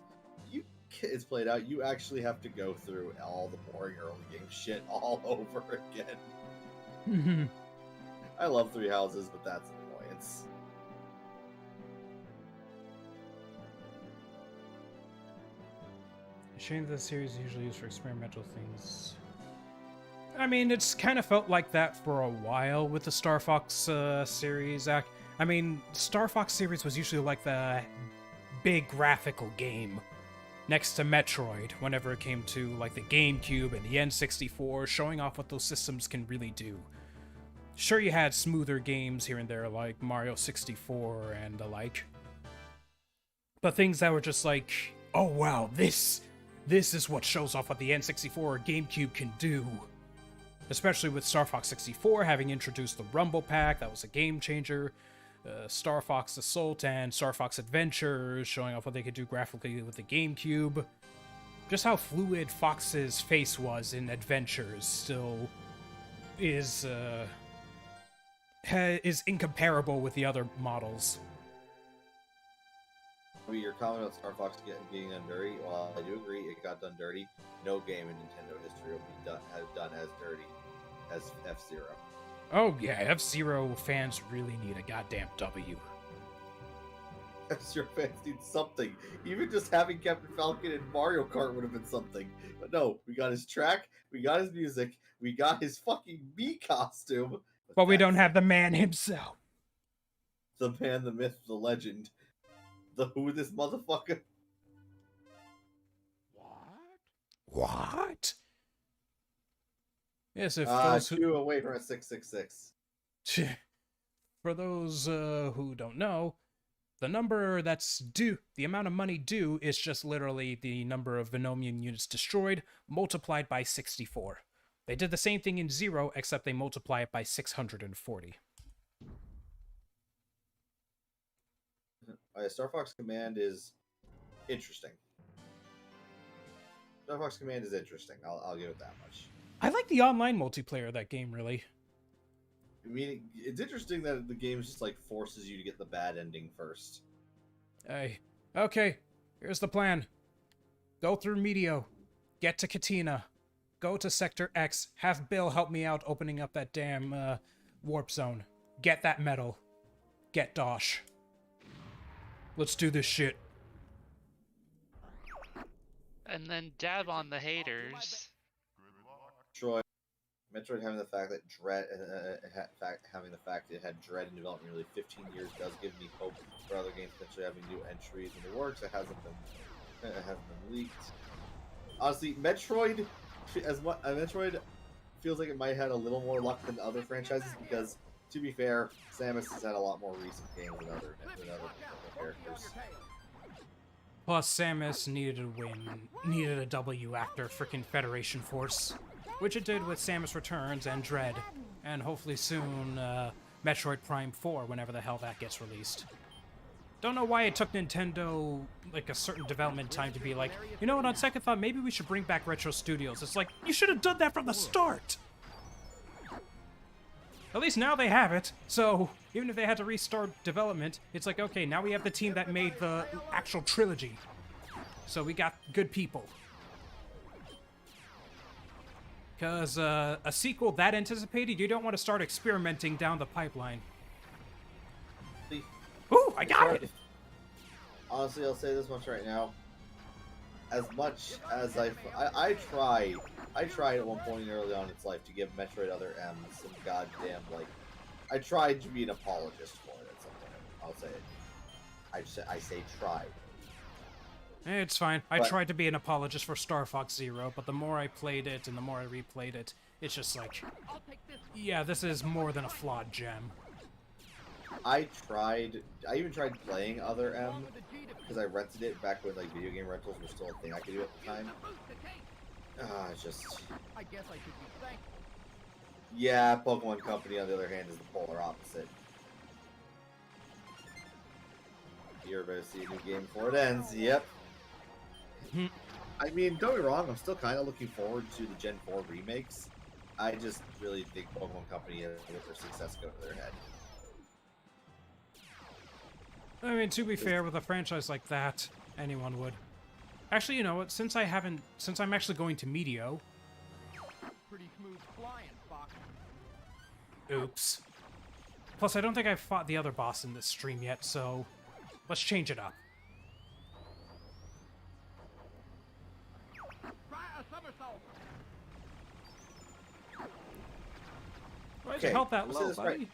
you actually have to go through all the boring early game shit all over again. Mm-hmm. I love 3 Houses, but that's an annoyance. Shame that the series is usually used for experimental things. I mean, it's kind of felt like that for a while with the Star Fox series. I mean, Star Fox series was usually like the big graphical game next to Metroid whenever it came to like the GameCube and the N64, showing off what those systems can really do. Sure, you had smoother games here and there like Mario 64 and the like, but things that were just like, oh wow, this is what shows off what the N64 or GameCube can do. Especially with Star Fox 64 having introduced the Rumble Pack, that was a game changer. Star Fox Assault and Star Fox Adventure showing off what they could do graphically with the GameCube. Just how fluid Fox's face was in Adventures still is incomparable with the other models. Your comment about Star Fox getting done dirty, well, I do agree it got done dirty. No game in Nintendo history will be done as dirty as F-Zero. Oh yeah, F-Zero fans really need a goddamn W. F-Zero fans need something. Even just having Captain Falcon in Mario Kart would have been something. But no, we got his track, we got his music, we got his fucking Bee costume. But we don't have the man himself. The man, the myth, the legend. The who this motherfucker? What? Yes, if two away from a 666. For those who don't know, the number that's due, the amount of money due, is just literally the number of Venomian units destroyed multiplied by 64. They did the same thing in Zero, except they multiply it by 640. Star Fox Command is interesting. Star Fox Command is interesting. I'll give it that much. I like the online multiplayer of that game, really. I mean, it's interesting that the game just like forces you to get the bad ending first. Hey, okay, here's the plan. Go through Meteo, get to Katina, go to Sector X, have Bill help me out opening up that damn warp zone. Get that medal. Get Dosh. Let's do this shit. And then dab on the haters. Metroid having the fact that Dread, having the fact it had Dread in development nearly 15 years does give me hope for other games potentially having new entries in the works. It hasn't been leaked. Honestly, Metroid feels like it might have had a little more luck than other franchises because, to be fair, Samus has had a lot more recent games than other characters. Plus, Samus needed a win, needed a W after frickin' Federation Force, which it did with Samus Returns and Dread, and hopefully soon Metroid Prime 4 whenever the hell that gets released. Don't know why it took Nintendo like a certain development time to be like, you know what, on second thought, maybe we should bring back Retro Studios. It's like, you should have done that from the start! At least now they have it, so even if they had to restart development, it's like, okay, now we have the team that made the actual trilogy. So we got good people. Because a sequel that anticipated, you don't want to start experimenting down the pipeline. Ooh, I got it! Honestly, I'll say this much right now. As much as I tried at one point early on in its life to give Metroid Other M some goddamn, like, I tried to be an apologist for it at some point. I'll say it. I say tried. It's fine. I tried to be an apologist for Star Fox Zero, but the more I played it and the more I replayed it, it's just like, yeah, this is more than a flawed gem. I even tried playing other M because I rented it back when like video game rentals were still a thing I could do at the time. It's just. I guess I should be thankful. Yeah, Pokemon Company on the other hand is the polar opposite. You're about to see a new game before it ends. Yep. I mean, don't get me wrong. I'm still kind of looking forward to the Gen 4 remakes. I just really think Pokemon Company, with their success, go to their head. I mean, to be fair, with a franchise like that, anyone would. Actually, you know what? Since I'm actually going to Meteo. Pretty smooth flying, Fox. Oops. Plus, I don't think I've fought the other boss in this stream yet, so let's change it up. Try a somersault. Why did you help that low, buddy?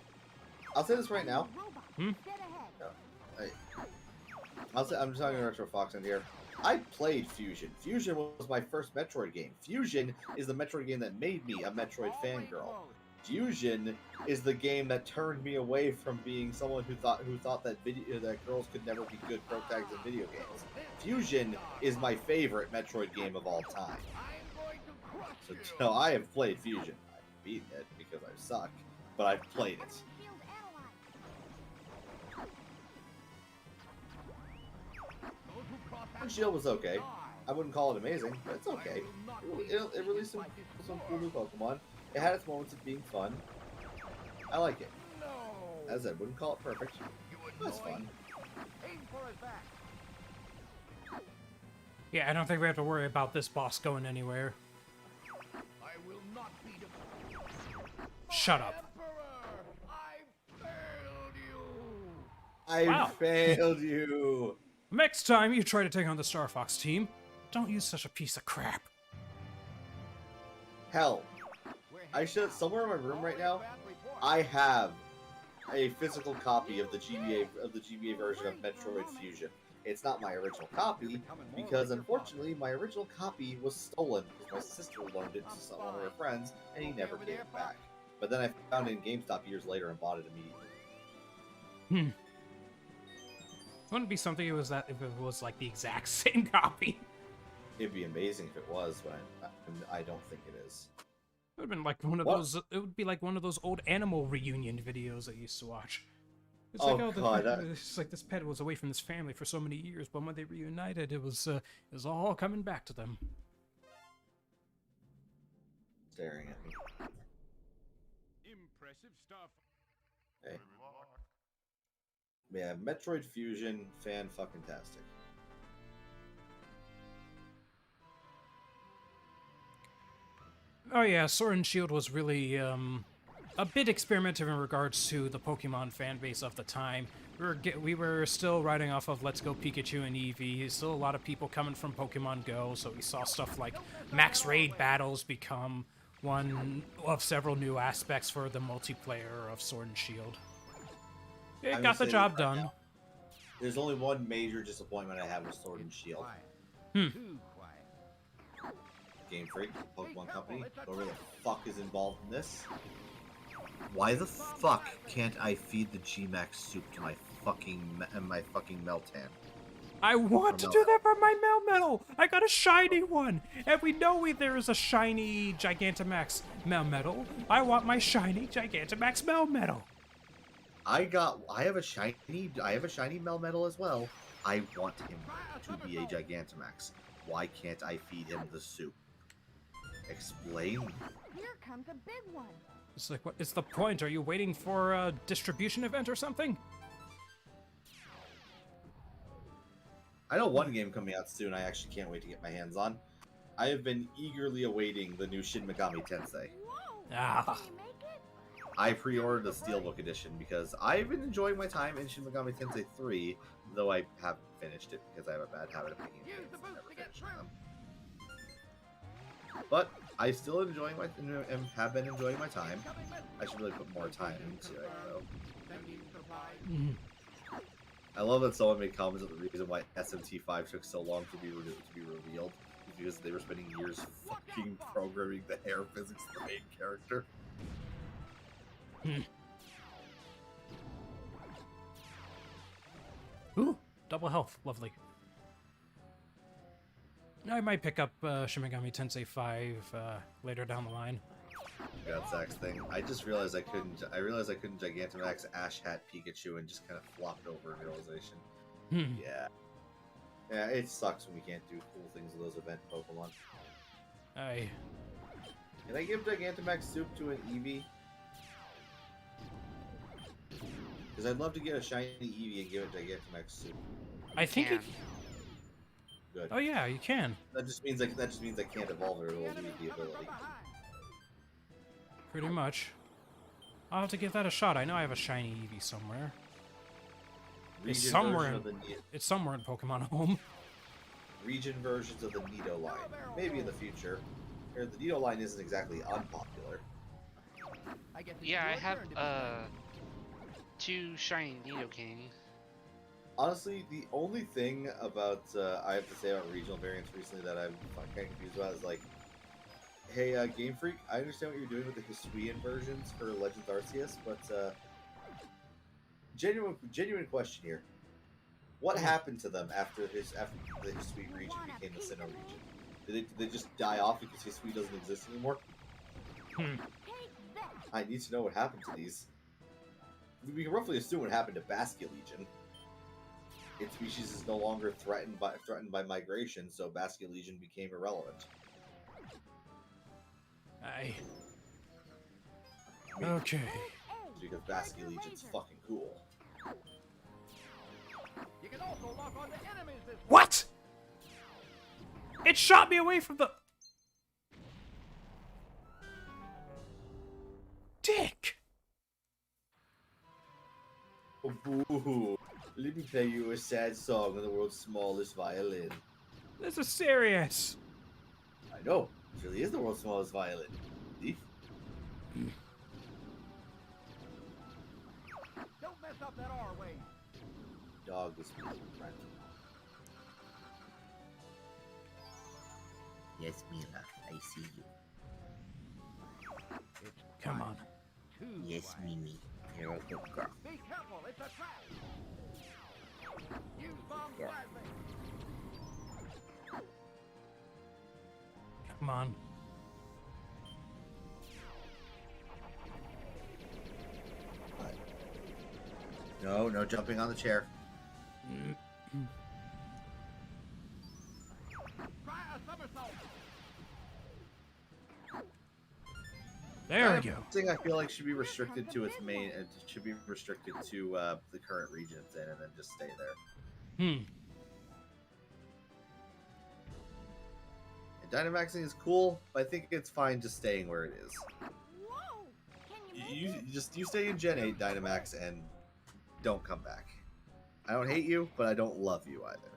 I'll say this right now. Hmm? I'm just talking to Retro Fox in here. I played Fusion. Fusion was my first Metroid game. Fusion is the Metroid game that made me a Metroid fangirl. Fusion is the game that turned me away from being someone who thought that girls could never be good protagonists in video games. Fusion is my favorite Metroid game of all time. So no, I have played Fusion. I beat it because I suck, but I've played it. Shield was okay. I wouldn't call it amazing, but it's okay. It released some cool new Pokemon. It had its moments of being fun. I like it. As I wouldn't call it perfect. It's fun. Yeah, I don't think we have to worry about this boss going anywhere. I will not be Shut up. I failed you. Next time you try to take on the Star Fox team, don't use such a piece of crap. Hell, I should somewhere in my room right now. I have a physical copy of the GBA version of Metroid Fusion. It's not my original copy because unfortunately my original copy was stolen because my sister loaned it to one of her friends and he never gave it back. But then I found it in GameStop years later and bought it immediately. Wouldn't it be something if it was like the exact same copy? It'd be amazing if it was, but I don't think it is. It would have been like one of those. It would be like one of those old animal reunion videos I used to watch. It's like, it's like this pet was away from this family for so many years, but when they reunited, it was all coming back to them. Staring at me. Impressive stuff. Hey. Yeah, Metroid Fusion, fan-fucking-tastic. Oh yeah, Sword and Shield was really a bit experimental in regards to the Pokemon fan base of the time. We were still riding off of Let's Go Pikachu and Eevee. Still a lot of people coming from Pokemon Go, so we saw stuff like max raid battles become one of several new aspects for the multiplayer of Sword and Shield. It got the job done. Now, there's only one major disappointment I have with Sword and Shield. Game Freak, Pokemon Company, whoever the fuck is involved in this. Why the fuck can't I feed the G-Max soup to my fucking Meltan? I want to do that for my Melmetal! I got a shiny one! And we know there is a shiny Gigantamax Melmetal. I want my shiny Gigantamax Melmetal! I have a shiny Melmetal as well. I want him to be a Gigantamax. Why can't I feed him the soup? Explain. Here comes a big one. It's like, what is the point? Are you waiting for a distribution event or something? I know one game coming out soon I actually can't wait to get my hands on. I have been eagerly awaiting the new Shin Megami Tensei. Ah. I pre-ordered the Steelbook edition because I've been enjoying my time in Shin Megami Tensei 3, though I haven't finished it because I have a bad habit of picking games and never finishing them. But I still have been enjoying my time. I should really put more time into it, though. I love that someone made comments that the reason why SMT5 took so long to be revealed is because they were spending years fucking programming the hair physics of the main character. Ooh, double health. Lovely. I might pick up Shin Megami Tensei 5 later down the line. Got Zach's thing. I just realized I couldn't. I realized I couldn't Gigantamax Ash Hat Pikachu and just kind of flopped over in realization. Yeah. Yeah, it sucks when we can't do cool things with those event Pokemon. Aye. Can I give Gigantamax Soup to an Eevee? Because I'd love to get a shiny Eevee and give it Gigantamax Soup. I think it... Good. Oh yeah, you can. That just means I can't evolve it, or it'll lose the ability. Pretty much. I'll have to give that a shot. I know I have a shiny Eevee somewhere. It's Region somewhere version in, of the it's somewhere in Pokemon Home. region versions of the Nido line. Maybe in the future. Or the Nido line isn't exactly unpopular. Yeah, I have 2 shiny Nidoking. Honestly, the only thing about I have to say about regional variants recently that I'm kind of confused about is like, hey, Game Freak, I understand what you're doing with the Hisuian versions for Legends Arceus, but genuine question here: what happened to them after the Hisui region became the Sinnoh region? Did they just die off because Hisui doesn't exist anymore? I need to know what happened to these. We can roughly assume what happened to Basket Legion. Its species is no longer threatened by migration, so Basket Legion became irrelevant. Aye. Okay. Because Basket Legion's fucking cool. You can also lock on to enemies this way. What? It shot me away from the... Dick! Oh, boo. Let me play you a sad song on the world's smallest violin. This is serious. I know. It really is the world's smallest violin. See? Don't mess up that R way. Dog is friend. Yes, Mila, I see you. Come on. Yes, Mimi, you're a good girl. Be careful, it's a trap. Use bomb blasting. Come on. No, no jumping on the chair. Try a somersault. There we go. Thing I feel like should be restricted to its main. It should be restricted to the current region it's in, and then just stay there. And Dynamaxing is cool, but I think it's fine just staying where it is. Whoa! Can you You stay in Gen 8 Dynamax and don't come back. I don't hate you, but I don't love you either.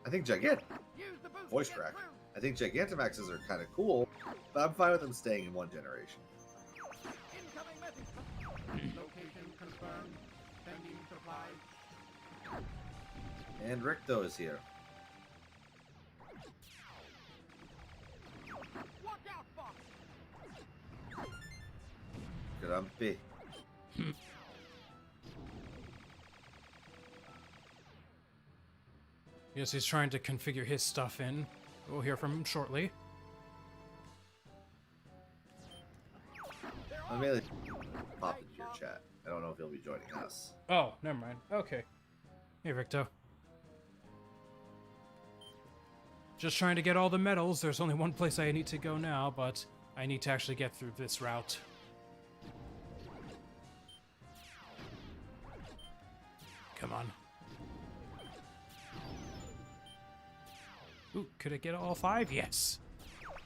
I think Use the boost voice to get crack. through. I think Gigantamaxes are kind of cool, but I'm fine with them staying in one generation. Incoming message. Location confirmed. Sending supplies. And Ricto is here. Watch out, Fox. Grumpy. Yes, he's trying to configure his stuff in. We'll hear from him shortly. I mainly pop into your chat. I don't know if he'll be joining us. Oh, never mind. Okay. Hey, Ricto. Just trying to get all the medals. There's only one place I need to go now, but I need to actually get through this route. Come on. Ooh, could I get all 5? Yes.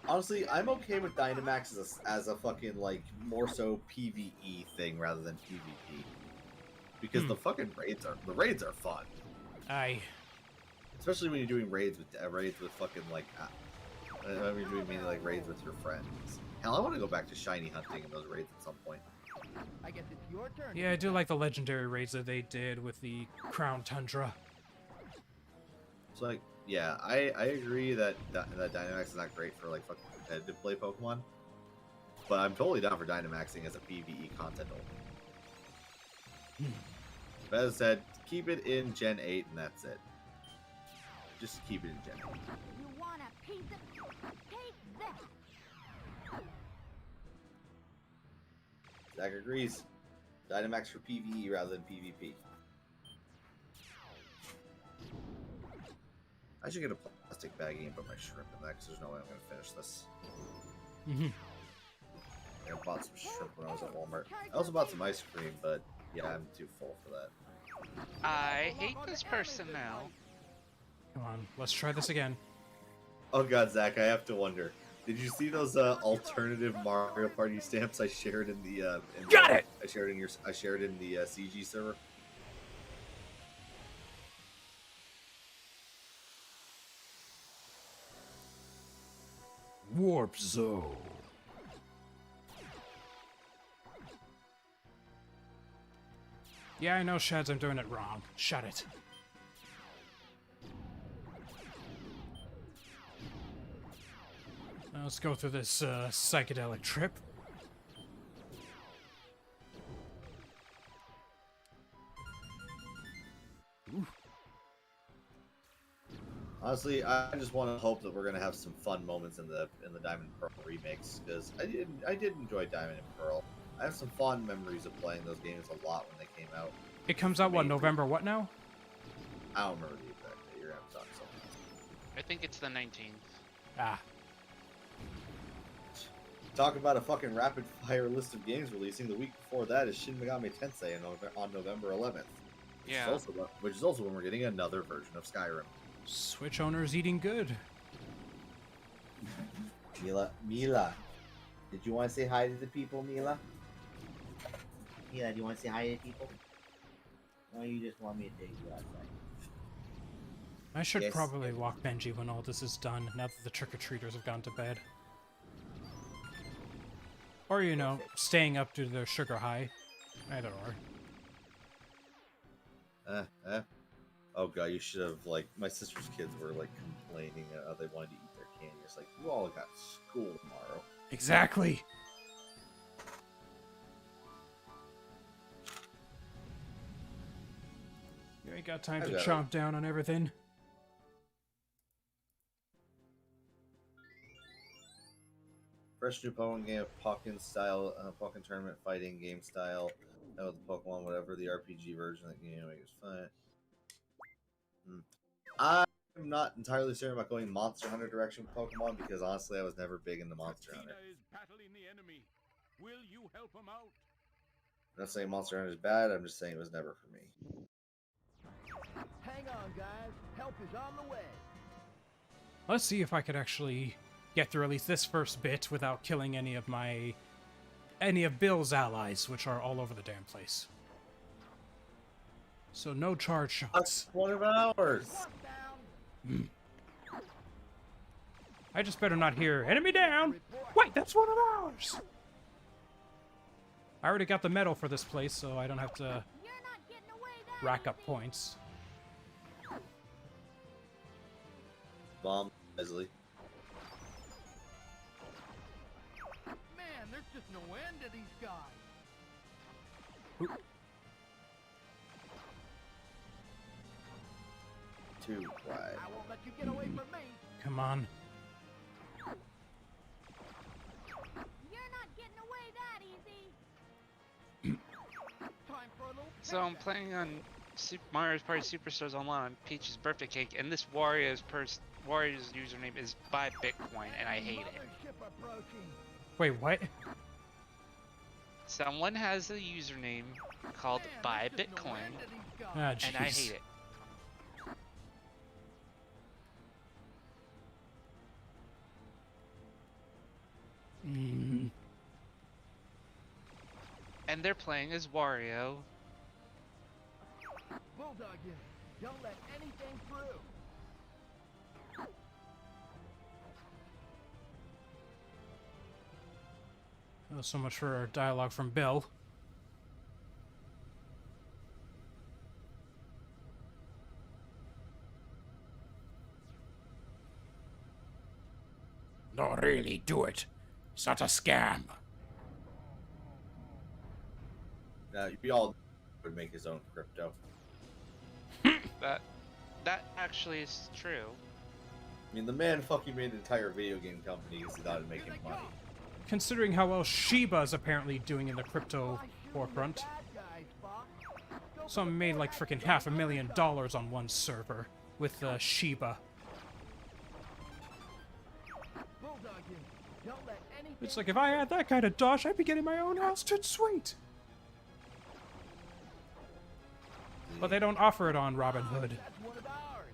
Honestly, I'm okay with Dynamax as a fucking, like, more so PvE thing rather than PvP. Because the fucking raids are fun. Aye. Especially when you're doing raids with fucking, like, when you're doing mainly, like, raids with your friends. Hell, I want to go back to shiny hunting in those raids at some point. I guess it's your turn. Yeah, I do like the legendary raids that they did with the Crown Tundra. It's like, yeah, I agree that Dynamax is not great for, like, fucking competitive play Pokemon. But I'm totally down for Dynamaxing as a PvE content only. Bez said, keep it in Gen 8 and that's it. Just keep it in Gen 8. You want a piece of... Take that! Zach agrees. Dynamax for PvE rather than PvP. I should get a plastic baggie and put my shrimp in that because there's no way I'm going to finish this. I bought some shrimp when I was at Walmart. I also bought some ice cream, but yeah, I'm too full for that. I hate this person now. Come on, let's try this again. Oh god, Zach, I have to wonder. Did you see those alternative Mario Party stamps I shared in the? Got it. I shared in the CG server. Warp Zone. Yeah, I know, Shads, I'm doing it wrong. Shut it. Now let's go through this psychedelic trip. Honestly, I just want to hope that we're gonna have some fun moments in the Diamond and Pearl remakes because I did enjoy Diamond and Pearl. I have some fond memories of playing those games a lot when they came out. It comes out, what, November what now? I don't remember the exact date. You're gonna have to talk something. I think it's the 19th. Ah. Talk about a fucking rapid fire list of games releasing. The week before that is Shin Megami Tensei on November 11th. Yeah. Which is also when we're getting another version of Skyrim. Switch owners eating good. Mila, did you want to say hi to the people, Mila? Mila, do you want to say hi to people? Or you just want me to take you outside? I should Yes. probably walk Benji when all this is done, now that the trick-or-treaters have gone to bed. Or, you know, staying up due to their sugar high. Either or. Oh god, you should have, like, my sister's kids were, like, complaining they wanted to eat their candy. It's like, you all got school tomorrow. Exactly! You ain't got time to chomp down on everything. Fresh new Pokemon game, Pokken style, Pokken tournament fighting game style. With the Pokemon, whatever the RPG version that game is fine. I'm not entirely certain about going Monster Hunter direction with Pokemon because honestly, I was never big into Monster Hunter. Is battling the enemy. Will you help him out? I'm not saying Monster Hunter is bad. I'm just saying it was never for me. Hang on, guys. Help is on the way. Let's see if I could actually get through at least this first bit without killing any of Bill's allies, which are all over the damn place. So no charge shots. 1 hours. I just better not hear enemy down. Wait, that's 1 of ours. I already got the medal for this place, so I don't have to rack up points. Bomb, Leslie. Man, there's just no end to these guys. Too quiet. I won't let you get away from me. Come on. You're not getting away that easy. Time for a little So I'm playing on Mario Party Superstars Online on Peach's birthday cake, and this Wario's username is buy Bitcoin, and I hate it. mothership approaching. Wait, what? Someone has a username called Man, buy there's just no Bitcoin, end to these guys. Ah, and I jeez. hate it. And they're playing as Wario. Bulldog unit, don't let anything through. Oh, so much for our dialogue from Bill. No, really, do it. Such a scam. We all would make his own crypto. That actually is true. I mean, the man fucking made an entire video game company because he thought it'd make him money. Considering how well Shiba is apparently doing in the crypto forefront. Someone made like freaking $500,000 on one server with Shiba. It's like, if I had that kind of dosh, I'd be getting my own house too sweet. But they don't offer it on Robinhood.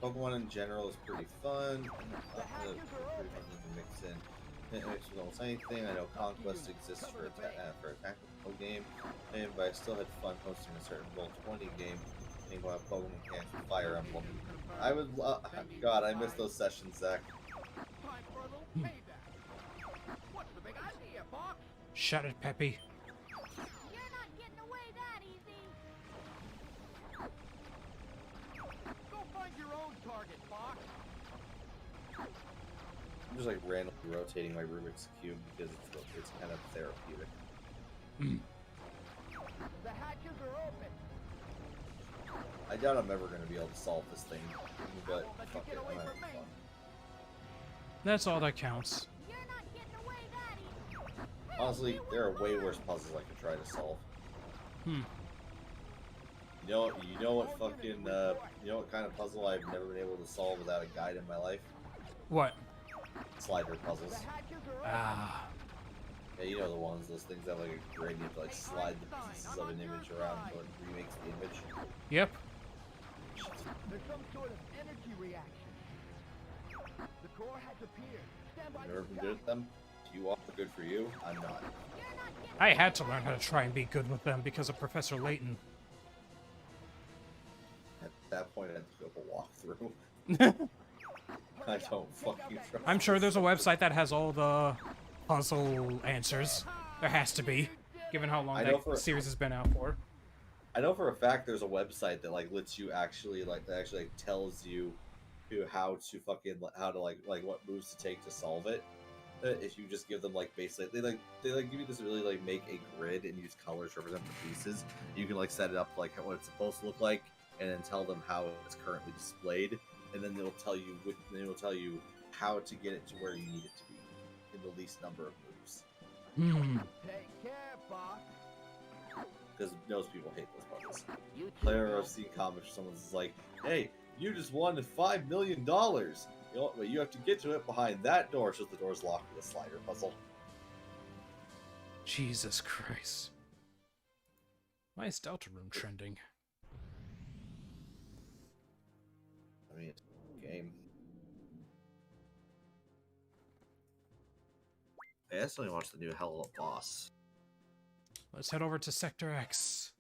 Pokemon in general is pretty fun. Pretty fun to mix in. It makes almost anything. I know Conquest exists for a tactical game, but I still had fun hosting a certain Roll20 game. Think about Pokemon games with Fire Emblem. I would God, I miss those sessions, Zach. Shut it, Peppy. You're not getting away that easy. Go find your own target, Fox. I'm just like randomly rotating my Rubik's Cube because it's kind of therapeutic. The hatches are open. I doubt I'm ever going to be able to solve this thing, but fuck it, I'm having fun. That's all that counts. You're not getting away that easy. Honestly, there are way worse puzzles I could try to solve. You know what fucking, you know what kind of puzzle I've never been able to solve without a guide in my life? What? Slider puzzles. Ah. Yeah, you know the ones, those things that have like a gradient to like slide the pieces of an image around so it remakes the image. Yep. There's some sort of energy reaction. The core has appeared. Stand by. I've never been good at them. You are good for you. I'm not. I had to learn how to try and be good with them because of Professor Layton. At that point, I had to go a walkthrough. I don't fucking trust. I'm sure there's a website that has all the puzzle answers. There has to be, given how long that series has been out for. I know for a fact there's a website that like lets you actually like tells you how to fucking like what moves to take to solve it. If you just give them like basically they give you this really like make a grid and use colors to represent the pieces. You can like set it up like what it's supposed to look like, and then tell them how it's currently displayed, and then they'll tell you how to get it to where you need it to be in the least number of moves. Take care, Fox. Because most people hate those puzzles. Player I've seen comments where someone's like, "Hey, you just won $5 million. You know what? But you have to get to it behind that door, so the door's locked with a slider puzzle." Jesus Christ. Why is Deltarune trending? I mean, it's a game. I accidentally watched the new Hello Boss. Let's head over to Sector X.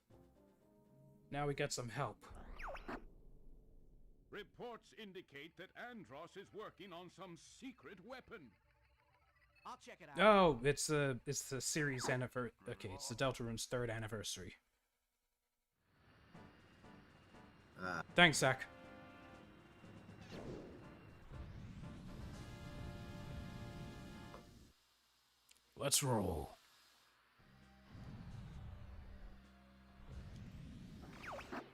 Now we get some help. Reports indicate that Andros is working on some secret weapon. I'll check it out. Oh, it's the series anniversary. Okay, it's the Deltarune's 3rd anniversary. Thanks, Zach. Let's roll.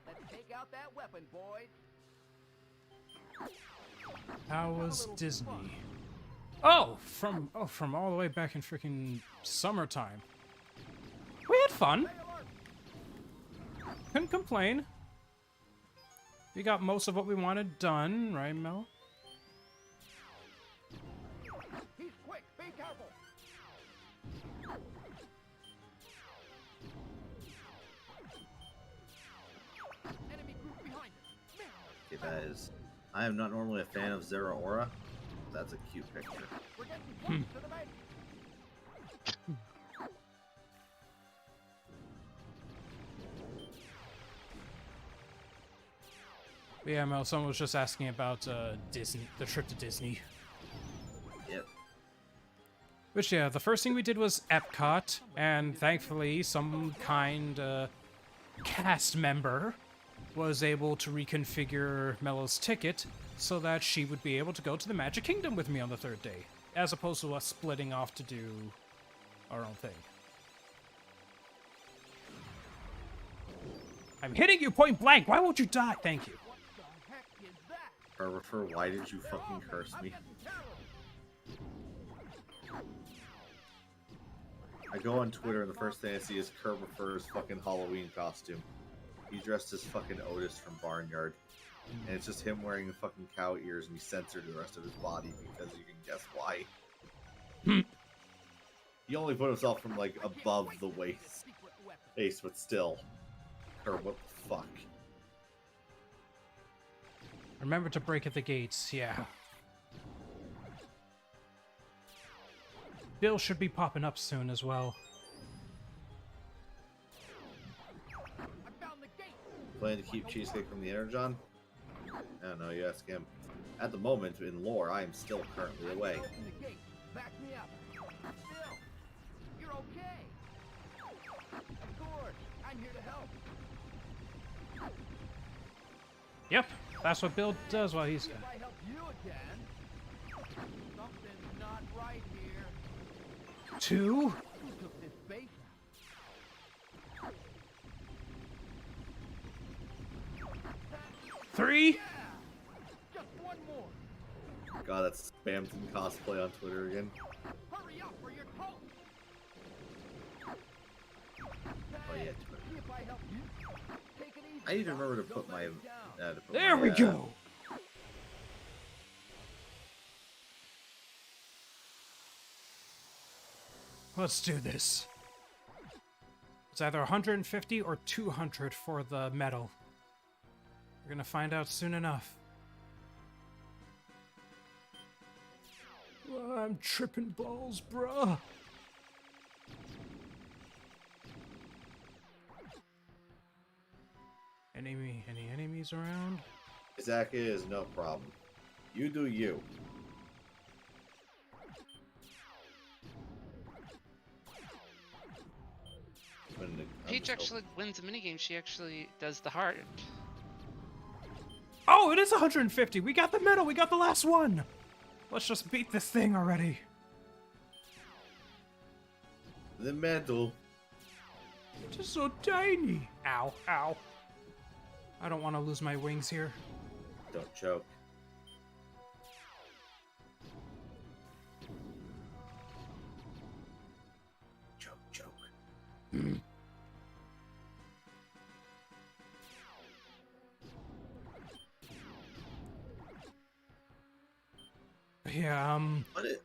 Let's take out that weapon, boys. How was Disney? Oh, from all the way back in freaking summertime. We had fun. Couldn't complain. We got most of what we wanted done, right, Mel? He's quick. Be careful. Enemy group behind us. Okay, that is. I am not normally a fan of Zera Aura. That's a cute picture. We're getting close to the base. Yeah, Mel, someone was just asking about Disney, the trip to Disney. Yep. Which, yeah, the first thing we did was Epcot, and thankfully some kind cast member was able to reconfigure Mello's ticket so that she would be able to go to the Magic Kingdom with me on the 3rd day, as opposed to us splitting off to do our own thing. I'm hitting you point blank. Why won't you die? Thank you. What the heck is that? Herbifer, why did you fucking curse me? I go on Twitter and the first thing I see is Herbifer's fucking Halloween costume. He's dressed as fucking Otis from Barnyard. And it's just him wearing the fucking cow ears and he censored the rest of his body because you can guess why. He only put himself from like above the waist. Ace, but still. Herb, what the fuck? Remember to break at the gates, yeah. Bill should be popping up soon as well. Plan to keep Cheesecake from the Energon? I don't know, you ask him. At the moment, in lore, I am still currently away. Open the gate. Back me up. Bill, you're okay. Of course, I'm here to help. Yep, that's what Bill does while he's... If I help you again, something's not right here. 2? Who took this bait out? 3? Yeah, just one more. God, that's Spamton cosplay on Twitter again. Hurry up or you're toast. Oh yeah, Twitter. See if I help you. Take it easy. I need to remember to Don't put let my... me down. There we go! Let's do this. It's either 150 or 200 for the medal. We're gonna find out soon enough. I'm tripping balls, bruh. Any enemies around? Zach is no problem. You do you. Peach actually wins the minigame. She actually does the heart. Oh, it is 150. We got the medal. We got the last one. Let's just beat this thing already. The medal. It's just so tiny. Ow, ow. I don't want to lose my wings here. Don't choke. Choke. Yeah,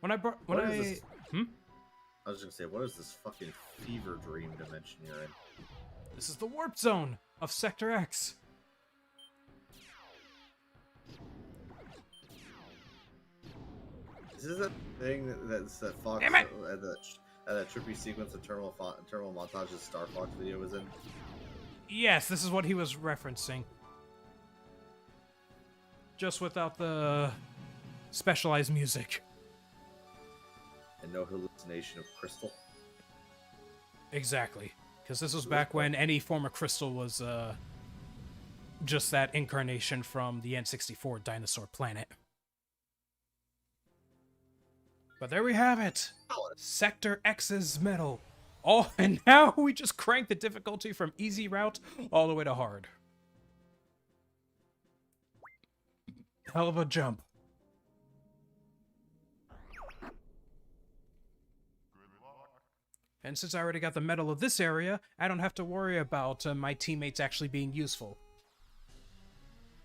when I brought, when what I, is this? hmm? I was gonna say, what is this fucking fever dream dimension you're in? This is the warp zone of Sector X. Is this that thing that's that Fox Damn it! that trippy sequence of terminal montage's Star Fox video was in? Yes, this is what he was referencing. Just without the specialized music. And no hallucination of crystal. Exactly. Because this was back when any form of crystal was just that incarnation from the N64 dinosaur planet. But there we have it. Sector X's medal. Oh, and now we just crank the difficulty from easy route all the way to hard. Hell of a jump. And since I already got the medal of this area, I don't have to worry about my teammates actually being useful.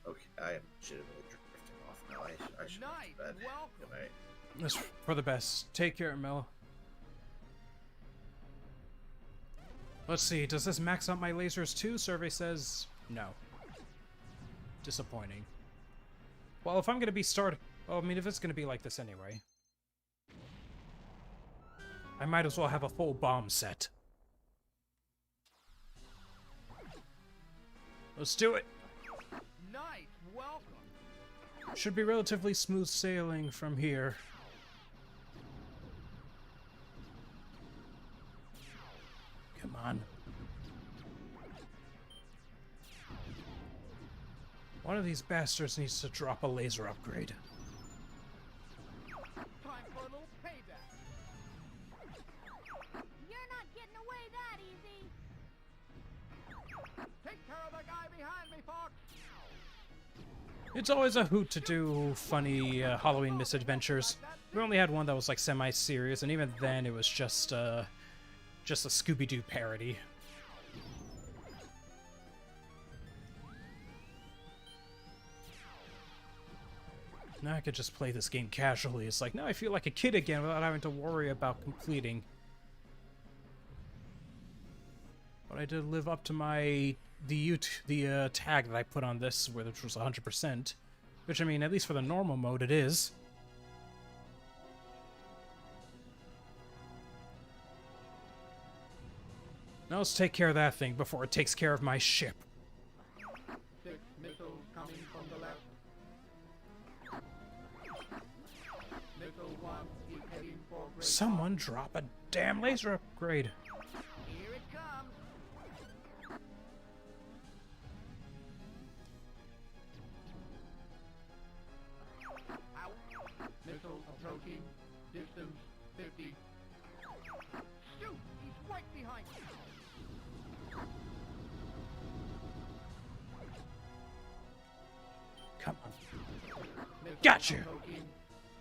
Okay, I am legitimately drifting off now. I should go to bed. Good night. That's for the best. Take care, Mel. Let's see, does this max out my lasers too? Survey says no. Disappointing. Well, if I'm gonna be well, I mean, if it's gonna be like this anyway, I might as well have a full bomb set. Let's do it! Nice, welcome. Should be relatively smooth sailing from here. Come on. One of these bastards needs to drop a laser upgrade. Time for a little payback. You're not getting away that easy. Take care of the behind me, Fox. It's always a hoot to do funny Halloween misadventures. We only had one that was like semi-serious, and even then it was just a Scooby-Doo parody. Now I could just play this game casually. It's like, now I feel like a kid again without having to worry about completing. But I did live up to my tag that I put on this, which was 100%. Which, I mean, at least for the normal mode, it is. Now let's take care of that thing before it takes care of my ship. 6 missiles coming from the left. Missile 1 is heading for Great Someone drop a damn laser upgrade. Here it comes. Out. Missile approaching. Distance 50. Shoot! He's right behind you. Come on. Missile Gotcha! approaching.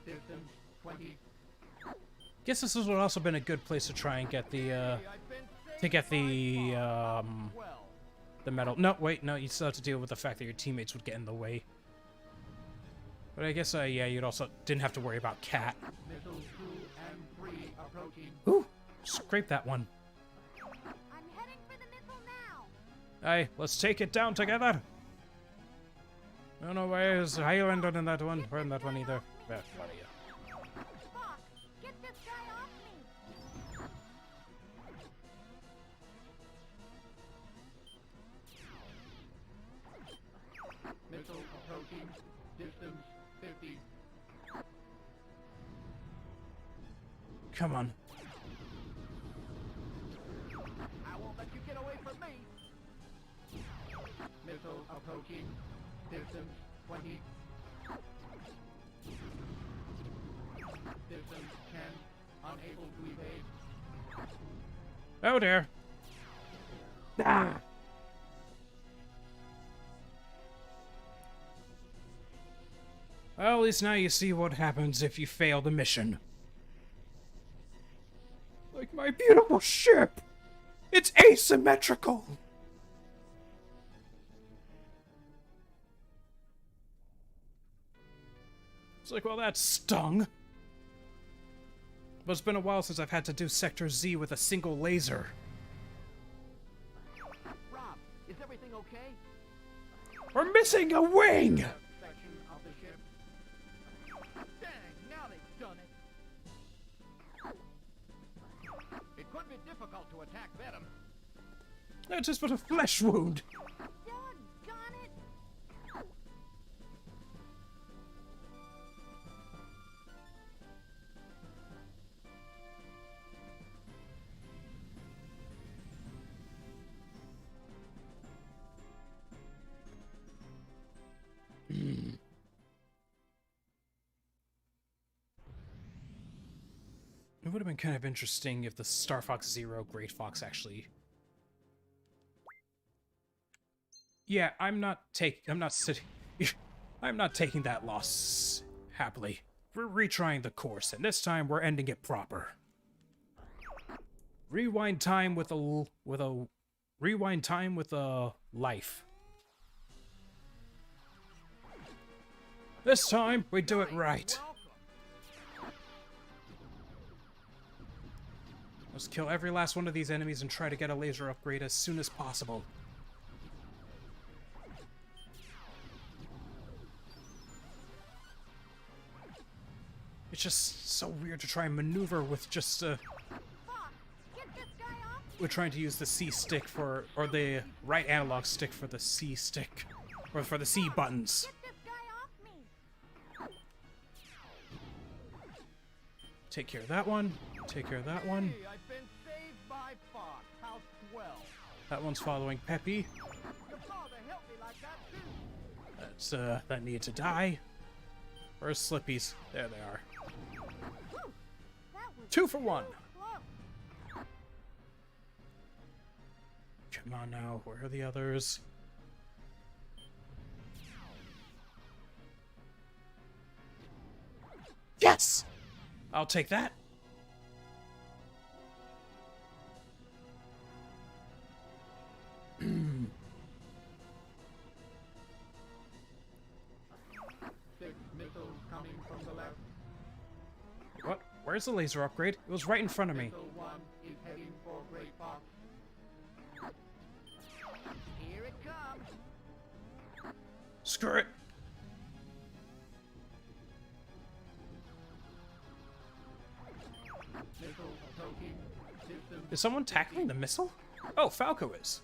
Distance 20. Guess this would also been a good place to try and get the, I've been well. the medal. No, wait, no, you still have to deal with the fact that your teammates would get in the way. But I guess, yeah, you'd also didn't have to worry about Cat. Missiles 2 and 3 approaching. Ooh, scrape that one. I'm heading for the missile now. Hey, let's take it down together. No ways. I landed in that one. Or in that one either. Yeah, what are you? Fox, get this guy off me. Missile approaching. Distance 50. Come on. I won't let you get away from me. Missile approaching. Distance 20. Distance 10. Unable to evade. Oh dear. Ah. Well, at least now you see what happens if you fail the mission. Like my beautiful ship! It's asymmetrical! It's like, well, that stung. But it's been a while since I've had to do Sector Z with a single laser. Rob, is everything okay? We're missing a wing! Section of the ship. Dang, now they've done it. It could be difficult to attack Venom. That's just but a flesh wound. Doggone it. It would have been kind of interesting if the Star Fox Zero Great Fox actually... Yeah, I'm not taking that loss happily. We're retrying the course, and this time we're ending it proper. Rewind time with a life. This time we do it right. Let's kill every last one of these enemies and try to get a laser upgrade as soon as possible. It's just so weird to try and maneuver with just Fox, get this guy off me. we're trying to use the C stick for, or the right analog stick for the C stick, or for the C buttons. Get this guy off me. Take care of that one. Take care of that one. Hey, I've been saved by Fox. How swell. That one's following Peppy. Your father helped me like that too. That's that needed to die. Where's Slippy's? There they are. Whew, that was 2 for 1. close. Come on now. Where are the others? I'll take that. Six missiles coming from the left. What? Where's the laser upgrade? It was right in front of me. Missile 1 is heading for Great Fox. Here it comes. Screw it. Missile approaching. System. Is someone tackling the missile? Oh, Falco is.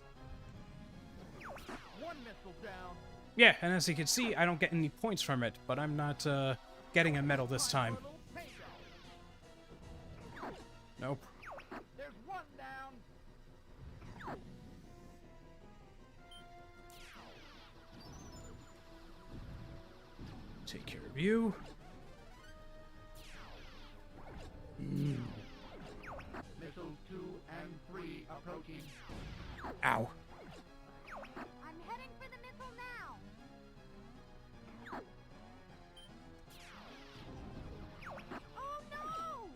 One missile down. Yeah, and as you can see, I don't get any points from it, but I'm not, getting a medal this time. For a little payback. Nope. There's one down. Take care of you. Missile 2 and 3 approaching. Ow. I'm heading for the missile now. Oh no!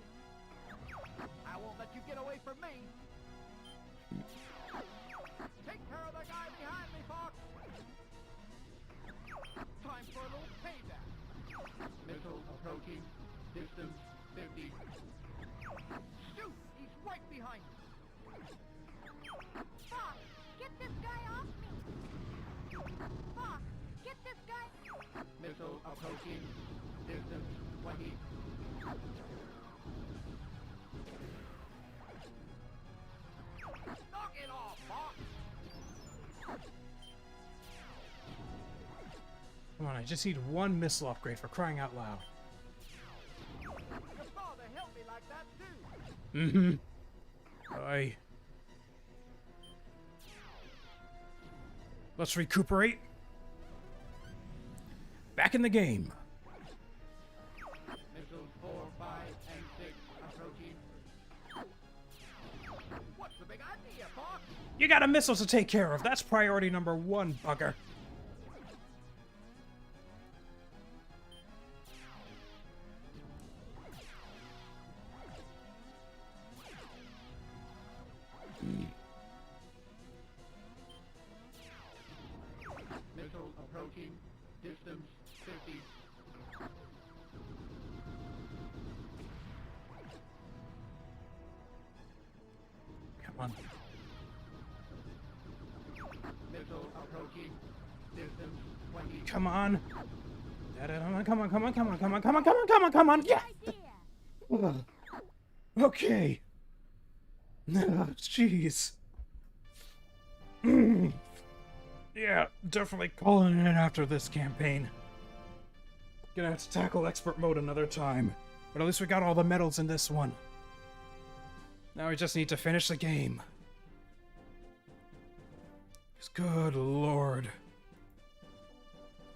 I won't let you get away from me. Take care of the guy behind me, Fox. Time for a little payback. Missile approaching. Distance 50. Shoot! He's right behind me. Fox, get this guy off me! Fox, get this guy... Missile approaching. Distance 20. Knock it off, Fox! Come on, I just need one missile upgrade for crying out loud. Your father helped me like that too. Mm-hmm. Let's recuperate. Back in the game. Missiles 4, 5, and 6 approaching. What's the big idea, Fox? You got a missile to take care of. That's priority number 1, bugger. Missile approaching. Distance 50. Come on. Missile approaching. Distance 20. Come on. Come on, come on, come on, come on, come on, come on, come on, come on. Yeah. Idea! Okay. Jeez. Yeah, definitely calling it after this campaign. Gonna have to tackle expert mode another time. But at least we got all the medals in this one. Now we just need to finish the game. 'Cause good lord.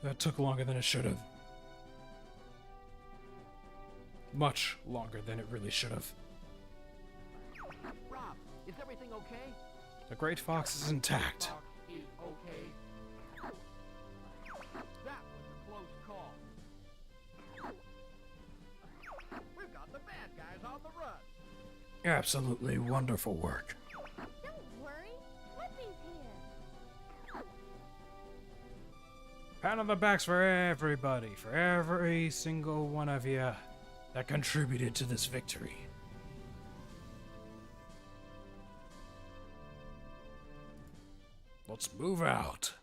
That took longer than it should have. Much longer than it really should have. Rob, is everything okay? The Great Fox is intact. Fox is okay. That was a close call. We've got the bad guys on the run. Absolutely wonderful work. Don't worry, Flippy's here. Pat on the backs for everybody, for every single one of you that contributed to this victory. Let's move out.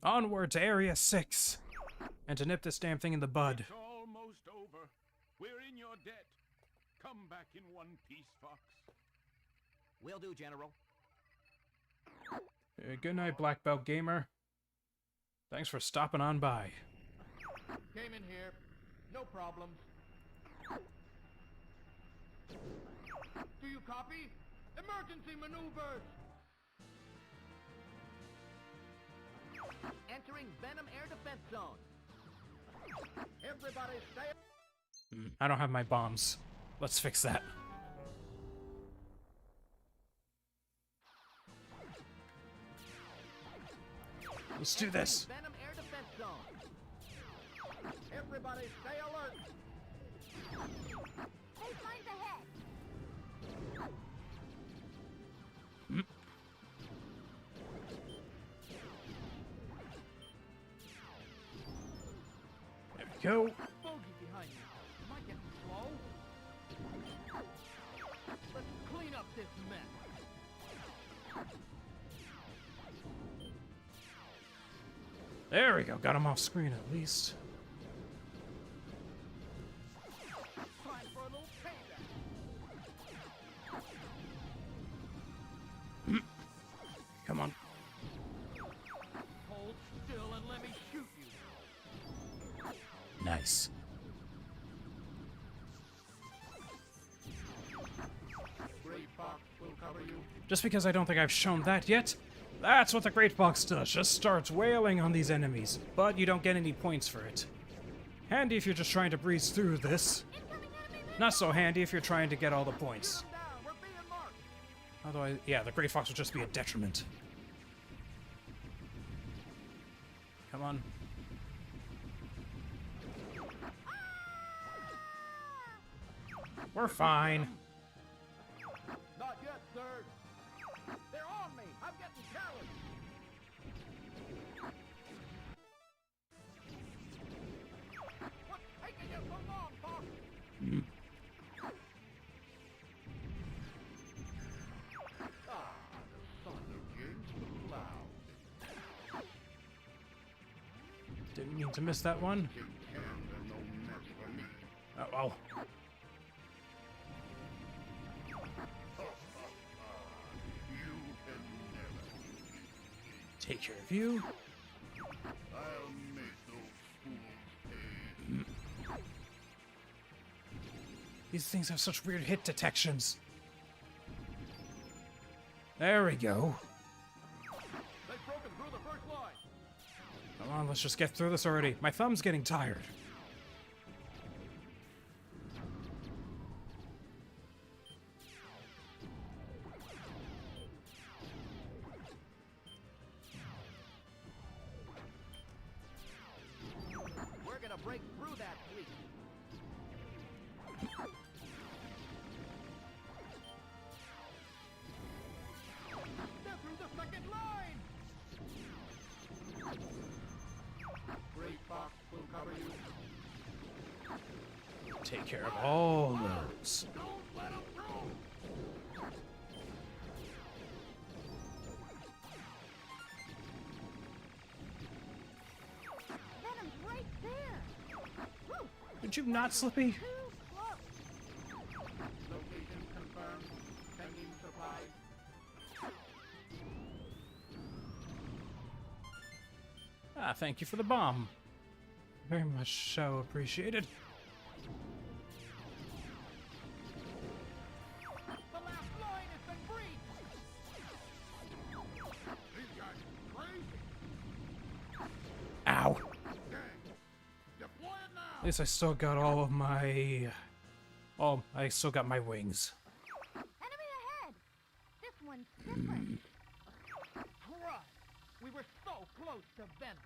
Onward to Area 6. And to nip this damn thing in the bud. It's almost over. We're in your debt. Come back in one piece, Fox. Will do, General. Good night, Black Belt Gamer. Thanks for stopping on by. Came in here. No problems. Do you copy? Emergency maneuvers! Entering Venom Air Defense Zone. Everybody stay... I don't have my bombs. Let's fix that. Let's do this. Venom air defense zone. Everybody stay alert. Baseline's ahead. There we go. Bogey behind you. Am I getting slow? Let's clean up this mess. There we go. Got him off screen at least. Time for a little payback. Come on. Hold still and let me shoot you. Nice. Great box will cover you. Just because I don't think I've shown that yet, that's what the Great Box does. Just starts wailing on these enemies, but you don't get any points for it. Handy if you're just trying to breeze through this. Not so handy if you're trying to get all the points. Down, we're being marked. Otherwise, yeah, the Great Fox will just be a detriment. Come on. We're fine. Not yet, sir. They're on me. I'm getting carried. What's taking you so long, boss? Ah, the thunder game's too loud. Didn't mean to miss that one. Big hand and no mess for me. Oh, well. You can never. Take care of you. I'll make those fools pay. These things have such weird hit detections. There we go. They've broken through the first line. Come on, let's just get through this already. My thumb's getting tired. We're gonna break through that fleet. They're through the second line. Great box will cover you. Take care of all those. Don't let them through. Venom's right there. Whew, Did you not, Slippy? too close. Location confirmed. Pending supplies. Ah, thank you for the bomb. Very much so appreciated. The last line has been breached. These guys are crazy. Ow. Deploy it now. At least I still got all of my... Oh, I still got my wings. Enemy ahead. This one's different. Christ, we were so close to Venom.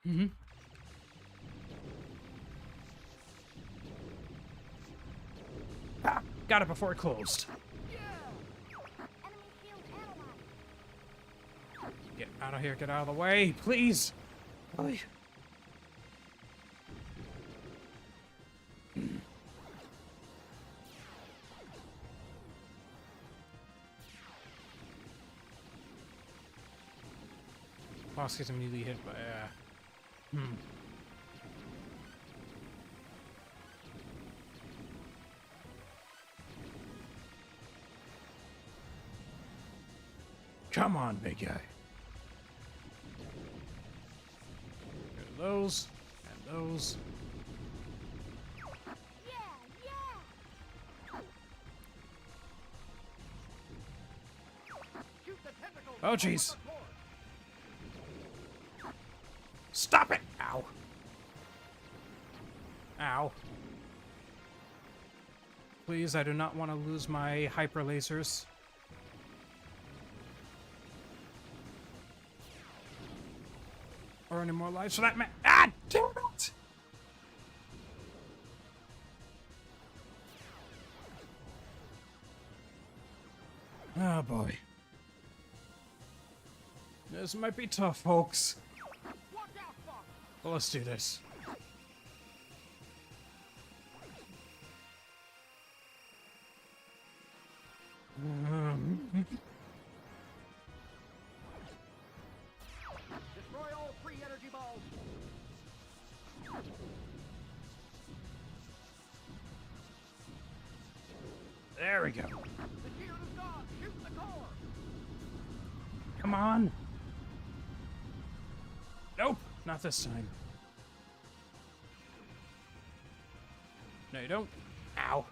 Mm-hmm. Ah, got it before it closed. Enemy shield analyzed. Get out of here, get out of the way, please. Oy. Boss gets immediately hit by, Come on, big guy. Get those, and those. Yeah, yeah. Shoot the tentacles. Oh, jeez. Stop it! Ow. Ow. Please, I do not want to lose my hyper lasers. Or any more lives for that man. Ah, damn it! Oh boy. This might be tough, folks. But let's do this. Destroy all free energy balls. There we go. The shield is gone. Shoot the core. Come on. Nope, not this time. No, you don't. Ow.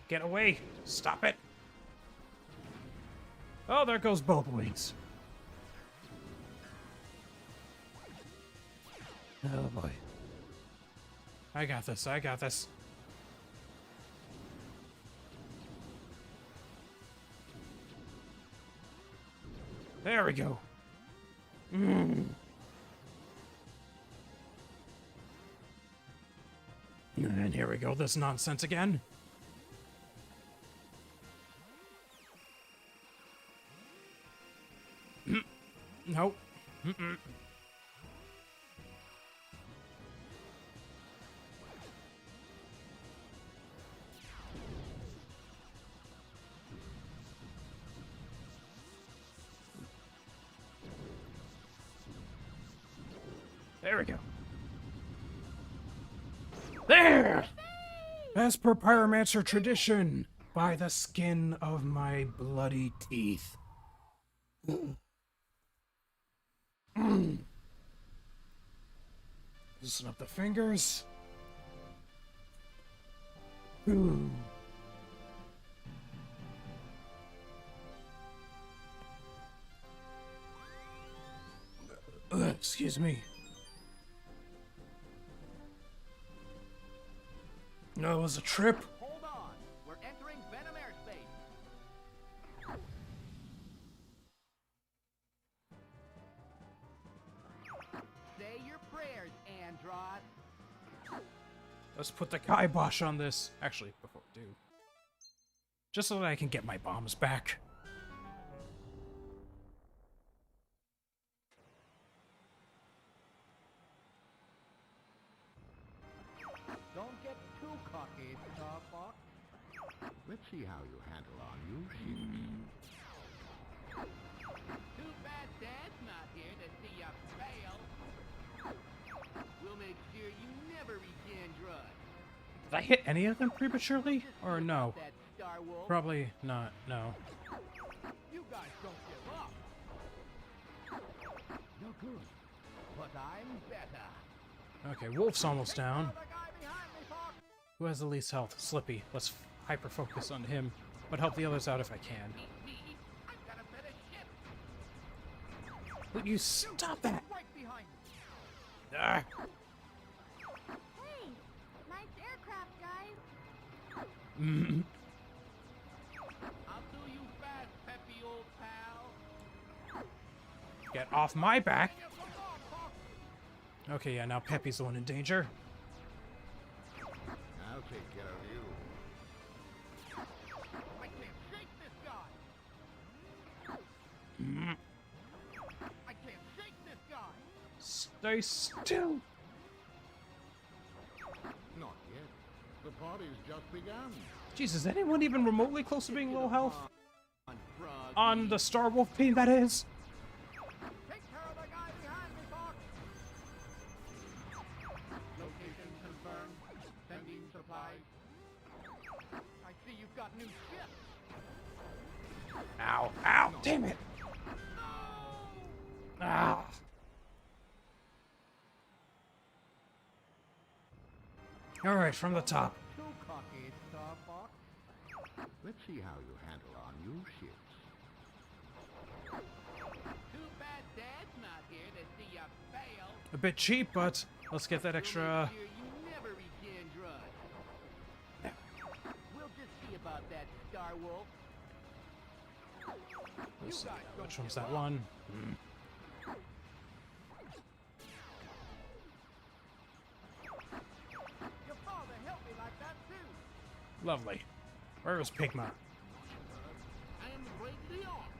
Get away. Stop it. Oh, there goes both wings. Oh boy. I got this. I got this. There we go. And here we go. This nonsense again. Nope. There we go. There! As per pyromancer tradition, by the skin of my bloody teeth. Loosen up the fingers. Ooh. Excuse me. No, it was a trip. Hold on. We're entering Venom airspace. Say your prayers, Androd. Let's put the kibosh on this. Actually, before we do. Just so that I can get my bombs back. Don't get too cocky, Starfox. Let's see how you handle our new shield. Too bad Dad's not here to see you fail. We'll make sure you never reach Androd. Did I hit any of them prematurely? Or no? That Star Wolf. Probably not, no. You guys don't give up. You're good, but I'm better. Okay, Wolf's almost down. The guy behind me, Fox. Who has the least health? Slippy. Let's hyper-focus on him, but help the others out if I can. Me, I've got a better ship. Will you stop that? Right behind me. Ah. Hey, nice aircraft, guys. I'll do you fast, peppy old pal. Get off my back. Okay, yeah, now Peppy's the one in danger. I'll take care of you. I can't shake this guy. I can't shake this guy. Stay still. Not yet. The party's just begun. Jesus, is anyone even remotely close to being low health? On frog. On the Star Wolf team, that is? Take care of the guy behind me, Fox. Location confirmed. Sending supplies. I see you've got new ship. Ow, ow, damn it. Ah. Alright, from the top. Too cocky, Starfox. Let's see how you handle our new ships. Too bad Dad's not here to see you fail. A bit cheap, but let's get that extra... We'll make sure you never reach Androd. We'll just see about that, Star Wolf. Let's see. Which one's that one? Your father helped me like that too. Lovely. Where was Pigma? I am the great Leon.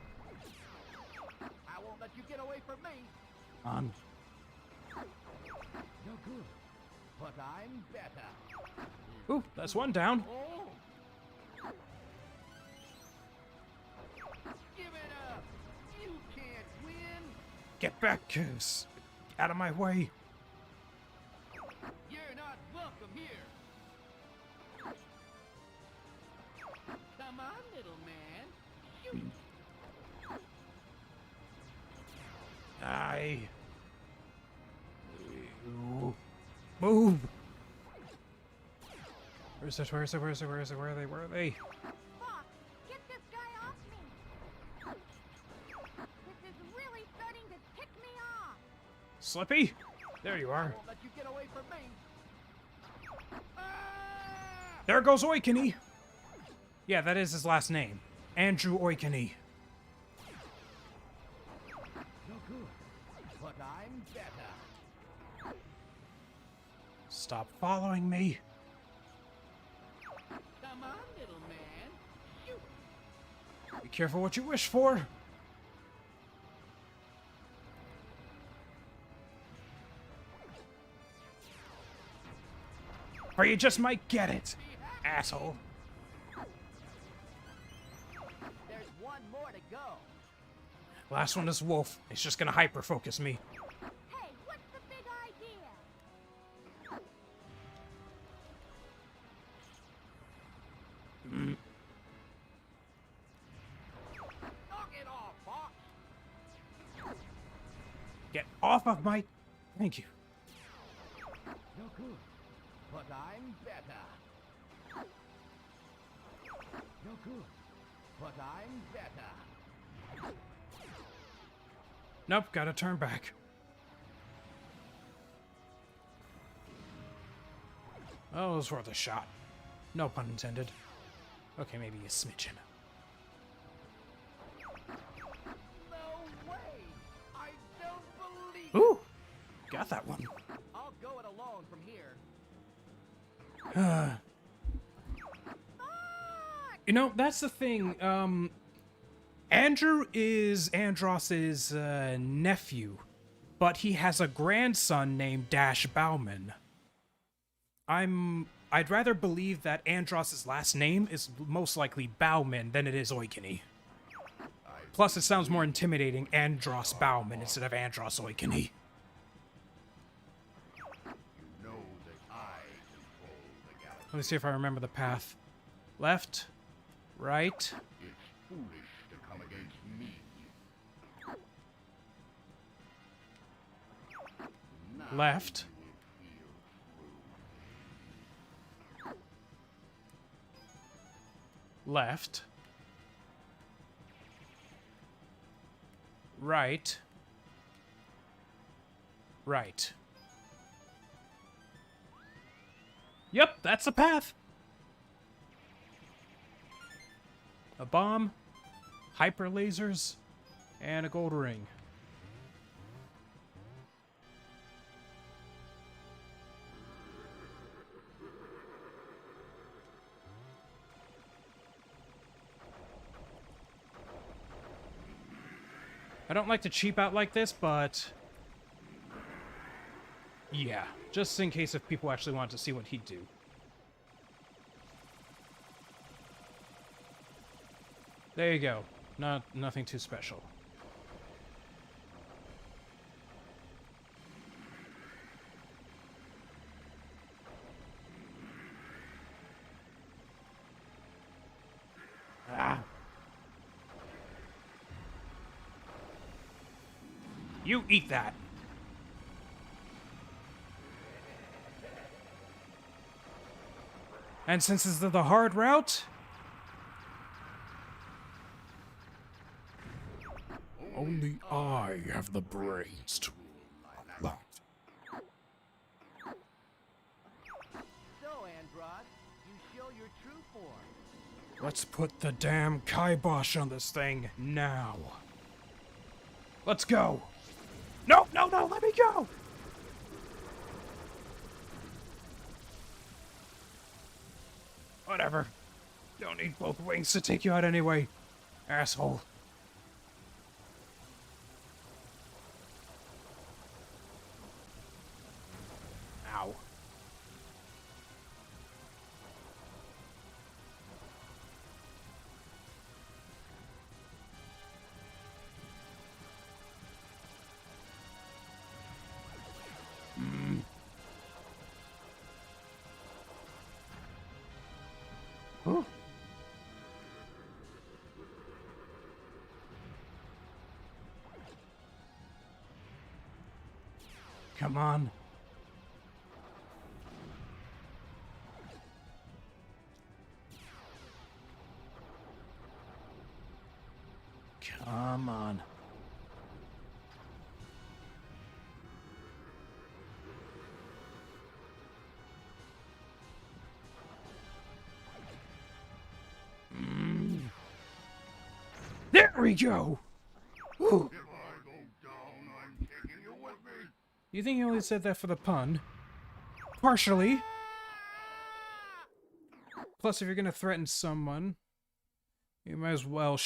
I won't let you get away from me. No good, but I'm better. Ooh, that's one down. Oh. Give it up. You can't win. Get back, Goose. Out of my way. You're not welcome here. Come on, little man. Shoot. Move. Where is it? Where is it? Where is it? Where is it? Where are they? Where are they? Fox, get this guy off me! This is really starting to tick me off! Slippy? There you I are. won't let you get away from me. Ah! There goes Oikini. Yeah, that is his last name. Andrew Oikini. No good, but I'm better. Stop following me. Come on, little man. Shoot. Be careful what you wish for. Or you just might get it, asshole. There's one more to go. Last one is Wolf. It's just gonna hyper-focus me. Hey, what's the big idea? Knock it off, Fox. Get off of my... Thank you. No good, but I'm better. No good, but I'm better. Nope, gotta turn back. Oh, it was worth a shot. No pun intended. Okay, maybe a smidgen. No way! I don't believe it. Ooh! Got that one. I'll go it alone from here. You know, that's the thing. Andrew is Andross's nephew, but he has a grandson named Dash Bauman. I'd rather believe that Andross's last name is most likely Bauman than it is Oikini. Plus, it sounds more intimidating, Andross Bauman instead of Andross Oikini. Let me see if I remember the path. Left, right, It's foolish to come against me. left. Left. Right. Right. Yep, that's the path. A bomb, hyper lasers, and a gold ring. I don't like to cheap out like this, but yeah, just in case if people actually want to see what he'd do. There you go. Nothing too special. Ah. You eat that. And since this is the hard route, Only I have the brains to rule like that. So, Androd, you show your true form. Let's put the damn kibosh on this thing now. Let's go. No, no, no, let me go. Whatever. Don't need both wings to take you out anyway, asshole. Ow. Ooh. Come on. Come on. There we go! Ooh. You think he only said that for the pun? Partially. Plus, if you're gonna threaten someone, you might as well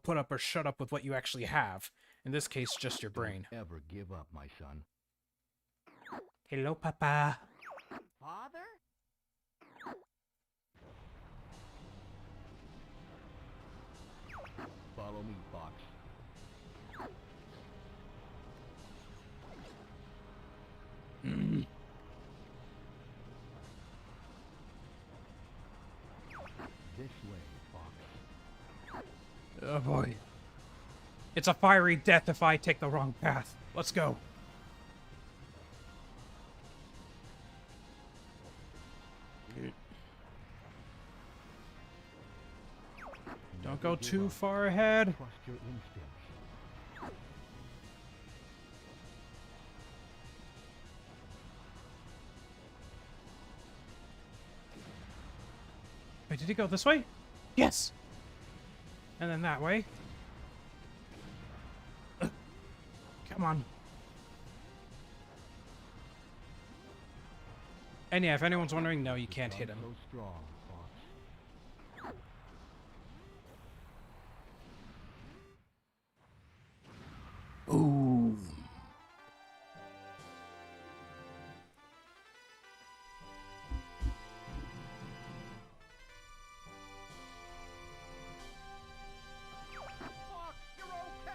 put up or shut up with what you actually have. In this case, just your brain. Don't ever give up, my son. Hello, Papa. Father? Follow me, Fox. This way, Fox. Oh boy. It's a fiery death if I take the wrong path. Let's go. Don't go too far ahead. Trust your instincts. Wait, did he go this way? Yes! And then that way. Come on. And yeah, if anyone's wondering, no, you can't hit him. So strong, Fox. Ooh.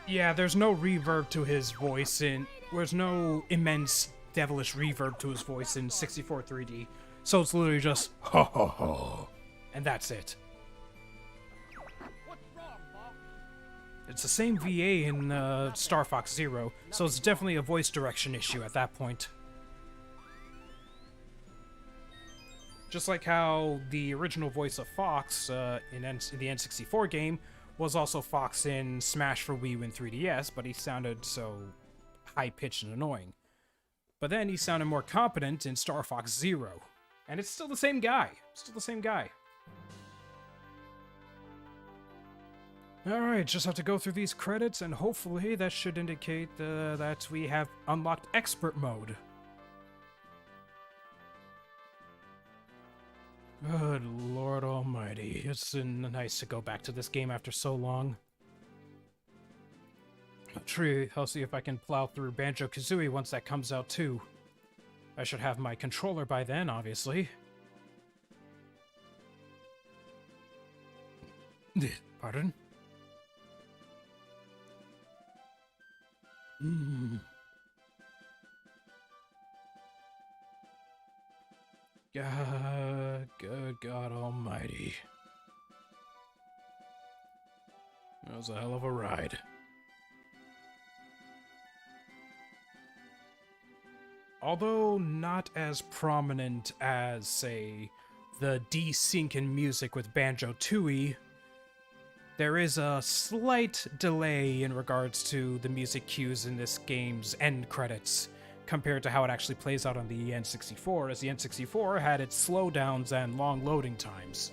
Yeah, there's no reverb to his voice there's no immense devilish reverb to his voice in 64 3D. So it's literally just ha ha ha. And that's it. What's wrong, Fox? It's the same VA in Star Fox Zero, so it's definitely a voice direction issue at that point. Just like how the original voice of Fox in the N64 game was also Fox in Smash for Wii U and 3DS, but he sounded so high-pitched and annoying. But then he sounded more competent in Star Fox Zero. And it's still the same guy. Still the same guy. Alright, just have to go through these credits, and hopefully that should indicate that we have unlocked Expert Mode. Good Lord Almighty, it's nice to go back to this game after so long. I'll see if I can plow through Banjo-Kazooie once that comes out too. I should have my controller by then, obviously. Pardon? Good God Almighty. That was a hell of a ride. Although not as prominent as, say, the desync in music with Banjo-Tooie, there is a slight delay in regards to the music cues in this game's end credits, compared to how it actually plays out on the N64, as the N64 had its slowdowns and long loading times.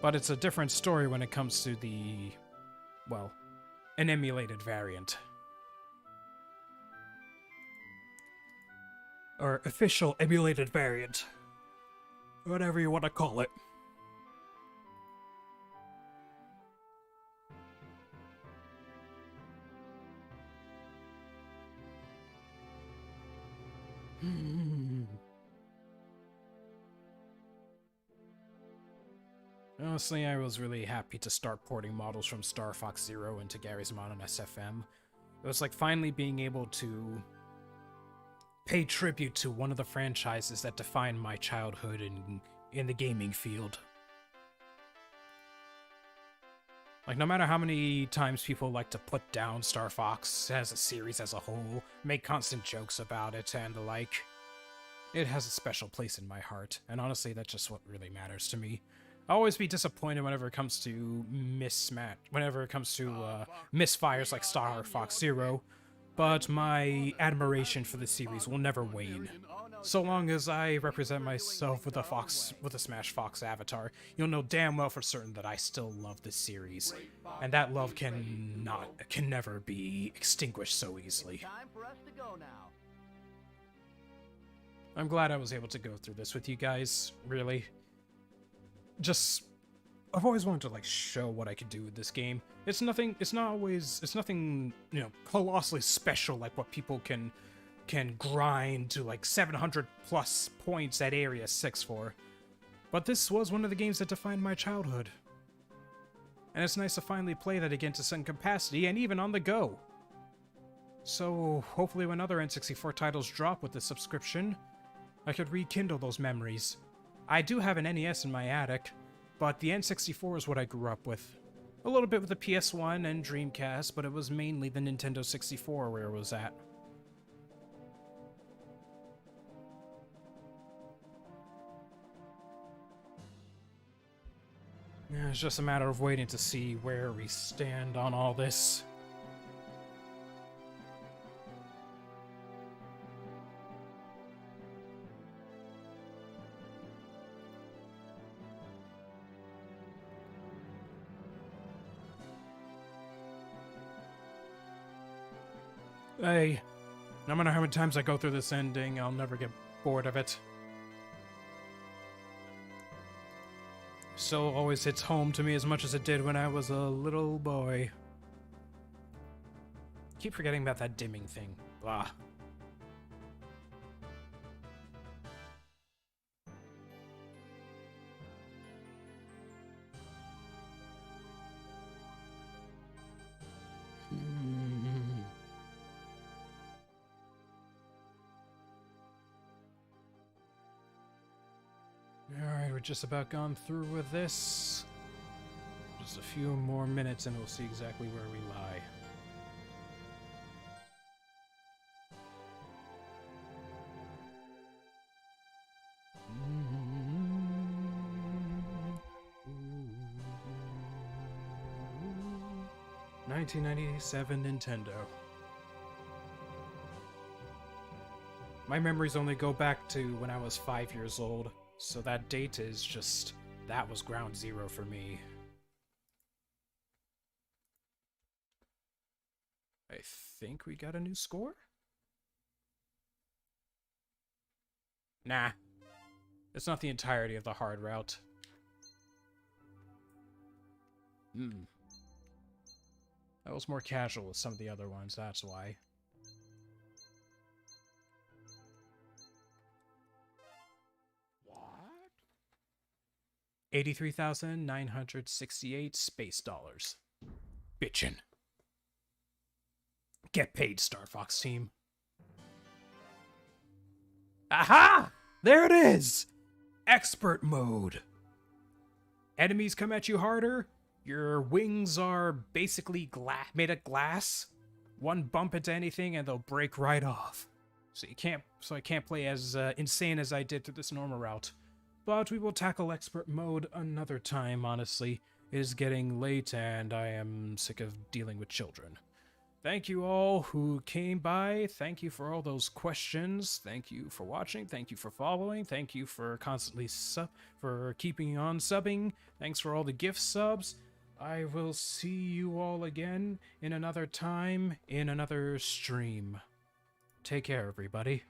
But it's a different story when it comes to the, well, an emulated variant. Or official emulated variant. Whatever you want to call it. Honestly, I was really happy to start porting models from Star Fox Zero into Garry's Mod on SFM. It was like finally being able to pay tribute to one of the franchises that defined my childhood in the gaming field. Like, no matter how many times people like to put down Star Fox as a series as a whole, make constant jokes about it and the like, it has a special place in my heart, and honestly, that's just what really matters to me. I'll always be disappointed whenever it comes to misfires like Star Fox Zero, but my admiration for the series will never wane. So long as I represent myself with a Smash Fox avatar, you'll know damn well for certain that I still love this series, and that love can never be extinguished so easily. Time for us to go now. I'm glad I was able to go through this with you guys, really. I've always wanted to, like, show what I could do with this game. It's nothing, you know, colossally special like what people can grind to, like, 700 plus points at Area 6 for. But this was one of the games that defined my childhood. And it's nice to finally play that again to some capacity, and even on the go. So, hopefully when other N64 titles drop with the subscription, I could rekindle those memories. I do have an NES in my attic, but the N64 is what I grew up with. A little bit with the PS1 and Dreamcast, but it was mainly the Nintendo 64 where it was at. Yeah, it's just a matter of waiting to see where we stand on all this. Hey, no matter how many times I go through this ending, I'll never get bored of it. Still always hits home to me as much as it did when I was a little boy. Keep forgetting about that dimming thing. Blah. Alright, we're just about gone through with this. Just a few more minutes and we'll see exactly where we lie. $1997 Nintendo. My memories only go back to when I was 5 years old. So that date is just, that was ground zero for me. I think we got a new score? Nah. It's not the entirety of the hard route. That was more casual with some of the other ones, that's why. $83,968 space dollars. Bitchin'. Get paid, Star Fox team. Aha! There it is! Expert mode. Enemies come at you harder. Your wings are basically made of glass. One bump into anything and they'll break right off. So I can't play as insane as I did through this normal route. But we will tackle expert mode another time, honestly. It is getting late and I am sick of dealing with children. thank you all who came by. Thank you for all those questions. Thank you for watching. Thank you for following. Thank you for constantly for keeping on subbing. Thanks for all the gift subs. I will see you all again in another time, in another stream. Take care, everybody.